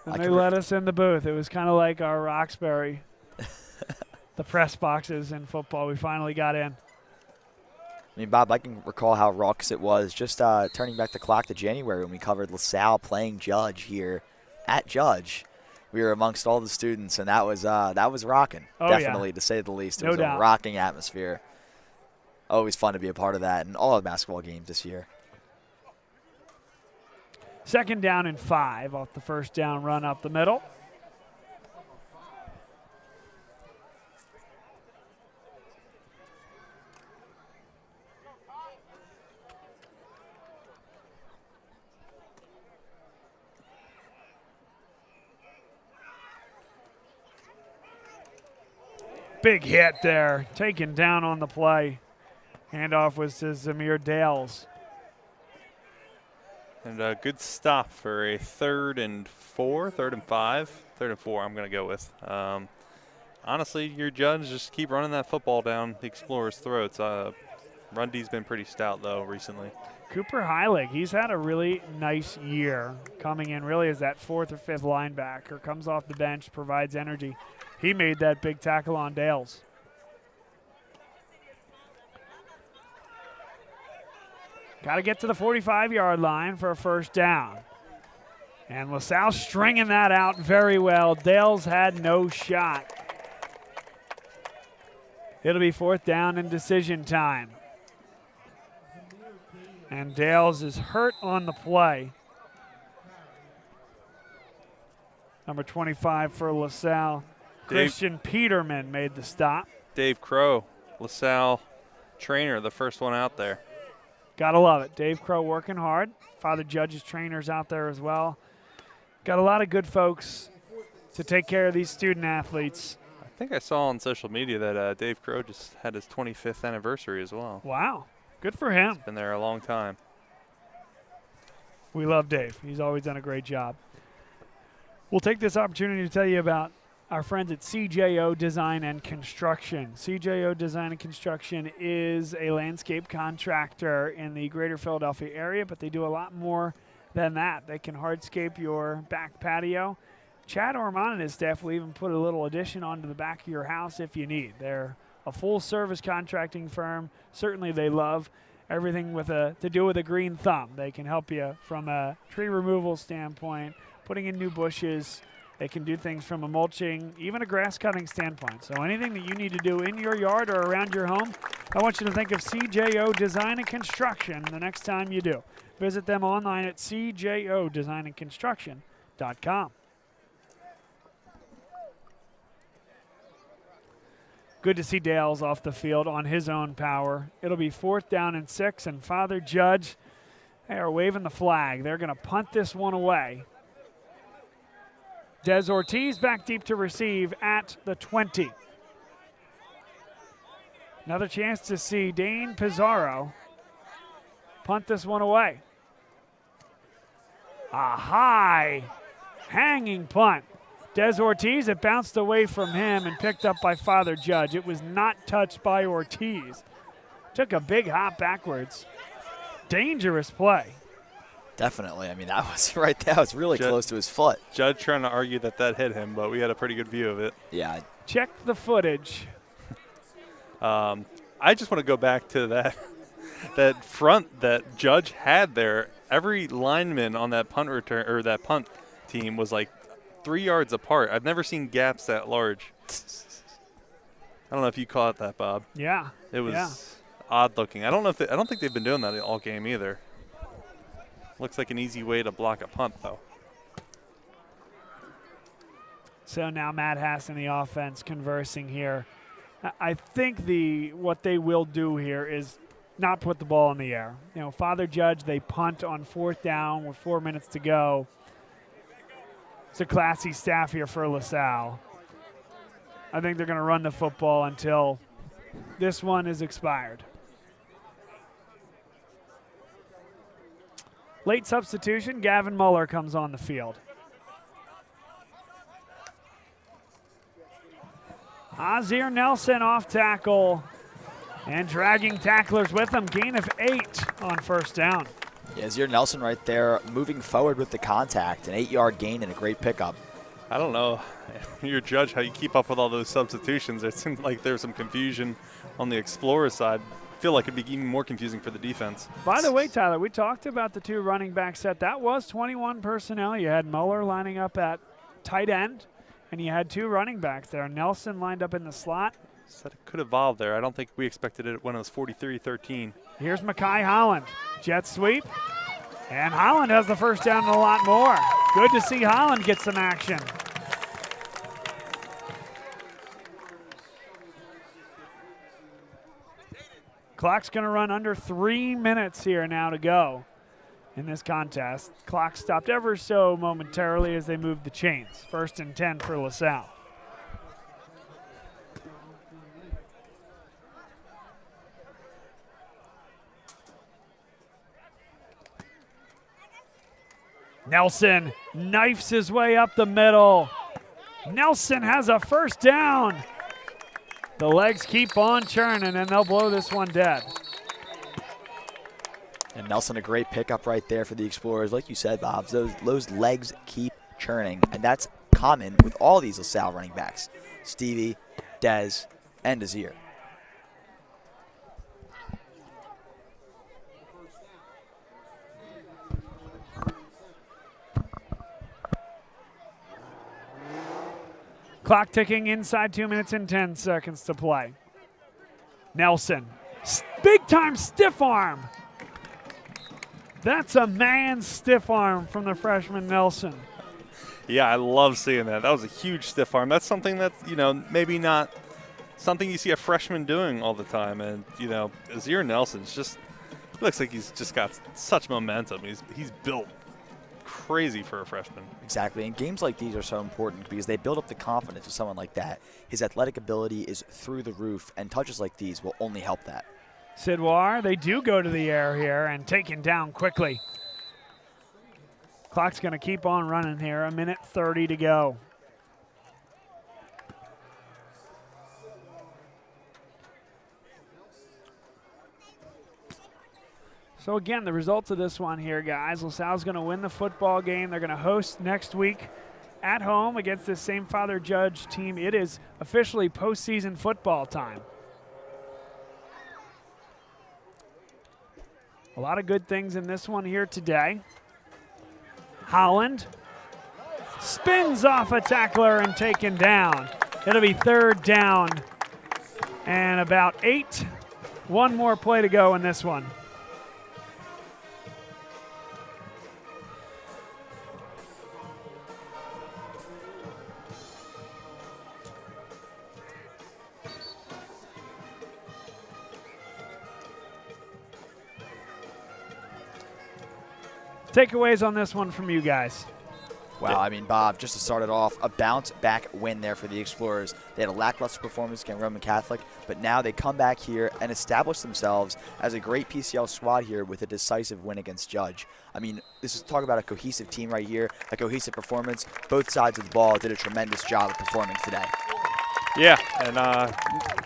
Then they let us in the booth. It was kind of like our Roxbury, the press boxes in football. We finally got in. I mean, Bob, I can recall how raucous it was just turning back the clock to January when we covered LaSalle playing Judge here at Judge. We were amongst all the students, and that was rocking, Oh, definitely, yeah. to say the least. It No was doubt. a rocking atmosphere. Always fun to be a part of that, and all the basketball games this year. 2nd down and 5 off the first down run up the middle. Big hit there, taken down on the play. Handoff was to Zamir Dales. And a good stop for a 3rd and 4, 3rd and 5, 3rd and 4 I'm going to go with. Honestly, your Judge, just keep running that football down the Explorers' throats. Run D's been pretty stout, though, recently. Cooper Heilig, he's had a really nice year coming in really as that 4th or 5th linebacker. Comes off the bench, provides energy. He made that big tackle on Dales. Got to get to the 45-yard line for a first down. And LaSalle stringing that out very well. Dales had no shot. It'll be 4th down and decision time. And Dales is hurt on the play. Number 25 for LaSalle. Christian Peterman made the stop. Dave Crow, LaSalle trainer, the first one out there. Gotta love it. Dave Crow working hard. Father Judge's trainers out there as well. Got a lot of good folks to take care of these student athletes. I think I saw on social media that Dave Crow just had his 25th anniversary as well. Wow. Good for him. He's been there a long time. We love Dave. He's always done a great job. We'll take this opportunity to tell you about our friends at CJO Design and Construction. CJO Design and Construction is a landscape contractor in the greater Philadelphia area, but they do a lot more than that. They can hardscape your back patio. Chad Ormond and his staff will even put a little addition onto the back of your house if you need. They're a full-service contracting firm. Certainly they love everything with to do with a green thumb. They can help you from a tree removal standpoint, putting in new bushes. They can do things from a mulching, even a grass cutting standpoint. So anything that you need to do in your yard or around your home, I want you to think of CJO Design and Construction the next time you do. Visit them online at cjodesignandconstruction.com. Good to see Dales off the field on his own power. It'll be 4th down and 6, and Father Judge, they are waving the flag. They're going to punt this one away. Des Ortiz back deep to receive at the 20. Another chance to see Dane Pizarro punt this one away. A high hanging punt. Des Ortiz, it bounced away from him and picked up by Father Judge. It was not touched by Ortiz. took a big hop backwards. Dangerous play. Definitely. I mean, that was right there. That was really close to his foot. Judge trying to argue that hit him, but we had a pretty good view of it. Yeah. Check the footage. I just want to go back to that front that Judge had there. Every lineman on that punt return or that punt team was like 3 yards apart. I've never seen gaps that large. I don't know if you caught that, Bob. Yeah. It was odd looking. I don't think they've been doing that all game either. Looks like an easy way to block a punt, though. So now Matt Hass and the offense conversing here. I think what they will do here is not put the ball in the air. You know, Father Judge, they punt on 4th down with 4 minutes to go. It's a classy staff here for LaSalle. I think they're going to run the football until this one is expired. Late substitution, Gavin Muller comes on the field. Azir Nelson off tackle and dragging tacklers with him. Gain of 8 on 1st down. Yeah, Azir Nelson right there moving forward with the contact. An 8-yard gain and a great pickup. I don't know. You're Judge how you keep up with all those substitutions. It seemed like there's some confusion on the Explorer side. I feel like it'd be even more confusing for the defense. By the way, Tyler, we talked about the 2 running back set. That was 21 personnel. You had Muller lining up at tight end, and you had 2 running backs there. Nelson lined up in the slot. Said it could evolve there. I don't think we expected it when it was 43-13. Here's Makai Holland. Jet sweep. And Holland has the 1st down and a lot more. Good to see Holland get some action. Clock's going to run under 3 minutes here now to go in this contest. Clock stopped ever so momentarily as they moved the chains. 1st and 10 for LaSalle. Nelson knifes his way up the middle. Nelson has a 1st down. The legs keep on churning, and they'll blow this one dead. And Nelson, a great pickup right there for the Explorers. Like you said, Bob, those legs keep churning, and that's common with all these LaSalle running backs. Stevie, Dez, and Azir. Clock ticking inside 2 minutes and 10 seconds to play. Nelson, big time stiff arm. That's a man's stiff arm from the freshman Nelson. Yeah, I love seeing that. That was a huge stiff arm. That's something that's, maybe not something you see a freshman doing all the time. And, Azir Nelson's just looks like he's just got such momentum. He's built crazy for a freshman. Exactly, and games like these are so important because they build up the confidence of someone like that. His athletic ability is through the roof, and touches like these will only help that. Sidwar, they do go to the air here and taken down quickly. Clock's going to keep on running here, 1:30 to go. So again, the results of this one here, guys. LaSalle's going to win the football game. They're going to host next week at home against this same Father Judge team. It is officially postseason football time. A lot of good things in this one here today. Holland spins off a tackler and taken down. It'll be 3rd down and about 8. One more play to go in this one. Takeaways on this one from you guys. Wow, I mean, Bob, just to start it off, a bounce-back win there for the Explorers. They had a lackluster performance against Roman Catholic, but now they come back here and establish themselves as a great PCL squad here with a decisive win against Judge. I mean, this is talk about a cohesive team right here, a cohesive performance. Both sides of the ball did a tremendous job of performing today. Yeah, and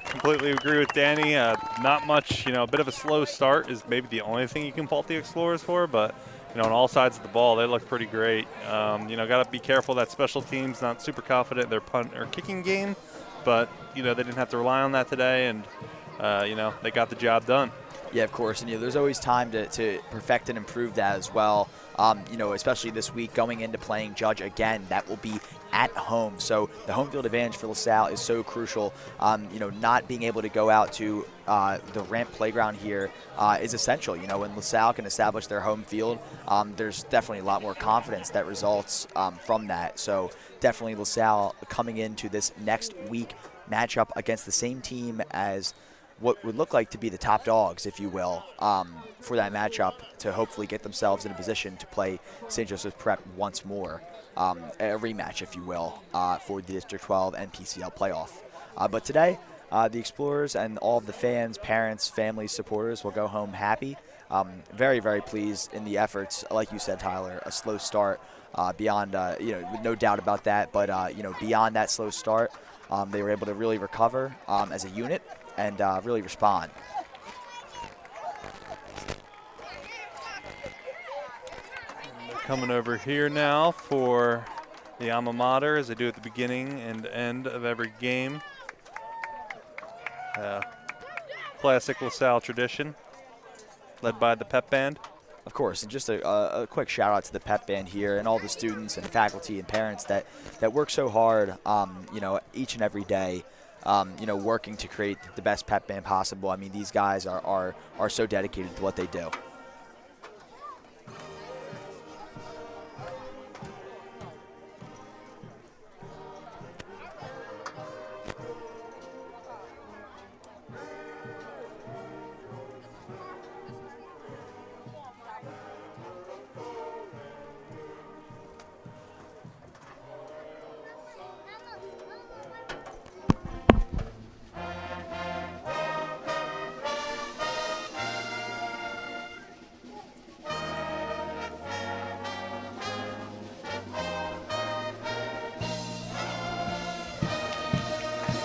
completely agree with Danny. Not much, a bit of a slow start is maybe the only thing you can fault the Explorers for, but on all sides of the ball, they look pretty great. Got to be careful that special teams not super confident in their punt or kicking game, but they didn't have to rely on that today, and they got the job done. Yeah, of course, and there's always time to perfect and improve that as well. Especially this week going into playing Judge again, that will be at home. So the home field advantage for LaSalle is so crucial. Not being able to go out to the ramp playground here is essential. When LaSalle can establish their home field, there's definitely a lot more confidence that results from that. So definitely LaSalle coming into this next week matchup against the same team as what would look like to be the top dogs, if you will, for that matchup to hopefully get themselves in a position to play St. Joseph's Prep once more, a rematch, if you will, for the District 12 and PCL playoff. But today, the Explorers and all of the fans, parents, families, supporters will go home happy. Very, very pleased in the efforts. Like you said, Tyler, a slow start beyond, no doubt about that. But, beyond that slow start, they were able to really recover as a unit and really respond. Coming over here now for the alma mater, as they do at the beginning and end of every game. Classic LaSalle tradition, led by the pep band. Of course, and just a quick shout out to the pep band here and all the students and faculty and parents that work so hard, each and every day. Working to create the best pep band possible. I mean, these guys are so dedicated to what they do.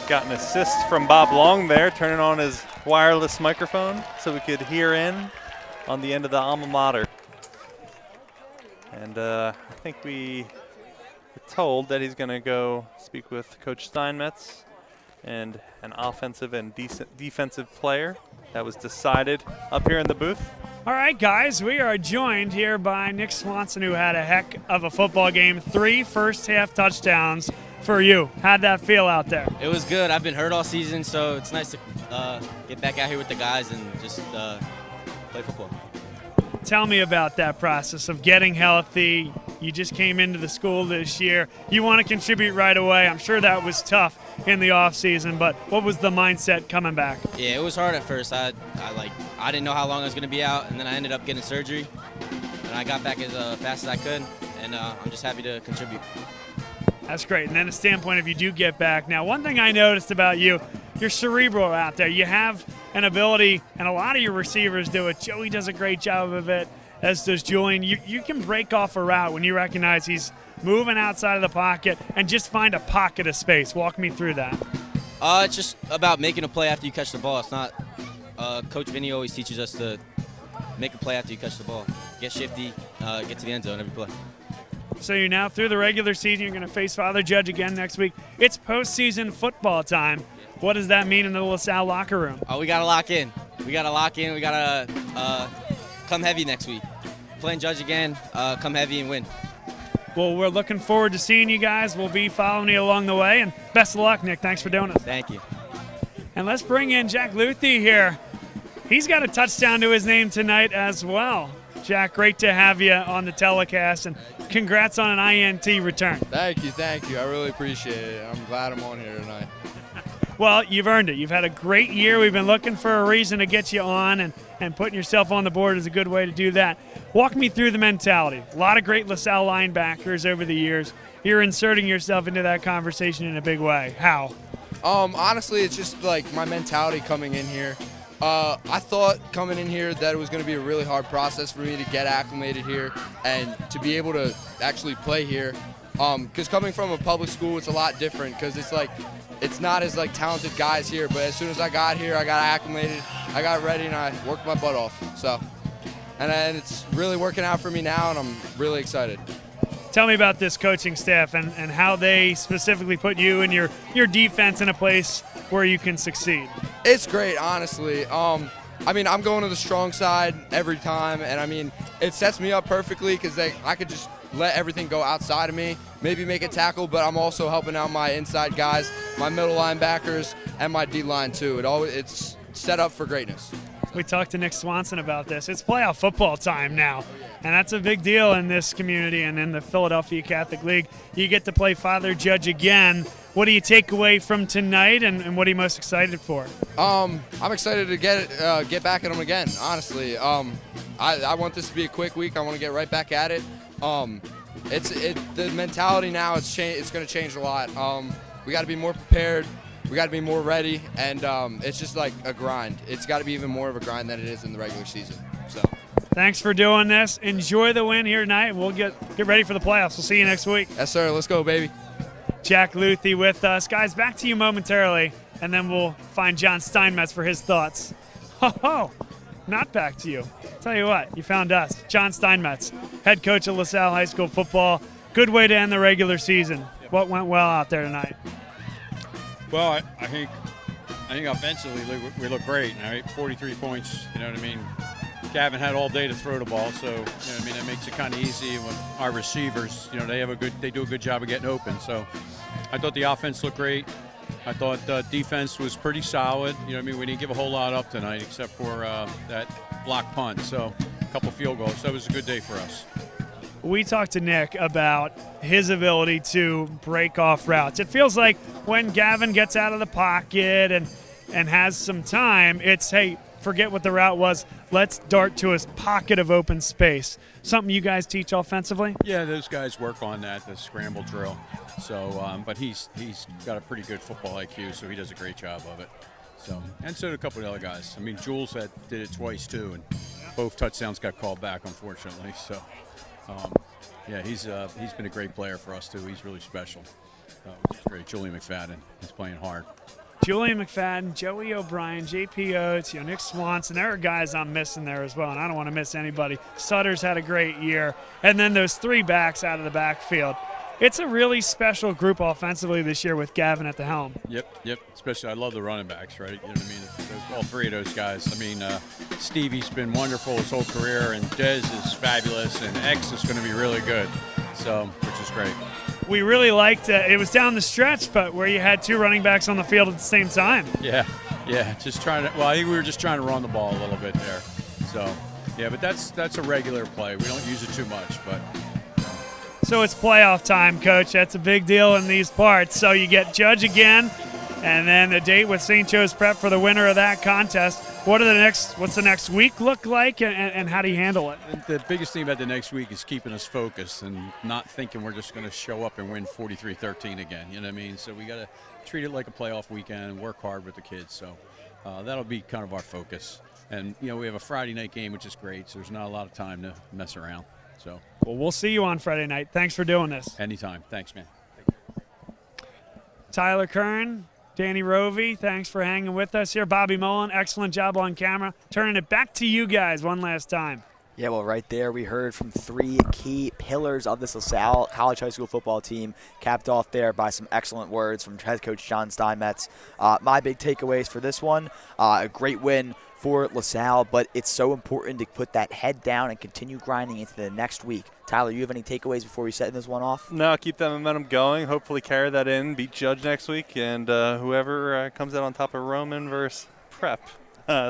Got an assist from Bob Long there, turning on his wireless microphone so we could hear in on the end of the alma mater. And I think we were told that he's going to go speak with Coach Steinmetz and an offensive and defensive player. That was decided up here in the booth. All right, guys, we are joined here by Nick Swanson, who had a heck of a football game. 3 first-half touchdowns for you. How'd that feel out there? It was good. I've been hurt all season, so it's nice to get back out here with the guys and just play football. Tell me about that process of getting healthy. You just came into the school this year. You want to contribute right away. I'm sure that was tough in the offseason, but what was the mindset coming back? Yeah, it was hard at first. I didn't know how long I was going to be out, and then I ended up getting surgery. And I got back as fast as I could, and I'm just happy to contribute. That's great. And then a standpoint, if you do get back. Now, one thing I noticed about you, you're cerebral out there. You have an ability, and a lot of your receivers do it. Joey does a great job of it, as does Julian. You can break off a route when you recognize he's moving outside of the pocket and just find a pocket of space. Walk me through that. It's just about making a play after you catch the ball. It's not Coach Vinny always teaches us to make a play after you catch the ball. Get shifty, get to the end zone every play. So you're now through the regular season. You're going to face Father Judge again next week. It's postseason football time. What does that mean in the LaSalle locker room? We got to lock in. We got to come heavy next week. Playing Judge again, come heavy and win. Well, we're looking forward to seeing you guys. We'll be following you along the way. And best of luck, Nick. Thanks for doing it. Thank you. And let's bring in Jack Luthi here. He's got a touchdown to his name tonight as well. Jack, great to have you on the telecast, and congrats on an INT return. Thank you. I really appreciate it. I'm glad I'm on here tonight. Well, you've earned it. You've had a great year. We've been looking for a reason to get you on, and putting yourself on the board is a good way to do that. Walk me through the mentality. A lot of great LaSalle linebackers over the years. You're inserting yourself into that conversation in a big way. How? Honestly, it's just like my mentality coming in here. I thought coming in here that it was going to be a really hard process for me to get acclimated here and to be able to actually play here. Because coming from a public school, it's a lot different because it's like it's not as like talented guys here, but as soon as I got here, I got acclimated, I got ready, and I worked my butt off. So, and it's really working out for me now, and I'm really excited. Tell me about this coaching staff and how they specifically put you and your defense in a place where you can succeed. It's great, honestly. I mean, I'm going to the strong side every time, and I mean, it sets me up perfectly because I could just let everything go outside of me, maybe make a tackle, but I'm also helping out my inside guys, my middle linebackers, and my D-line too. It's set up for greatness. We talked to Nick Swanson about this. It's playoff football time now, and that's a big deal in this community and in the Philadelphia Catholic League. You get to play Father Judge again. What do you take away from tonight, and what are you most excited for? I'm excited to get back at them again, honestly. I want this to be a quick week. I want to get right back at it. The mentality now, it's going to change a lot. We got to be more prepared. We got to be more ready, and it's just like a grind. It's got to be even more of a grind than it is in the regular season. So, thanks for doing this. Enjoy the win here tonight. We'll get ready for the playoffs. We'll see you next week. Yes, sir. Let's go, baby. Jack Luthi with us. Guys, back to you momentarily, and then we'll find John Steinmetz for his thoughts. Ho, not back to you. Tell you what, you found us. John Steinmetz, head coach of LaSalle High School football. Good way to end the regular season. What went well out there tonight? Well, I think offensively we look great. All right, 43 points. You know what I mean? Gavin had all day to throw the ball, so you know what I mean. That makes it kind of easy. When our receivers, you know, they do a good job of getting open. So I thought the offense looked great. I thought defense was pretty solid. You know what I mean? We didn't give a whole lot up tonight except for that block punt. So a couple field goals. That was a good day for us. We talked to Nick about his ability to break off routes. It feels like when Gavin gets out of the pocket and has some time, it's, hey, forget what the route was. Let's dart to a pocket of open space. Something you guys teach offensively? Yeah, those guys work on that, the scramble drill. So, but he's got a pretty good football IQ, so he does a great job of it. So, and so did a couple of the other guys. I mean, Jules did it twice too, and both touchdowns got called back, unfortunately. So, yeah, he's been a great player for us too. He's really special. Which is great. Julian McFadden, he's playing hard. Julian McFadden, Joey O'Brien, JP Oates, Nick Swanson. There are guys I'm missing there as well, and I don't want to miss anybody. Sutter's had a great year. And then those three backs out of the backfield. It's a really special group offensively this year with Gavin at the helm. Yep. Especially, I love the running backs, right? You know what I mean? All three of those guys. I mean, Stevie's been wonderful his whole career, and Dez is fabulous, and X is going to be really good, so which is great. We really liked it was down the stretch, but where you had two running backs on the field at the same time. Yeah, just trying to. Well, I think we were just trying to run the ball a little bit there. So, yeah, but that's a regular play. We don't use it too much, but. So it's playoff time, Coach. That's a big deal in these parts. So you get Judge again, and then the date with St. Joe's Prep for the winner of that contest. What's the next week look like, and how do you handle it? The biggest thing about the next week is keeping us focused and not thinking we're just going to show up and win 43-13 again. You know what I mean? So we got to treat it like a playoff weekend and work hard with the kids. So that'll be kind of our focus. And, you know, we have a Friday night game, which is great, so there's not a lot of time to mess around. So. Well, we'll see you on Friday night. Thanks for doing this. Anytime. Thanks, man. Tyler Kern, Danny Rovey, thanks for hanging with us here. Bobby Mullen, excellent job on camera. Turning it back to you guys one last time. Yeah, well, right there we heard from three key pillars of this LaSalle College High School football team, capped off there by some excellent words from head coach John Steinmetz. My big takeaways for this one, a great win for LaSalle, but it's so important to put that head down and continue grinding into the next week. Tyler, you have any takeaways before we set this one off? No, keep that momentum going. Hopefully carry that in, beat Judge next week, and whoever comes out on top of Roman versus Prep.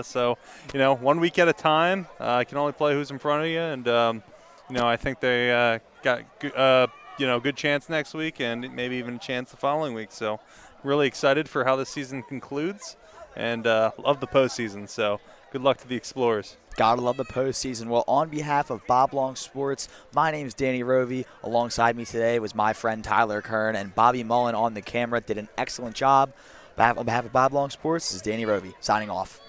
So, you know, 1 week at a time. You can only play who's in front of you, and, you know, I think they got, good chance next week and maybe even a chance the following week. So really excited for how the season concludes. And love the postseason, so good luck to the Explorers. Gotta love the postseason. Well, on behalf of Bob Long Sports, my name is Danny Rovey. Alongside me today was my friend Tyler Kern, and Bobby Mullen on the camera did an excellent job. On behalf of Bob Long Sports, this is Danny Rovey signing off.